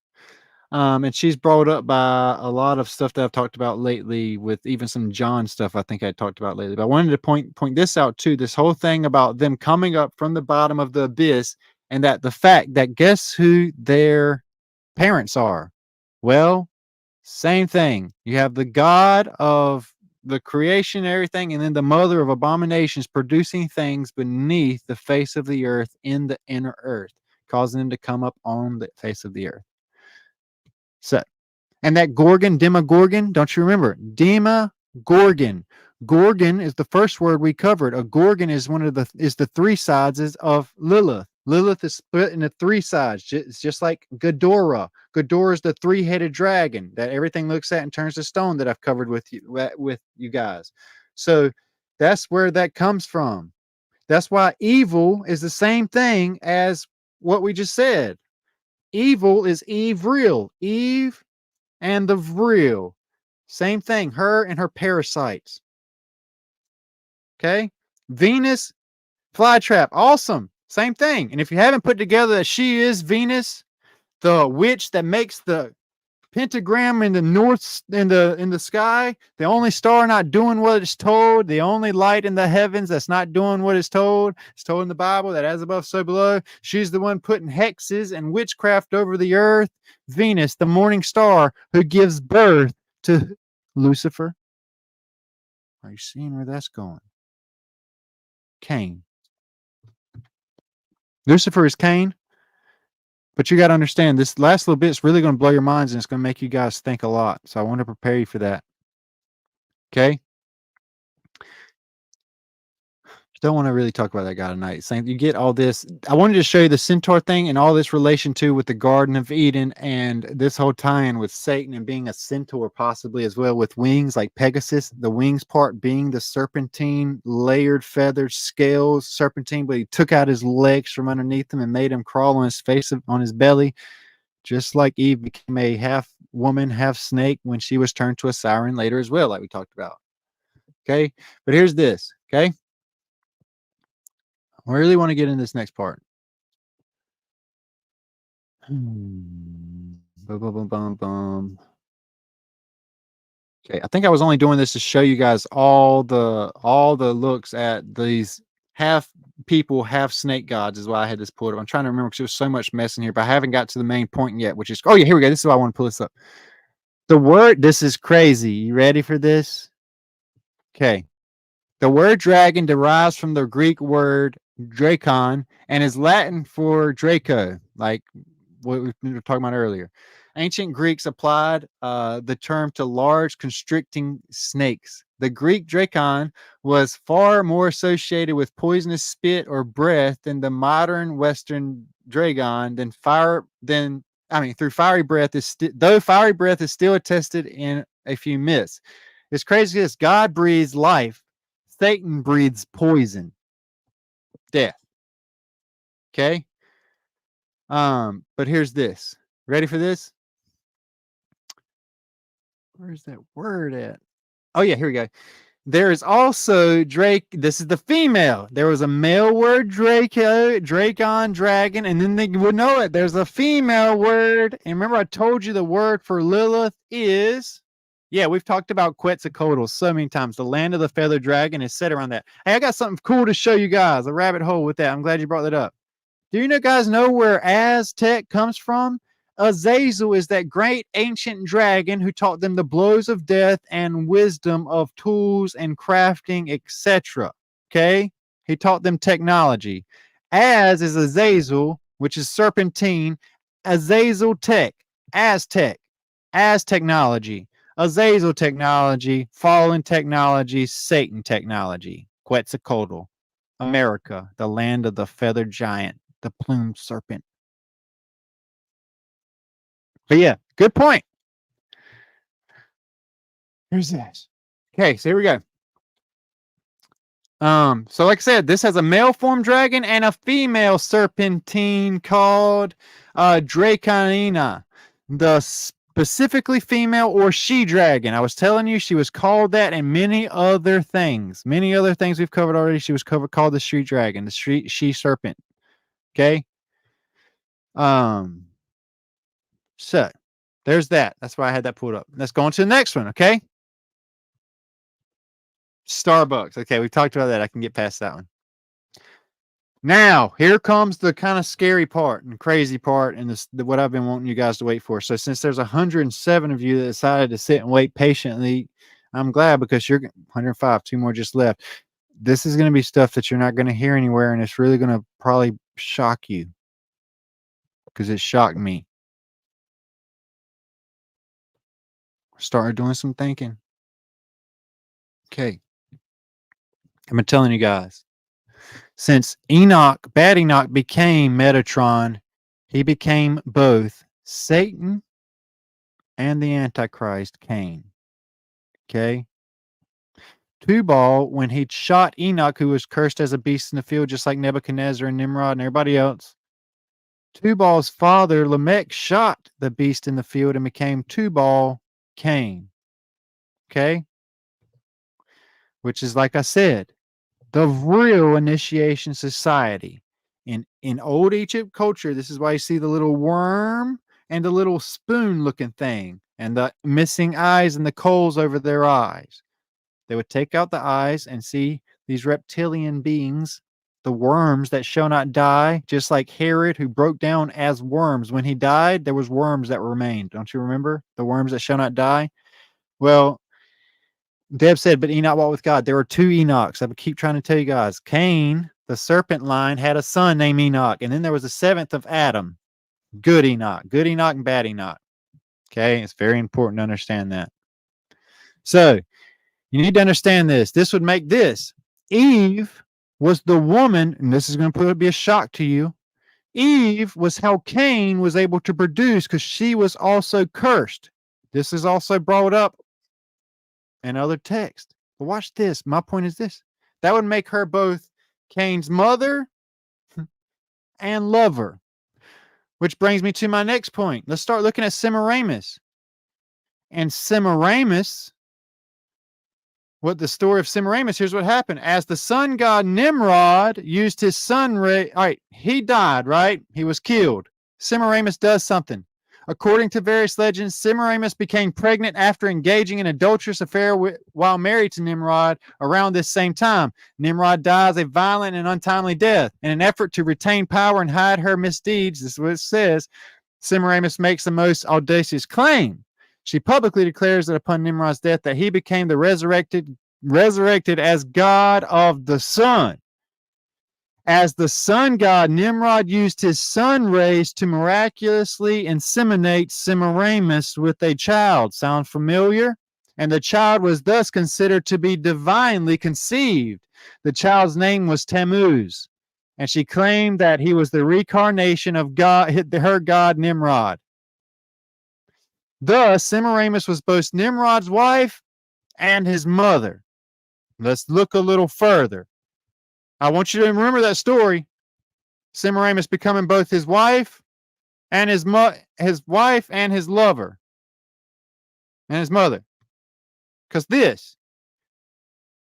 And she's brought up by a lot of stuff that I've talked about lately, with even some John stuff I think I talked about lately. But I wanted to point this out too, this whole thing about them coming up from the bottom of the abyss, and that the fact that guess who their parents are? Well, same thing. You have the god of the creation, everything, and then the mother of abominations producing things beneath the face of the earth in the inner earth, causing them to come up on the face of the earth. So, and that Gorgon, Demogorgon, don't you remember? Demogorgon. Gorgon is the first word we covered. A Gorgon is the 3 sides of Lilith. Lilith is split into 3 sides. It's just like Ghidorah. Ghidorah is the 3-headed dragon that everything looks at and turns to stone, that I've covered with you guys. So that's where that comes from. That's why evil is the same thing as what we just said. Evil is VRIL. Eve and the VRIL. Same thing. Her and her parasites. Okay? Venus, flytrap. Awesome. Same thing. And if you haven't put together that she is Venus, the witch that makes the pentagram in the north, in the sky, the only star not doing what it's told, the only light in the heavens that's not doing what it's told in the Bible, that as above so below, she's the one putting hexes and witchcraft over the earth. Venus, the morning star, who gives birth to Lucifer. Are you seeing where that's going? Cain. Lucifer is Cain. But you got to understand, this last little bit is really going to blow your minds, and it's going to make you guys think a lot. So I want to prepare you for that. Okay? Don't want to really talk about that guy tonight. Saying you get all this. I wanted to show you the centaur thing and all this relation to with the Garden of Eden, and this whole tie-in with Satan and being a centaur possibly as well, with wings like Pegasus. The wings part being the serpentine, layered feathers, scales, serpentine, but he took out his legs from underneath him and made him crawl on his face, on his belly, just like Eve became a half woman, half snake when she was turned to a siren later as well, like we talked about. Okay, but here's this. Okay. I really want to get in this next part. Okay, I think I was only doing this to show you guys all the looks at these half people, half snake gods is why I had this pulled up. I'm trying to remember because there was so much mess in here, but I haven't got to the main point yet, which is, oh yeah, here we go. This is why I want to pull this up. The word, this is crazy. You ready for this? Okay. The word dragon derives from the Greek word drakon and is Latin for Draco, like what we were talking about earlier. Ancient Greeks applied the term to large constricting snakes. The Greek drakon was far more associated with poisonous spit or breath than the modern Western dragon. Through fiery breath though fiery breath is still attested in a few myths. It's crazy because God breathes life. Satan breathes poison, death. Okay. But here's this. Ready for this? Where's that word at? Oh yeah, here we go. There is also Drake. This is the female. There was a male word, Drakon, dragon, and then they would know it. There's a female word. And remember, I told you the word for Lilith is. Yeah, we've talked about Quetzalcoatl so many times. The land of the feathered dragon is set around that. Hey, I got something cool to show you guys. A rabbit hole with that. I'm glad you brought that up. Do you guys know where Aztec comes from? Azazel is that great ancient dragon who taught them the blows of death and wisdom of tools and crafting, etc. Okay? He taught them technology. Az is Azazel, which is serpentine. Azazel tech, Aztec, Az technology. Azazel technology, fallen technology, Satan technology. Quetzalcoatl, America, the land of the feathered giant, the plumed serpent. But yeah, good point. Here's this. Okay, so here we go. So like I said, this has a male form dragon and a female serpentine called Draconina. The specifically female or she dragon. I was telling you she was called that and many other things. Many other things we've covered already. She was called the street dragon, the street she serpent. Okay. So there's that. That's why I had that pulled up. Let's go on to the next one, okay? Starbucks. Okay, we talked about that. I can get past that one. Now, here comes the kind of scary part and crazy part and what I've been wanting you guys to wait for. So since there's 107 of you that decided to sit and wait patiently, I'm glad because you're 105, 2 more just left. This is going to be stuff that you're not going to hear anywhere, and it's really going to probably shock you because it shocked me. Started doing some thinking. Okay. I've been telling you guys. Since Bad Enoch became Metatron, he became both Satan and the Antichrist, Cain. Okay? Tubal, when he shot Enoch, who was cursed as a beast in the field, just like Nebuchadnezzar and Nimrod and everybody else, Tubal's father, Lamech, shot the beast in the field and became Tubal, Cain. Okay? Which is, like I said, the VRIL initiation society. In old Egypt culture, this is why you see the little worm and the little spoon looking thing and the missing eyes and the coals over their eyes. They would take out the eyes and see these reptilian beings, the worms that shall not die, just like Herod, who broke down as worms. When he died, there was worms that remained. Don't you remember? The worms that shall not die? Well, Deb said, but Enoch walked with God. There were 2 Enochs. I would keep trying to tell you guys. Cain, the serpent line, had a son named Enoch. And then there was a 7th of Adam. Good Enoch and bad Enoch. Okay. It's very important to understand that. So you need to understand this. This would make this. Eve was the woman, and this is going to be a shock to you. Eve was how Cain was able to produce because she was also cursed. This is also brought up and other text. But watch this. My point is this. That would make her both Cain's mother and lover. Which brings me to my next point. Let's start looking at Semiramis. And Semiramis, what the story of Semiramis, here's what happened. As the sun god Nimrod used his sun ray, all right, he died, right? He was killed. Semiramis does something. According to various legends, Semiramis became pregnant after engaging in adulterous affair while married to Nimrod around this same time. Nimrod dies a violent and untimely death. In an effort to retain power and hide her misdeeds, this is what it says, Semiramis makes the most audacious claim. She publicly declares that upon Nimrod's death that he became the resurrected as God of the sun. As the sun god, Nimrod used his sun rays to miraculously inseminate Semiramis with a child. Sound familiar? And the child was thus considered to be divinely conceived. The child's name was Tammuz, and she claimed that he was the reincarnation of God, her god Nimrod. Thus, Semiramis was both Nimrod's wife and his mother. Let's look a little further. I want you to remember that story. Semiramis becoming both his wife and his wife and his lover and his mother. Because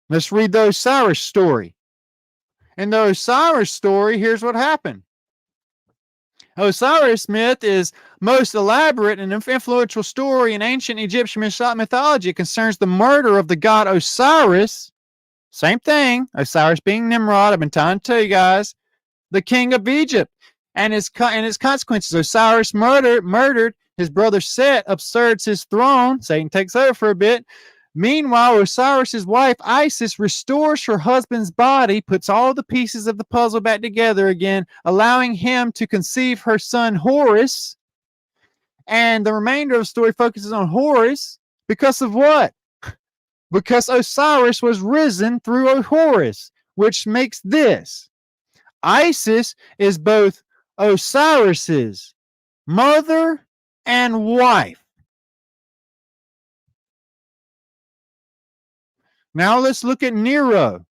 let's read the Osiris story. In the Osiris story, here's what happened. Osiris myth is most elaborate and influential story in ancient Egyptian mythology. It concerns the murder of the god Osiris. Same thing. Osiris being Nimrod. I've been trying to tell you guys. The king of Egypt. and its consequences. Osiris murdered his brother Set, usurps his throne. Satan takes over for a bit. Meanwhile, Osiris's wife Isis restores her husband's body, puts all the pieces of the puzzle back together again, allowing him to conceive her son Horus. And the remainder of the story focuses on Horus because of what? Because Osiris was risen through Horus, which makes this. Isis is both Osiris's mother and wife. Now let's look at Nero.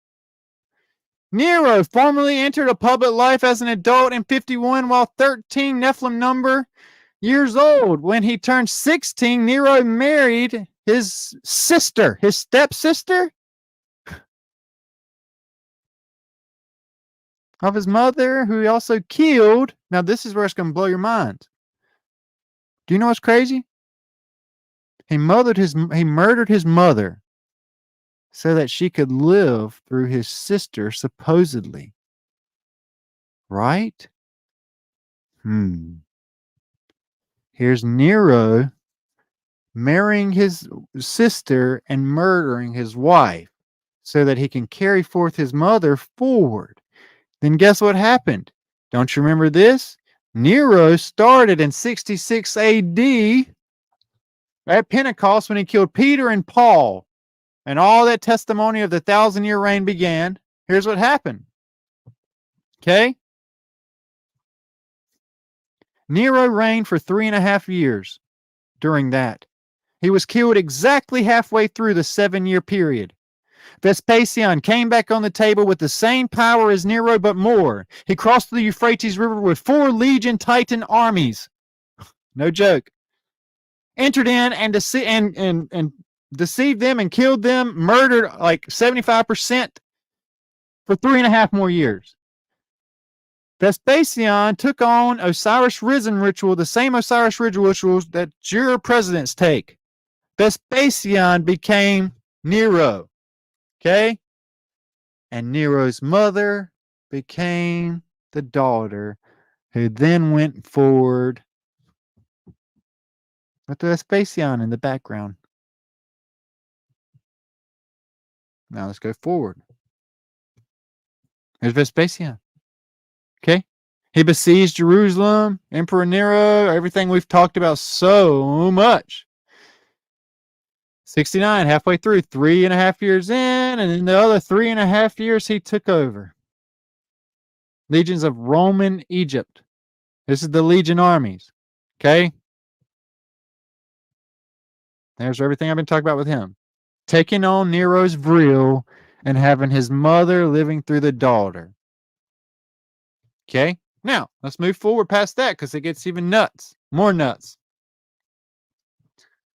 Nero formerly entered a public life as an adult in 51 while 13 Nephilim number years old. When he turned 16, Nero married his sister, his stepsister of his mother, who he also killed. Now this is where it's going to blow your mind. Do you know what's crazy? He murdered his mother so that she could live through his sister, supposedly. Right? Here's Nero marrying his sister and murdering his wife so that he can carry forth his mother forward. Then guess what happened? Don't you remember this? Nero started in 66 AD at Pentecost when he killed Peter and Paul. And all that testimony of the 1,000-year reign began. Here's what happened. Okay? Nero reigned for 3.5 years during that. He was killed exactly halfway through the 7-year period. Vespasian came back on the table with the same power as Nero, but more. He crossed the Euphrates River with 4 legion Titan armies. No joke. Entered in and deceived them and killed them, murdered like 75% for 3.5 more years. Vespasian took on Osiris Risen ritual, the same Osiris rituals that your presidents take. Vespasian became Nero. Okay? And Nero's mother became the daughter, who then went forward with Vespasian in the background. Now let's go forward. Here's Vespasian. Okay? He besieged Jerusalem, Emperor Nero, everything we've talked about so much. 69, halfway through, 3.5 years in, and in the other 3.5 years, he took over. Legions of Roman Egypt. This is the legion armies. Okay? There's everything I've been talking about with him. Taking on Nero's VRIL and having his mother living through the daughter. Okay? Now, let's move forward past that because it gets even nuts. More nuts.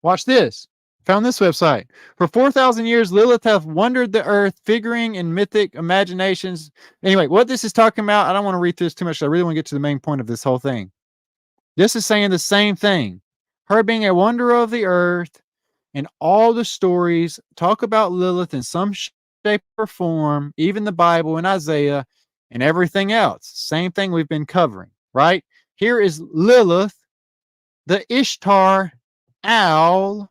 Watch this. Found this website. For 4,000 years, Lilith hath wandered the earth, figuring in mythic imaginations. Anyway, what this is talking about, I don't want to read through this too much. I really want to get to the main point of this whole thing. This is saying the same thing. Her being a wanderer of the earth, and all the stories talk about Lilith in some shape or form, even the Bible and Isaiah and everything else. Same thing we've been covering, right? Here is Lilith, the Ishtar owl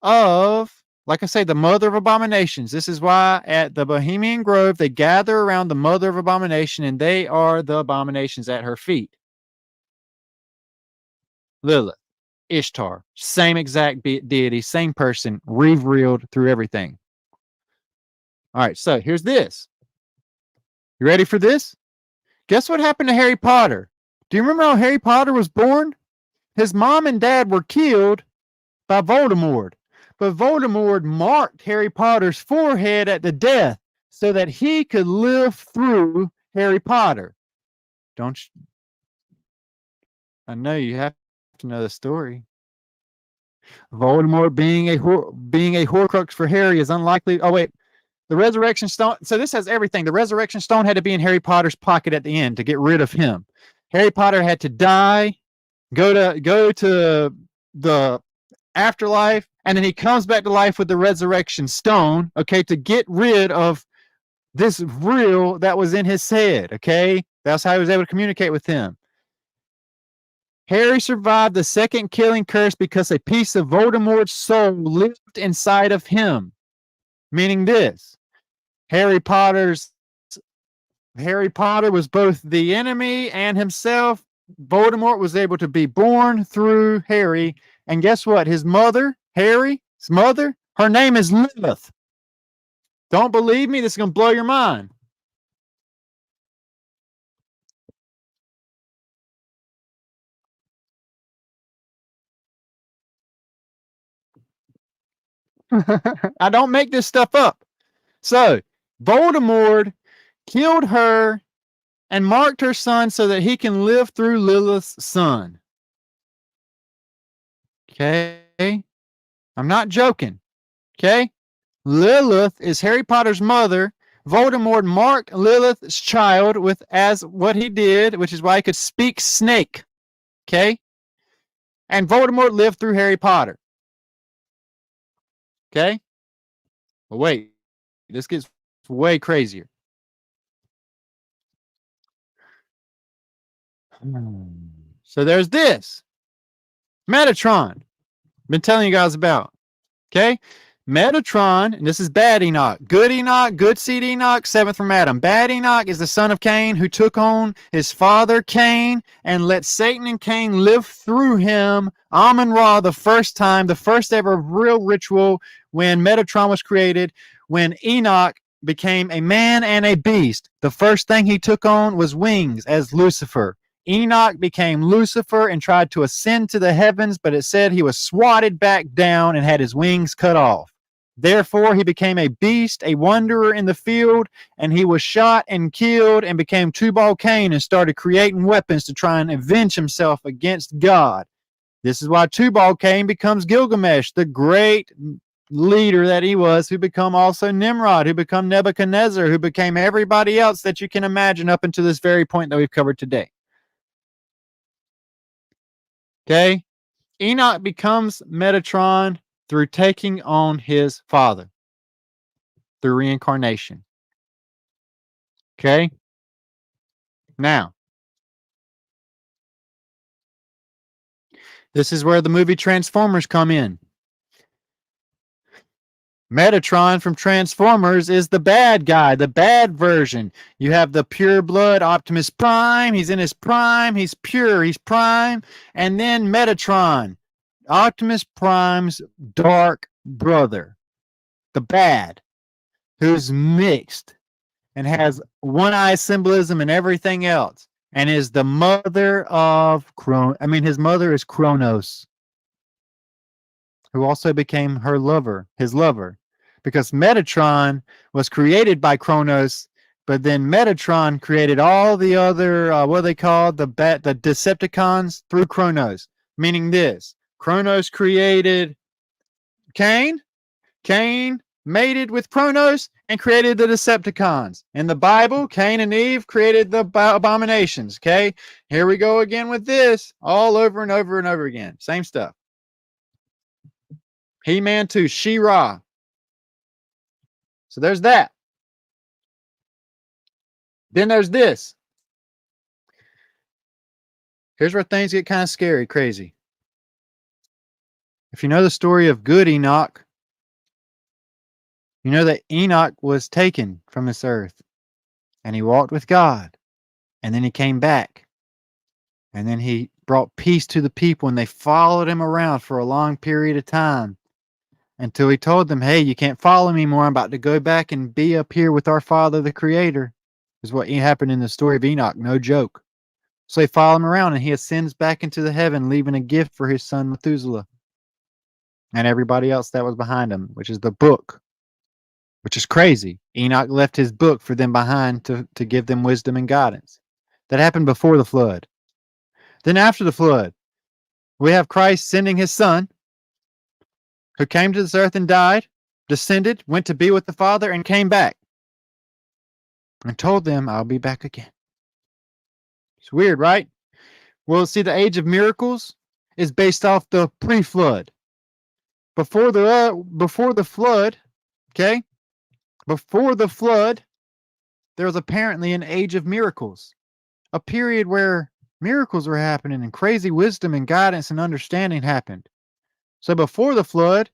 of, like I say, the mother of abominations. This is why at the Bohemian Grove, they gather around the mother of abomination, and they are the abominations at her feet. Lilith. Ishtar, same exact deity, same person, revealed through everything. All right, so here's this. You ready for this? Guess what happened to Harry Potter? Do you remember how Harry Potter was born? His mom and dad were killed by Voldemort, but Voldemort marked Harry Potter's forehead at the death so that he could live through Harry Potter. Don't you? I know you have to know the story. Voldemort being a Horcrux for Harry is unlikely. Oh wait, the Resurrection Stone. So this has everything. The Resurrection Stone had to be in Harry Potter's pocket at the end to get rid of him. Harry Potter had to die, go to the afterlife, and then he comes back to life with the Resurrection Stone. Okay, to get rid of this VRIL that was in his head. Okay, that's how he was able to communicate with him. Harry survived the second killing curse because a piece of Voldemort's soul lived inside of him. Meaning this, Harry Potter was both the enemy and himself. Voldemort was able to be born through Harry. And guess what? His mother, Harry's mother, her name is Lilith. Don't believe me? This is going to blow your mind. I don't make this stuff up. So, Voldemort killed her and marked her son so that he can live through Lilith's son. Okay? I'm not joking. Okay? Lilith is Harry Potter's mother. Voldemort marked Lilith's child with as what he did, which is why he could speak snake. Okay? And Voldemort lived through Harry Potter. Okay? But wait, this gets way crazier. So there's this. Metatron. Been telling you guys about. Okay? Metatron, and this is bad Enoch. Good seed Enoch, seventh from Adam. Bad Enoch is the son of Cain who took on his father Cain and let Satan and Cain live through him. Amun-Ra, the first time, the first ever real ritual when Metatron was created, when Enoch became a man and a beast. The first thing he took on was wings as Lucifer. Enoch became Lucifer and tried to ascend to the heavens, but it said he was swatted back down and had his wings cut off. Therefore, he became a beast, a wanderer in the field, and he was shot and killed and became Tubal Cain and started creating weapons to try and avenge himself against God. This is why Tubal Cain becomes Gilgamesh, the great leader that he was, who become also Nimrod, who become Nebuchadnezzar, who became everybody else that you can imagine up until this very point that we've covered today. Okay? Enoch becomes Metatron through taking on his father through reincarnation. Okay? Now, this is where the movie Transformers come in. Metatron from Transformers is the bad guy, the bad version. You have the pure blood Optimus Prime. He's in his prime. He's pure. He's prime. And then Metatron, Optimus Prime's dark brother, the bad, who's mixed and has one-eye symbolism and everything else, and is the mother of his mother is Kronos, who also became her lover, his lover, because Metatron was created by Kronos, but then Metatron created all the other, what are they called? The Decepticons through Kronos, meaning this. Kronos created Cain. Cain mated with Kronos and created the Decepticons. In the Bible, Cain and Eve created the abominations. Okay, here we go again with this, all over and over and over again. Same stuff. He-Man 2, She-Ra. So there's that. Then there's this. Here's where things get kind of scary, crazy. If you know the story of good Enoch, you know that Enoch was taken from this earth and he walked with God, and then he came back, and then he brought peace to the people, and they followed him around for a long period of time until he told them, hey, you can't follow me anymore. I'm about to go back and be up here with our Father, the Creator, is what happened in the story of Enoch. No joke. So they follow him around, and he ascends back into the heaven, leaving a gift for his son Methuselah and everybody else that was behind him, which is the book, which is crazy. Enoch left his book for them behind to give them wisdom and guidance. That happened before the flood. Then after the flood, we have Christ sending his son, who came to this earth and died, descended, went to be with the Father, and came back and told them, I'll be back again. It's weird, right? Well, see, the age of miracles is based off the pre-flood. Before the flood, okay? Before the flood, there was apparently an age of miracles, a period where Miracles were happening, and crazy wisdom and guidance and understanding happened. So before the flood,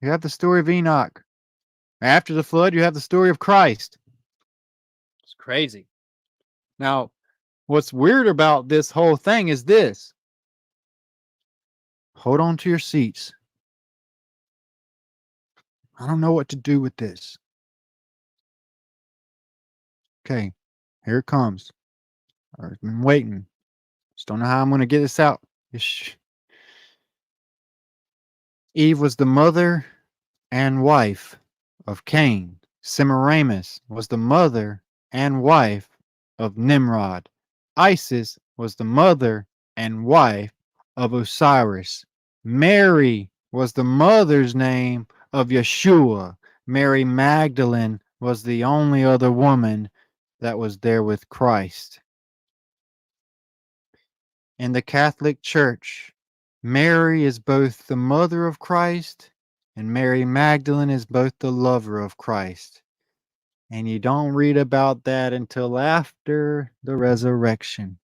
you have the story of Enoch. After the flood, you have the story of Christ. It's crazy. Now, what's weird about this whole thing is this. Hold on to your seats. I don't know what to do with this. Okay, here it comes. I've been waiting. Just don't know how I'm going to get this out. Eve was the mother and wife of Cain. Semiramis was the mother and wife of Nimrod. Isis was the mother and wife of Osiris. Mary was the mother's name of Yeshua. Mary Magdalene was the only other woman that was there with Christ. In the Catholic Church, Mary is both the mother of Christ and Mary Magdalene is both the lover of Christ. And you don't read about that until after the resurrection.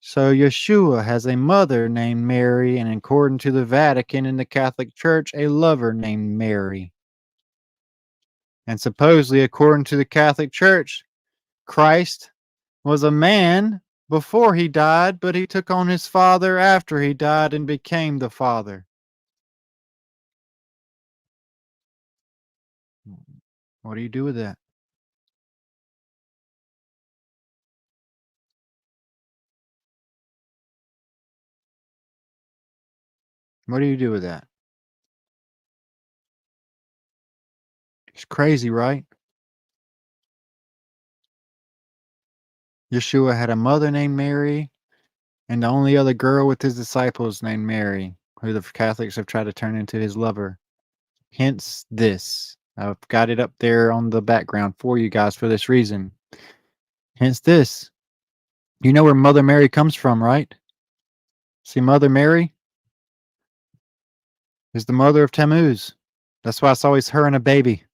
So Yeshua has a mother named Mary, and according to the Vatican in the Catholic Church, a lover named Mary. And supposedly, according to the Catholic Church, Christ was a man before he died, but he took on his father after he died and became the father. What do you do with that? What do you do with that? It's crazy, right? Yeshua had a mother named Mary, and the only other girl with his disciples named Mary, who the Catholics have tried to turn into his lover. Hence this. I've got it up there on the background for you guys for this reason. Hence this. You know where Mother Mary comes from, right? See, Mother Mary is the mother of Tammuz. That's why it's always her and a baby.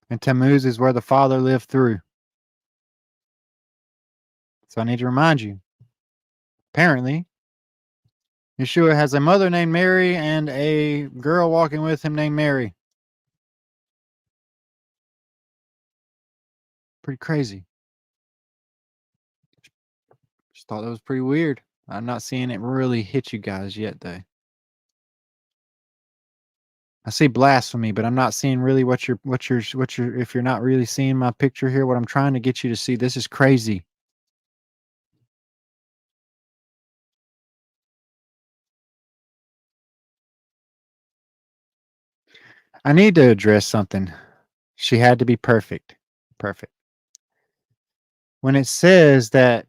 And Tammuz is where the Father lived through. So I need to remind you. Apparently, Yeshua has a mother named Mary and a girl walking with him named Mary. Pretty crazy. Just thought that was pretty weird. I'm not seeing it really hit you guys yet, though. I see blasphemy, but I'm not seeing really what you're if you're not really seeing my picture here, what I'm trying to get you to see, this is crazy. I need to address something. She had to be perfect. Perfect. When it says that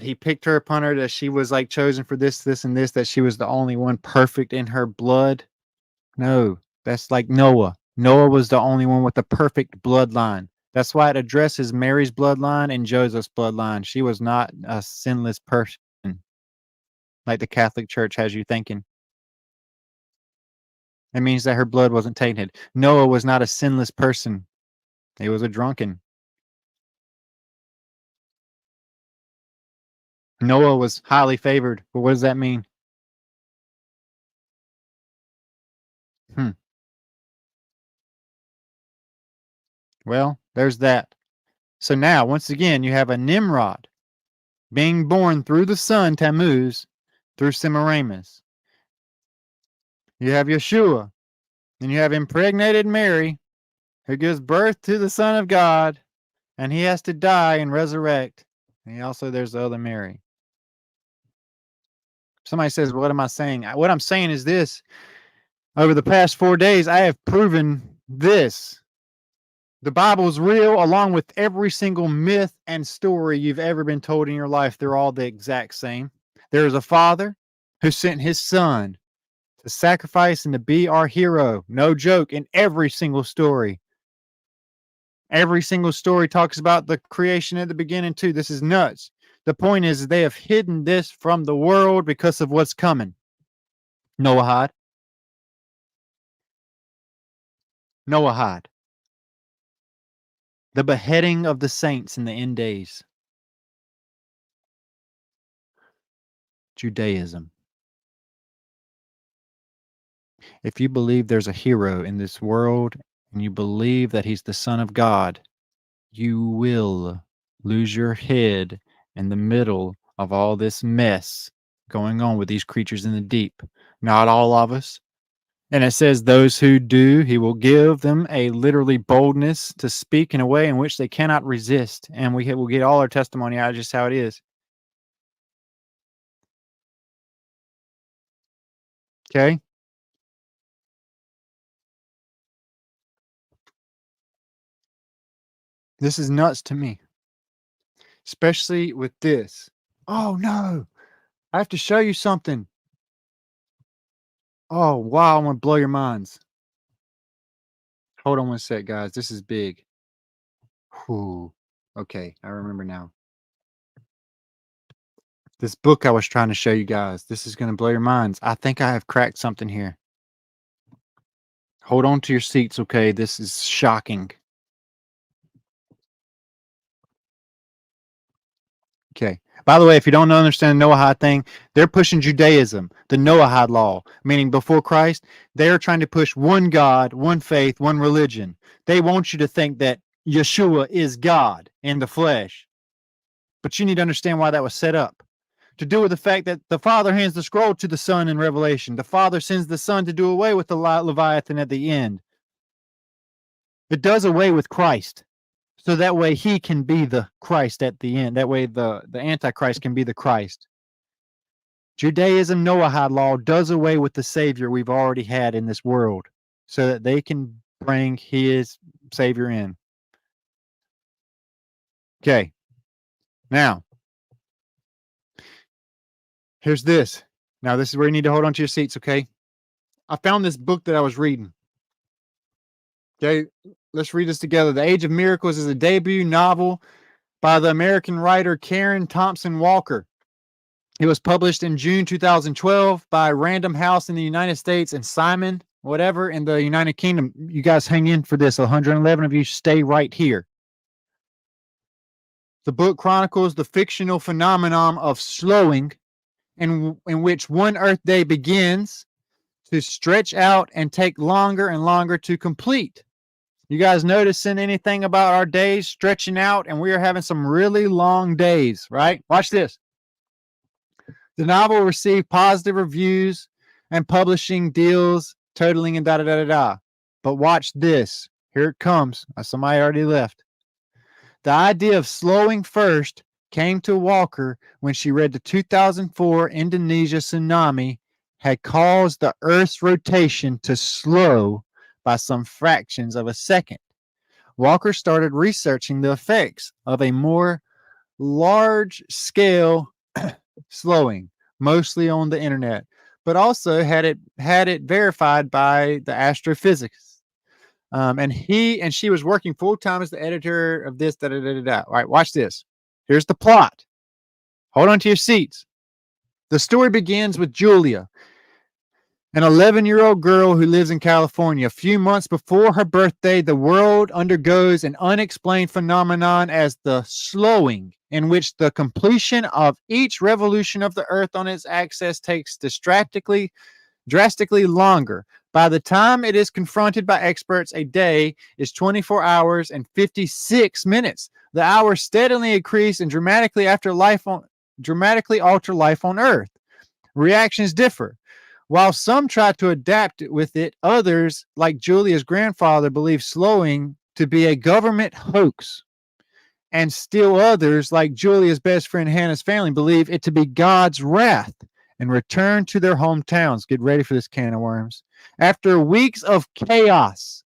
he picked her upon her, that she was like chosen for this, this, and this, that she was the only one perfect in her blood. No, that's like Noah. Noah was the only one with the perfect bloodline. That's why it addresses Mary's bloodline and Joseph's bloodline. She was not a sinless person, like the Catholic Church has you thinking. It means that her blood wasn't tainted. Noah was not a sinless person. He was a drunken. Noah was highly favored. But what does that mean? Well, there's that. So now, once again, you have a Nimrod being born through the sun, Tammuz, through Semiramis. You have Yeshua, and you have impregnated Mary, who gives birth to the Son of God, and he has to die and resurrect. And also, there's the other Mary. Somebody says, what am I saying? What I'm saying is this. Over the past 4 days, I have proven this. The Bible is real, along with every single myth and story you've ever been told in your life. They're all the exact same. There is a father who sent his son to sacrifice and to be our hero. No joke, in every single story. Every single story talks about the creation at the beginning, too. This is nuts. The point is, they have hidden this from the world because of what's coming. Noahide. Noahide. The beheading of the saints in the end days. Judaism. If you believe there's a hero in this world and you believe that he's the Son of God, you will lose your head in the middle of all this mess going on with these creatures in the deep. Not all of us. And it says, those who do, he will give them a literally boldness to speak in a way in which they cannot resist. And we will get all our testimony out of just how it is. Okay? This is nuts to me, especially with this. Oh, no. I have to show you something. Oh, wow. I'm going to blow your minds. Hold on one sec, guys. This is big. Whew. Okay, I remember now. This book I was trying to show you guys. This is going to blow your minds. I think I have cracked something here. Hold on to your seats, okay? This is shocking. Okay. By the way, if you don't understand the Noahide thing, they're pushing Judaism, the Noahide law, meaning before Christ, they're trying to push one God, one faith, one religion. They want you to think that Yeshua is God in the flesh. But you need to understand why that was set up. To do with the fact that the Father hands the scroll to the Son in Revelation. The Father sends the Son to do away with the Leviathan at the end. It does away with Christ. So that way he can be the Christ at the end. That way the Antichrist can be the Christ. Judaism, Noahide law does away with the Savior we've already had in this world so that they can bring his Savior in. Okay. Now, here's this. Now, this is where you need to hold on to your seats, okay? I found this book that I was reading. Okay, let's read this together. The Age of Miracles is a debut novel by the American writer Karen Thompson Walker. It was published in June 2012 by Random House in the United States and Simon, whatever, in the United Kingdom. You guys hang in for this. 111 of you stay right here. The book chronicles the fictional phenomenon of slowing, in which one Earth day begins to stretch out and take longer and longer to complete. You guys noticing anything about our days stretching out, and we are having some really long days, right? Watch this. The novel received positive reviews and publishing deals totaling and da-da-da-da-da. But watch this. Here it comes. Somebody already left. The idea of slowing first came to Walker when she read the 2004 Indonesia tsunami had caused the Earth's rotation to slow by some fractions of a second. Walker started researching the effects of a more large-scale slowing, mostly on the internet, but also had it verified by the astrophysics. And she was working full-time as the editor of this. All right, watch this. Here's the plot. Hold on to your seats. The story begins with Julia, an 11-year-old girl who lives in California. A few months before her birthday, the world undergoes an unexplained phenomenon as the slowing, in which the completion of each revolution of the Earth on its axis takes drastically longer. By the time it is confronted by experts, a day is 24 hours and 56 minutes. The hours steadily increase and dramatically alter life on Earth. Reactions differ. While some try to adapt with it, others, like Julia's grandfather, believe slowing to be a government hoax. And still others, like Julia's best friend Hannah's family, believe it to be God's wrath and return to their hometowns. Get ready for this can of worms. After weeks of chaos,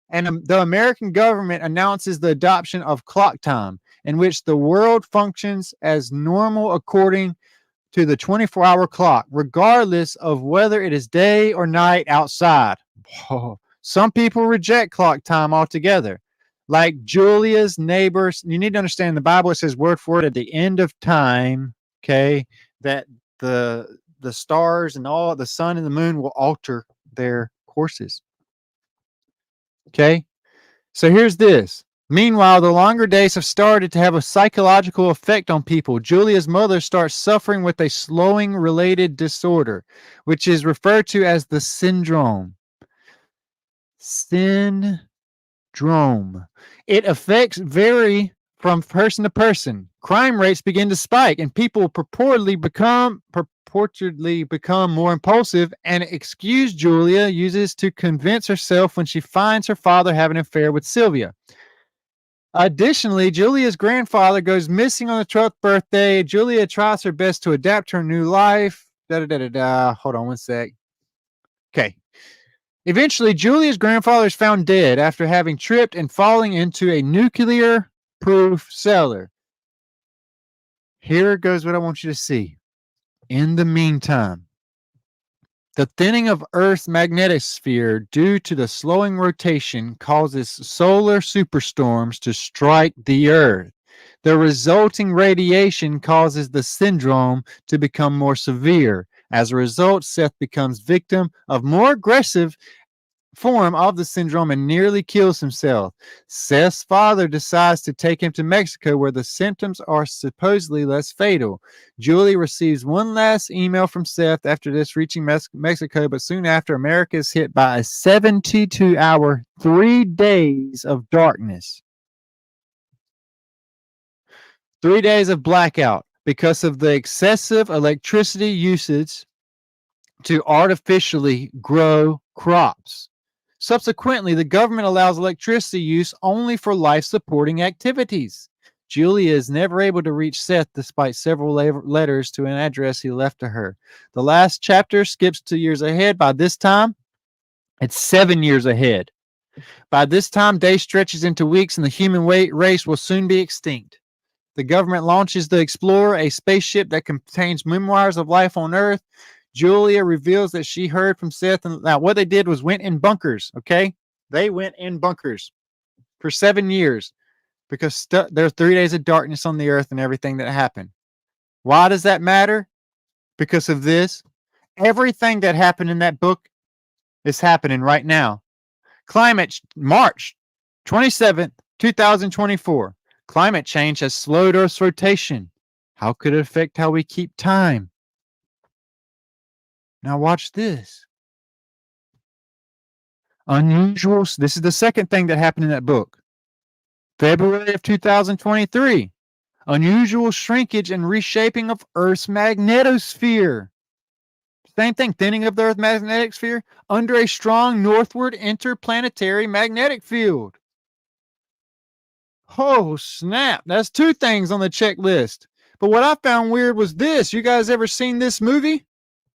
and the American government announces the adoption of clock time, in which the world functions as normal according to the 24-hour clock, regardless of whether it is day or night outside. Whoa. Some people reject clock time altogether. Like Julia's neighbors, you need to understand the Bible, it says word for word at the end of time, okay, that the stars and all the sun and the moon will alter their courses. Okay, so here's this. Meanwhile, the longer days have started to have a psychological effect on people. Julia's mother starts suffering with a slowing related disorder, which is referred to as the syndrome. Syndrome. It affects vary from person to person. Crime rates begin to spike, and people purportedly become more impulsive. An excuse Julia uses to convince herself when she finds her father having an affair with Sylvia. Additionally, Julia's grandfather goes missing on the 12th birthday. Julia tries her best to adapt to her new life. Hold on one sec. Okay. Eventually, Julia's grandfather is found dead after having tripped and falling into a nuclear-proof cellar. Here goes what I want you to see. In the meantime, the thinning of Earth's magnetic sphere due to the slowing rotation causes solar superstorms to strike the Earth. The resulting radiation causes the syndrome to become more severe. As a result, Seth becomes victim of more aggressive form of the syndrome and nearly kills himself. Seth's father decides to take him to Mexico, where the symptoms are supposedly less fatal. Julie receives one last email from Seth after this, reaching Mexico, but soon after, America is hit by a 72-hour, 3 days of darkness. 3 days of blackout because of the excessive electricity usage to artificially grow crops. Subsequently, the government allows electricity use only for life-supporting activities. Julia is never able to reach Seth despite several letters to an address he left to her. The last chapter skips 2 years ahead. By this time, it's 7 years ahead. By this time, day stretches into weeks and the human race will soon be extinct. The government launches the Explorer, a spaceship that contains memoirs of life on Earth. Julia reveals that she heard from Seth. And now what they did was went in bunkers, okay? They went in bunkers for 7 years because there are 3 days of darkness on the Earth and everything that happened. Why does that matter? Because of this. Everything that happened in that book is happening right now. March 27th, 2024. Climate change has slowed Earth's rotation. How could it affect how we keep time? Now watch this. Unusual. This is the second thing that happened in that book. February of 2023. Unusual shrinkage and reshaping of Earth's magnetosphere. Same thing, thinning of the Earth's magnetic sphere under a strong northward interplanetary magnetic field. Oh, snap. That's 2 things on the checklist. But what I found weird was this. You guys ever seen this movie?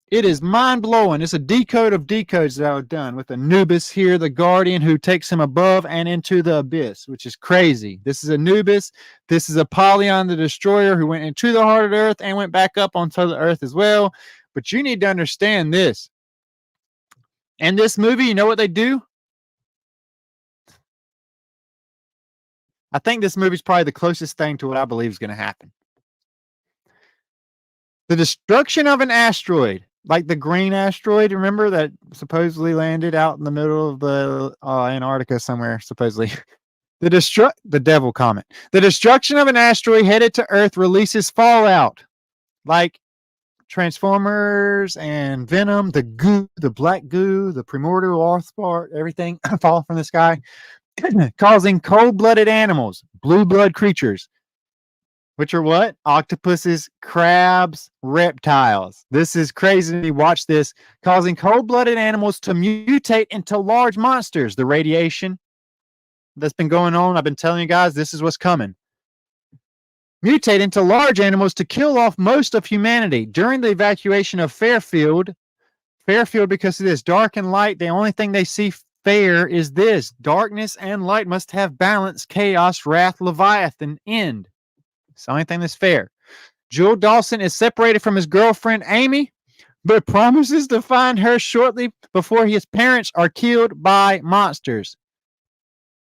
It is mind-blowing. It's a decode of decodes that I've done with Anubis here, the guardian who takes him above and into the abyss, which is crazy. This is Anubis. This is Apollyon, the destroyer, who went into the heart of the Earth and went back up onto the Earth as well. But you need to understand this. In this movie, you know what they do? I think this movie is probably the closest thing to what I believe is going to happen. The destruction of an asteroid, like the green asteroid, remember, that supposedly landed out in the middle of the Antarctica somewhere, supposedly. The devil comet. The destruction of an asteroid headed to Earth releases fallout, like Transformers and Venom, the goo, the black goo, the primordial Arthspart, everything fall from the sky, causing cold-blooded animals, blue blood creatures, which are what? Octopuses, crabs, reptiles. This is crazy. Watch this. Causing cold-blooded animals to mutate into large monsters. The radiation that's been going on, I've been telling you guys, this is what's coming. Mutate into large animals to kill off most of humanity. During the evacuation of Fairfield, because it is dark and light, the only thing they see fair is this. Darkness and light must have balance, chaos, wrath, Leviathan, end. It's the only thing that's fair. Jewel Dawson is separated from his girlfriend, Amy, but promises to find her shortly before his parents are killed by monsters.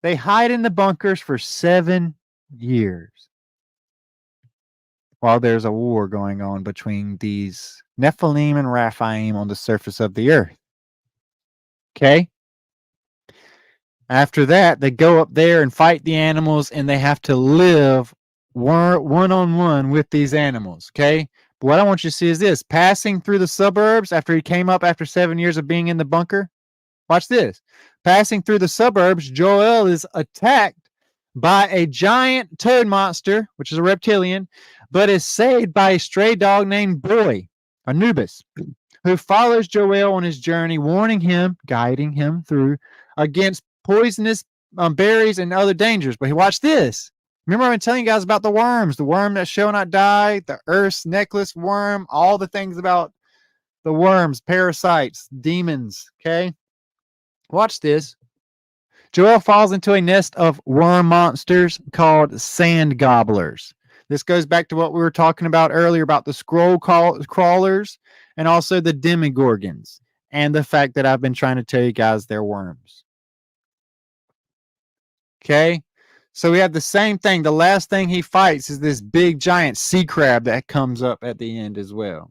They hide in the bunkers for 7 years while there's a war going on between these Nephilim and Raphaim on the surface of the earth. Okay? After that, they go up there and fight the animals, and they have to live one-on-one with these animals, okay? But what I want you to see is this. Passing through the suburbs after he came up after 7 years of being in the bunker. Watch this. Passing through the suburbs, Joel is attacked by a giant toad monster, which is a reptilian, but is saved by a stray dog named Boy, Anubis, who follows Joel on his journey, warning him, guiding him through against poisonous berries and other dangers. But watch this. Remember, I've been telling you guys about the worms, the worm that shall not die, the Earth's necklace worm, all the things about the worms, parasites, demons, okay? Watch this. Joel falls into a nest of worm monsters called sand gobblers. This goes back to what we were talking about earlier about the scroll crawlers and also the demigorgons and the fact that I've been trying to tell you guys they're worms. Okay? So we have the same thing. The last thing he fights is this big giant sea crab that comes up at the end as well.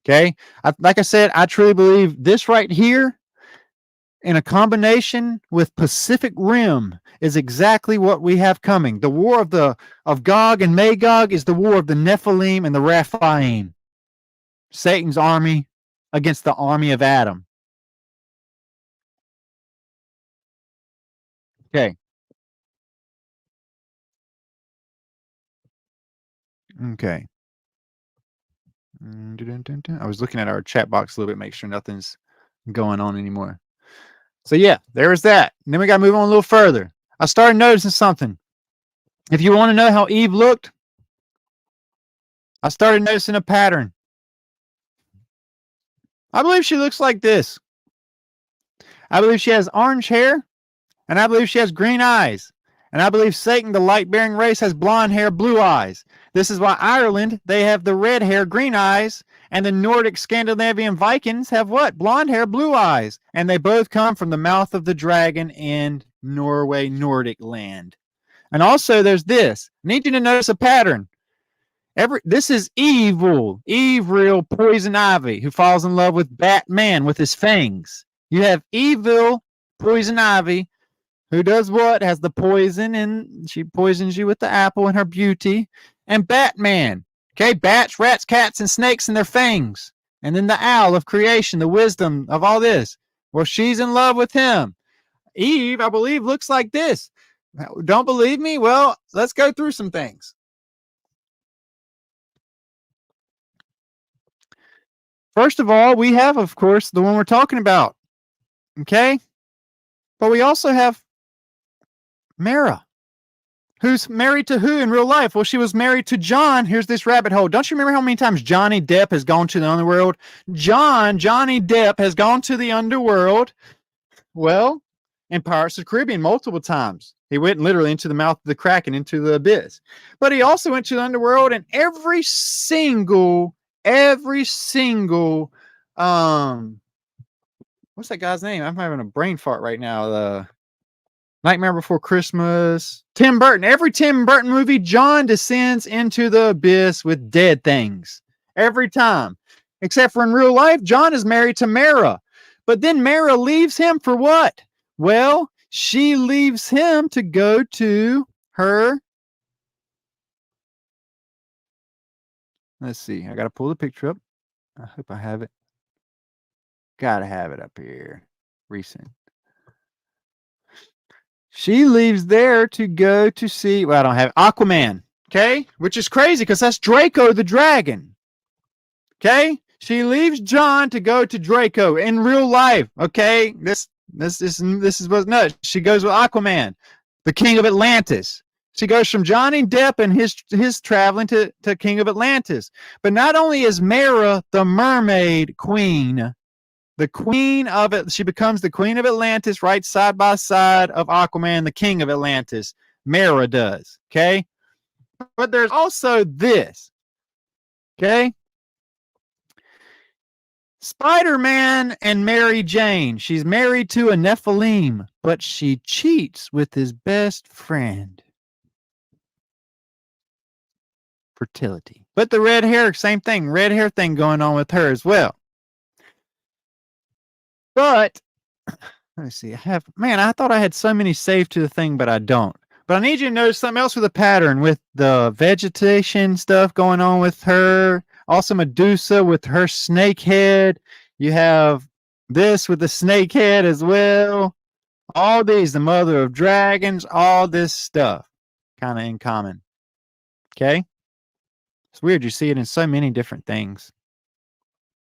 Okay? Like I said, I truly believe this right here in a combination with Pacific Rim is exactly what we have coming. The war of Gog and Magog is the war of the Nephilim and the Rephaim. Satan's army against the army of Adam. Okay. Okay. I was looking at our chat box a little bit, make sure nothing's going on anymore. So yeah, there's that. And then we got to move on a little further. I started noticing something. If you want to know how Eve looked, I started noticing a pattern. I believe she looks like this. I believe she has orange hair, and I believe she has green eyes. And I believe Satan, the light-bearing race, has blonde hair, blue eyes. This is why Ireland, they have the red hair, green eyes, and the Nordic Scandinavian Vikings have what? Blonde hair, blue eyes. And they both come from the mouth of the dragon in Norway, Nordic land. And also there's this. I need you to notice a pattern. This is evil, VRIL, poison ivy, who falls in love with Batman with his fangs. You have evil, poison ivy, who does what? Has the poison, and she poisons you with the apple and her beauty. And Batman, okay, bats, rats, cats, and snakes and their fangs. And then the owl of creation, the wisdom of all this. Well, she's in love with him. Eve, I believe, looks like this. Don't believe me? Well, let's go through some things. First of all, we have, of course, the one we're talking about. Okay? But we also have Mara, who's married to who in real life? Well, she was married to John. Here's this rabbit hole. Don't you remember how many times Johnny Depp has gone to the underworld? Johnny Depp has gone to the underworld. Well, in Pirates of the Caribbean multiple times. He went literally into the mouth of the Kraken, into the abyss. But he also went to the underworld, and every single what's that guy's name? I'm having a brain fart right now. Nightmare Before Christmas. Tim Burton. Every Tim Burton movie, John descends into the abyss with dead things. Every time. Except for in real life, John is married to Mara. But then Mara leaves him for what? Well, she leaves him to go to her. Let's see. I got to pull the picture up. I hope I have it. Gotta have it up here. Recent. She leaves there to go to see, well, I don't have it. Aquaman, okay? Which is crazy because that's Draco the dragon. Okay? She leaves John to go to Draco in real life, okay? This is what's nuts. She goes with Aquaman, the king of Atlantis. She goes from Johnny Depp and his traveling to King of Atlantis. But not only is Mara the mermaid queen, the queen of it, she becomes the queen of Atlantis right side by side of Aquaman, the king of Atlantis. Mara does, okay? But there's also this, okay? Spider-Man and Mary Jane. She's married to a Nephilim, but she cheats with his best friend. Fertility. But the red hair, same thing. Red hair thing going on with her as well. But Let me see. I thought I had so many saved to the thing, but I don't. But I need you to notice something else with the pattern with the vegetation stuff going on with her. Also Medusa with her snake head. You have this with the snake head as well. All these, the mother of dragons, all this stuff kind of in common. Okay? It's weird. You see it in so many different things.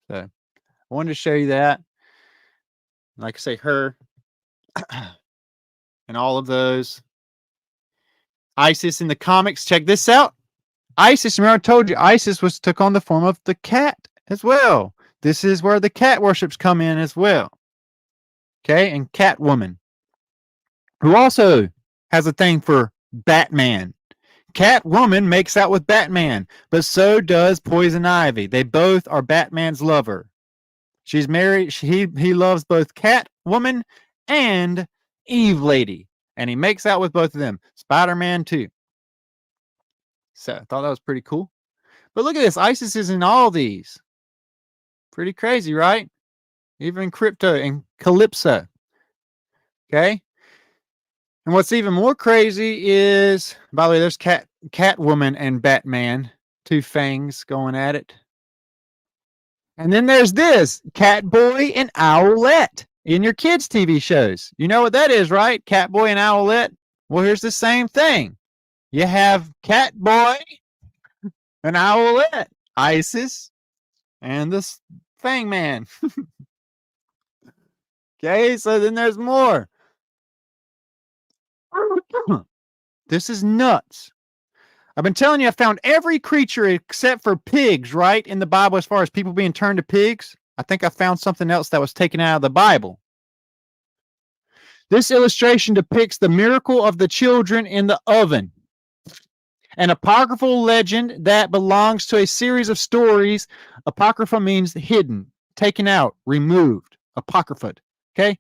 So I wanted to show you that. Like I say, her and all of those. Isis in the comics. Check this out. Isis, remember I told you, Isis took on the form of the cat as well. This is where the cat worships come in as well. Okay, and Catwoman, who also has a thing for Batman. Catwoman makes out with Batman, but so does Poison Ivy. They both are Batman's lover. She's married. He loves both Catwoman and Eve Lady, and he makes out with both of them. Spider-Man too. So I thought that was pretty cool. But look at this. Isis is in all these. Pretty crazy, right? Even Crypto and Calypso. Okay. And what's even more crazy is, by the way, there's Catwoman and Batman, two fangs going at it. And then there's this Catboy and Owlette in your kids' TV shows. You know what that is, right? Catboy and Owlette. Well, here's the same thing. You have Catboy and Owlette, Isis, and this Fang Man. Okay, so then there's more. This is nuts. I've been telling you, I found every creature except for pigs, right, in the Bible as far as people being turned to pigs. I think I found something else that was taken out of the Bible. This illustration depicts the miracle of the children in the oven, an apocryphal legend that belongs to a series of stories. Apocrypha means hidden, taken out, removed, apocrypha. Okay?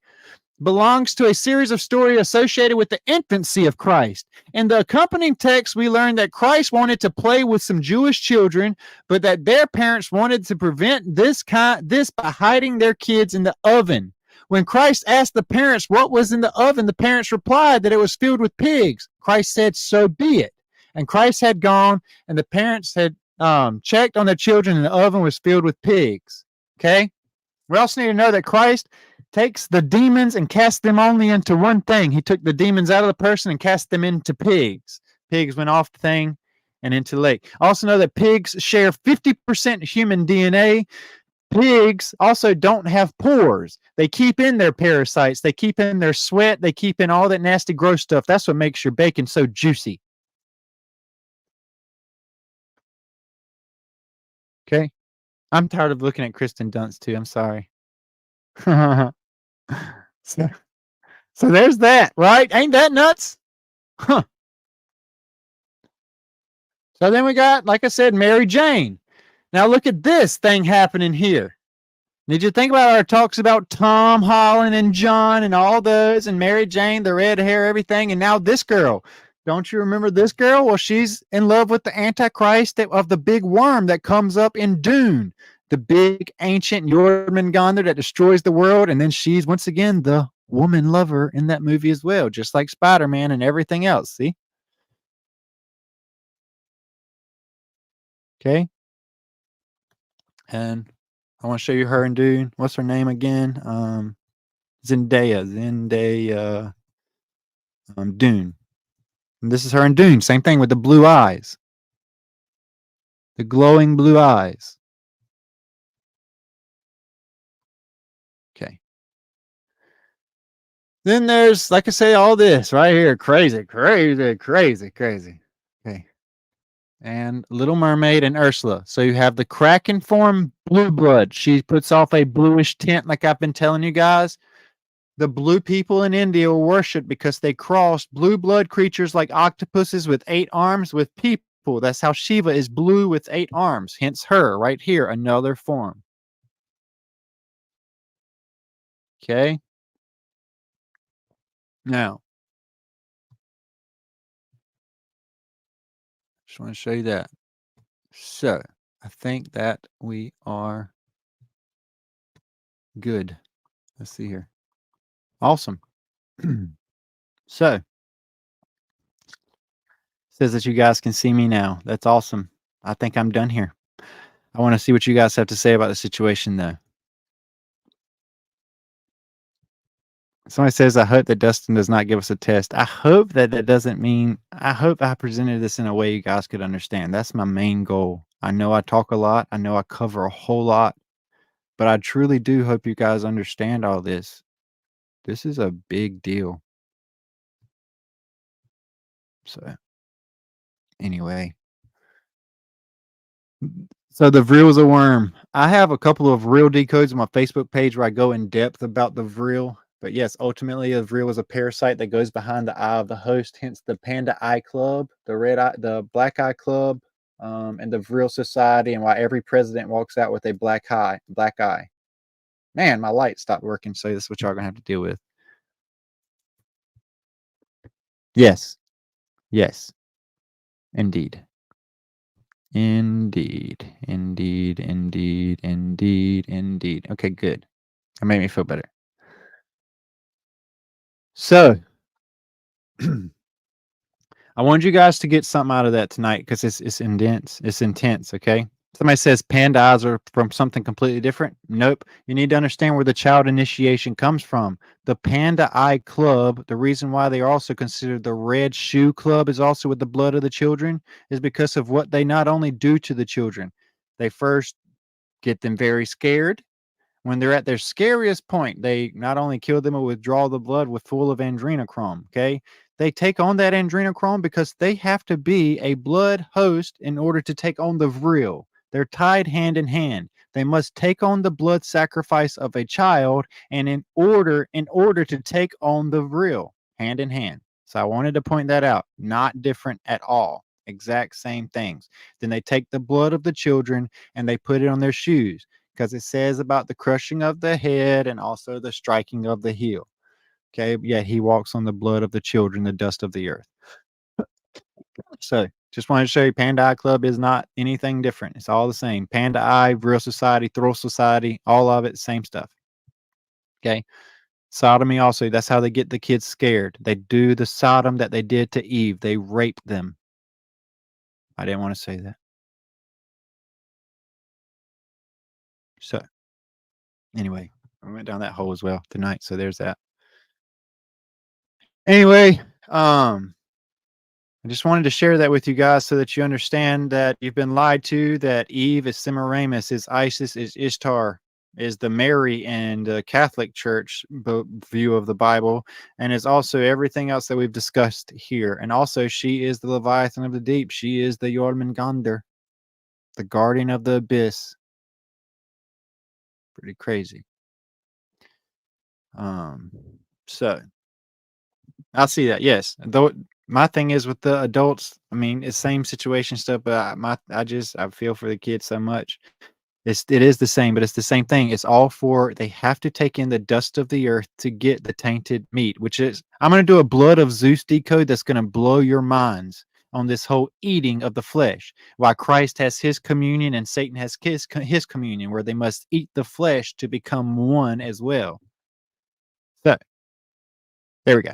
Belongs to a series of stories associated with the infancy of Christ. In the accompanying text, we learn that Christ wanted to play with some Jewish children, but that their parents wanted to prevent this by hiding their kids in the oven. When Christ asked the parents what was in the oven, the parents replied that it was filled with pigs. Christ said, "So be it." And Christ had gone, and the parents had checked on their children, and the oven was filled with pigs. Okay? We also need to know that Christ takes the demons and casts them only into one thing. He took the demons out of the person and cast them into pigs. Pigs went off the thing and into the lake. Also know that pigs share 50% human DNA. Pigs also don't have pores. They keep in their parasites. They keep in their sweat. They keep in all that nasty, gross stuff. That's what makes your bacon so juicy. Okay? I'm tired of looking at Kristen Dunst too. I'm sorry. So there's that, right? Ain't that nuts? Huh. So then we got, like I said, Mary Jane. Now look at this thing happening here. Did you think about our talks about Tom Holland and John and all those and Mary Jane, the red hair, everything, and now this girl. Don't you remember this girl? Well, she's in love with the Antichrist of the big worm that comes up in Dune, the big ancient Jormungandr that destroys the world, and then she's once again the woman lover in that movie as well, just like Spider-Man and everything else. See? Okay. And I want to show you her in Dune. What's her name again? Zendaya. Dune. And this is her in Dune. Same thing with the blue eyes. The glowing blue eyes. Okay. Then there's, like I say, all this right here. Crazy, crazy, crazy, crazy. Okay. And Little Mermaid and Ursula. So you have the Kraken form, blue blood. She puts off a bluish tint, like I've been telling you guys. The blue people in India were worshipped because they crossed blue blood creatures like octopuses with 8 arms with people. That's how Shiva is blue with 8 arms. Hence her right here, another form. Okay. Now, just want to show you that. So, I think that we are good. Let's see here. Awesome. So, says that you guys can see me now. That's awesome. I think I'm done here. I want to see what you guys have to say about the situation, though. Somebody says, I hope that Dustin does not give us a test. I hope that doesn't mean, I hope I presented this in a way you guys could understand. That's my main goal. I know I talk a lot. I know I cover a whole lot, but I truly do hope you guys understand all this. This is a big deal. So, anyway. So the VRIL is a worm. I have a couple of VRIL decodes on my Facebook page where I go in depth about the VRIL. But yes, ultimately, a VRIL is a parasite that goes behind the eye of the host. Hence, the Panda Eye Club, the Red Eye, the Black Eye Club, and the VRIL Society, and why every president walks out with a black eye. Black eye. Man, my light stopped working, so this is what y'all gonna have to deal with. Yes, yes, indeed. Indeed. Okay, good. That made me feel better. So, I wanted you guys to get something out of that tonight because it's intense. It's intense, okay? Somebody says panda eyes are from something completely different. Nope. You need to understand where the child initiation comes from. The Panda Eye Club, the reason why they are also considered the Red Shoe Club is also with the blood of the children, is because of what they not only do to the children. They first get them very scared. When they're at their scariest point, they not only kill them or withdraw the blood with full of adrenochrome, okay? They take on that adrenochrome because they have to be a blood host in order to take on the VRIL. They're tied hand in hand. They must take on the blood sacrifice of a child, and in order to take on the VRIL, hand in hand. So I wanted to point that out. Not different at all. Exact same things. Then they take the blood of the children and they put it on their shoes because it says about the crushing of the head and also the striking of the heel. Okay, yet he walks on the blood of the children, the dust of the earth. So just wanted to show you Panda Eye Club is not anything different. It's all the same. Panda Eye, VRIL Society, Thrill Society, all of it, same stuff. Okay. Sodomy also, that's how they get the kids scared. They do the Sodom that they did to Eve. They rape them. I didn't want to say that. So anyway, I went down that hole as well tonight. So there's that. Anyway, I just wanted to share that with you guys so that you understand that you've been lied to, that Eve is Semiramis, is Isis, is Ishtar, is the Mary and Catholic Church view of the Bible, and is also everything else that we've discussed here. And also, she is the Leviathan of the deep. She is the Jormungandr, the guardian of the abyss. Pretty crazy. So I see that. Yes, though my thing is with the adults. I mean, it's same situation stuff, but I feel for the kids so much. It is the same, but it's the same thing. It's all for they have to take in the dust of the earth to get the tainted meat, which is I'm going to do a blood of Zeus decode that's going to blow your minds on this whole eating of the flesh. Why Christ has his communion and Satan has his communion, where they must eat the flesh to become one as well. So there we go.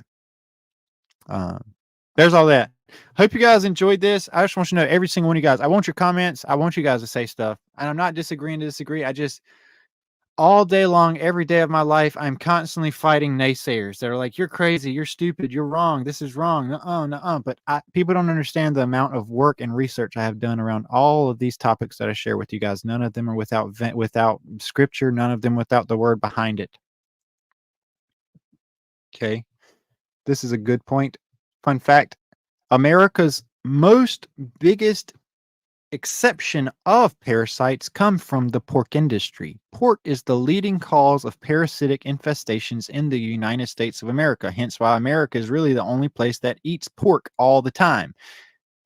There's all that. Hope you guys enjoyed this. I just want you to know, every single one of you guys, I want your comments. I want you guys to say stuff. And I'm not disagreeing to disagree. I just, all day long, every day of my life, I'm constantly fighting naysayers that are like, you're crazy, you're stupid, you're wrong, this is wrong. But people don't understand the amount of work and research I have done around all of these topics that I share with you guys. None of them are without scripture, none of them without the word behind it. Okay. This is a good point. Fun fact. America's biggest exception of parasites come from the pork industry. Pork is the leading cause of parasitic infestations in the United States of America, hence why America is really the only place that eats pork all the time.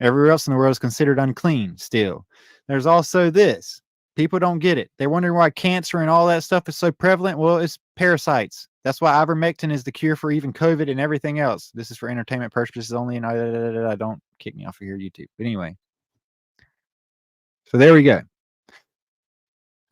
Everywhere else in the world is considered unclean still. There's also this. People don't get it. They're wondering why cancer and all that stuff is so prevalent. Well, it's parasites. That's why ivermectin is the cure for even COVID and everything else. This is for entertainment purposes only, and I don't kick me off of here, YouTube. But anyway, so there we go.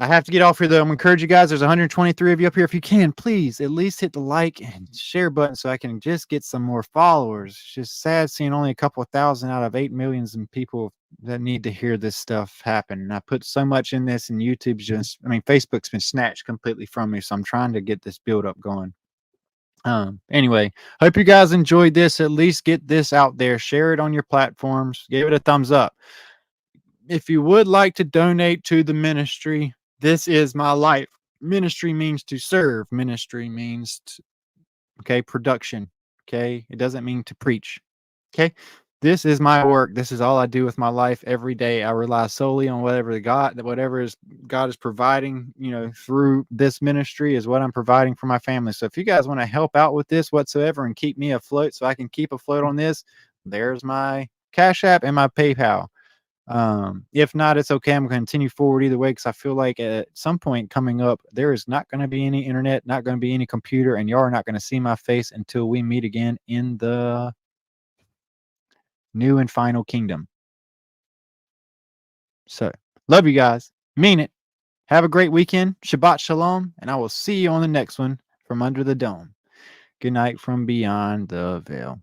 I have to get off here though. I'm gonna encourage you guys. There's 123 of you up here. If you can, please at least hit the like and share button so I can just get some more followers. It's just sad seeing only a couple of thousand out of 8 millions of people that need to hear this stuff happen. And I put so much in this, and YouTube's just, I mean, Facebook's been snatched completely from me. So I'm trying to get this build up going. Anyway, hope you guys enjoyed this. At least get this out there. Share it on your platforms. Give it a thumbs up. If you would like to donate to the ministry, this is my life. Ministry means to serve. Ministry means production. Okay. It doesn't mean to preach. Okay. This is my work. This is all I do with my life every day. I rely solely on whatever God is providing, through this ministry is what I'm providing for my family. So if you guys want to help out with this whatsoever and keep me afloat so I can keep afloat on this, there's my Cash App and my PayPal. If not, it's okay. I'm going to continue forward either way because I feel like at some point coming up, there is not going to be any internet, not going to be any computer, and y'all are not going to see my face until we meet again in the new and final kingdom. So, love you guys. Mean it. Have a great weekend. Shabbat shalom, and I will see you on the next one from under the dome. Good night from beyond the veil.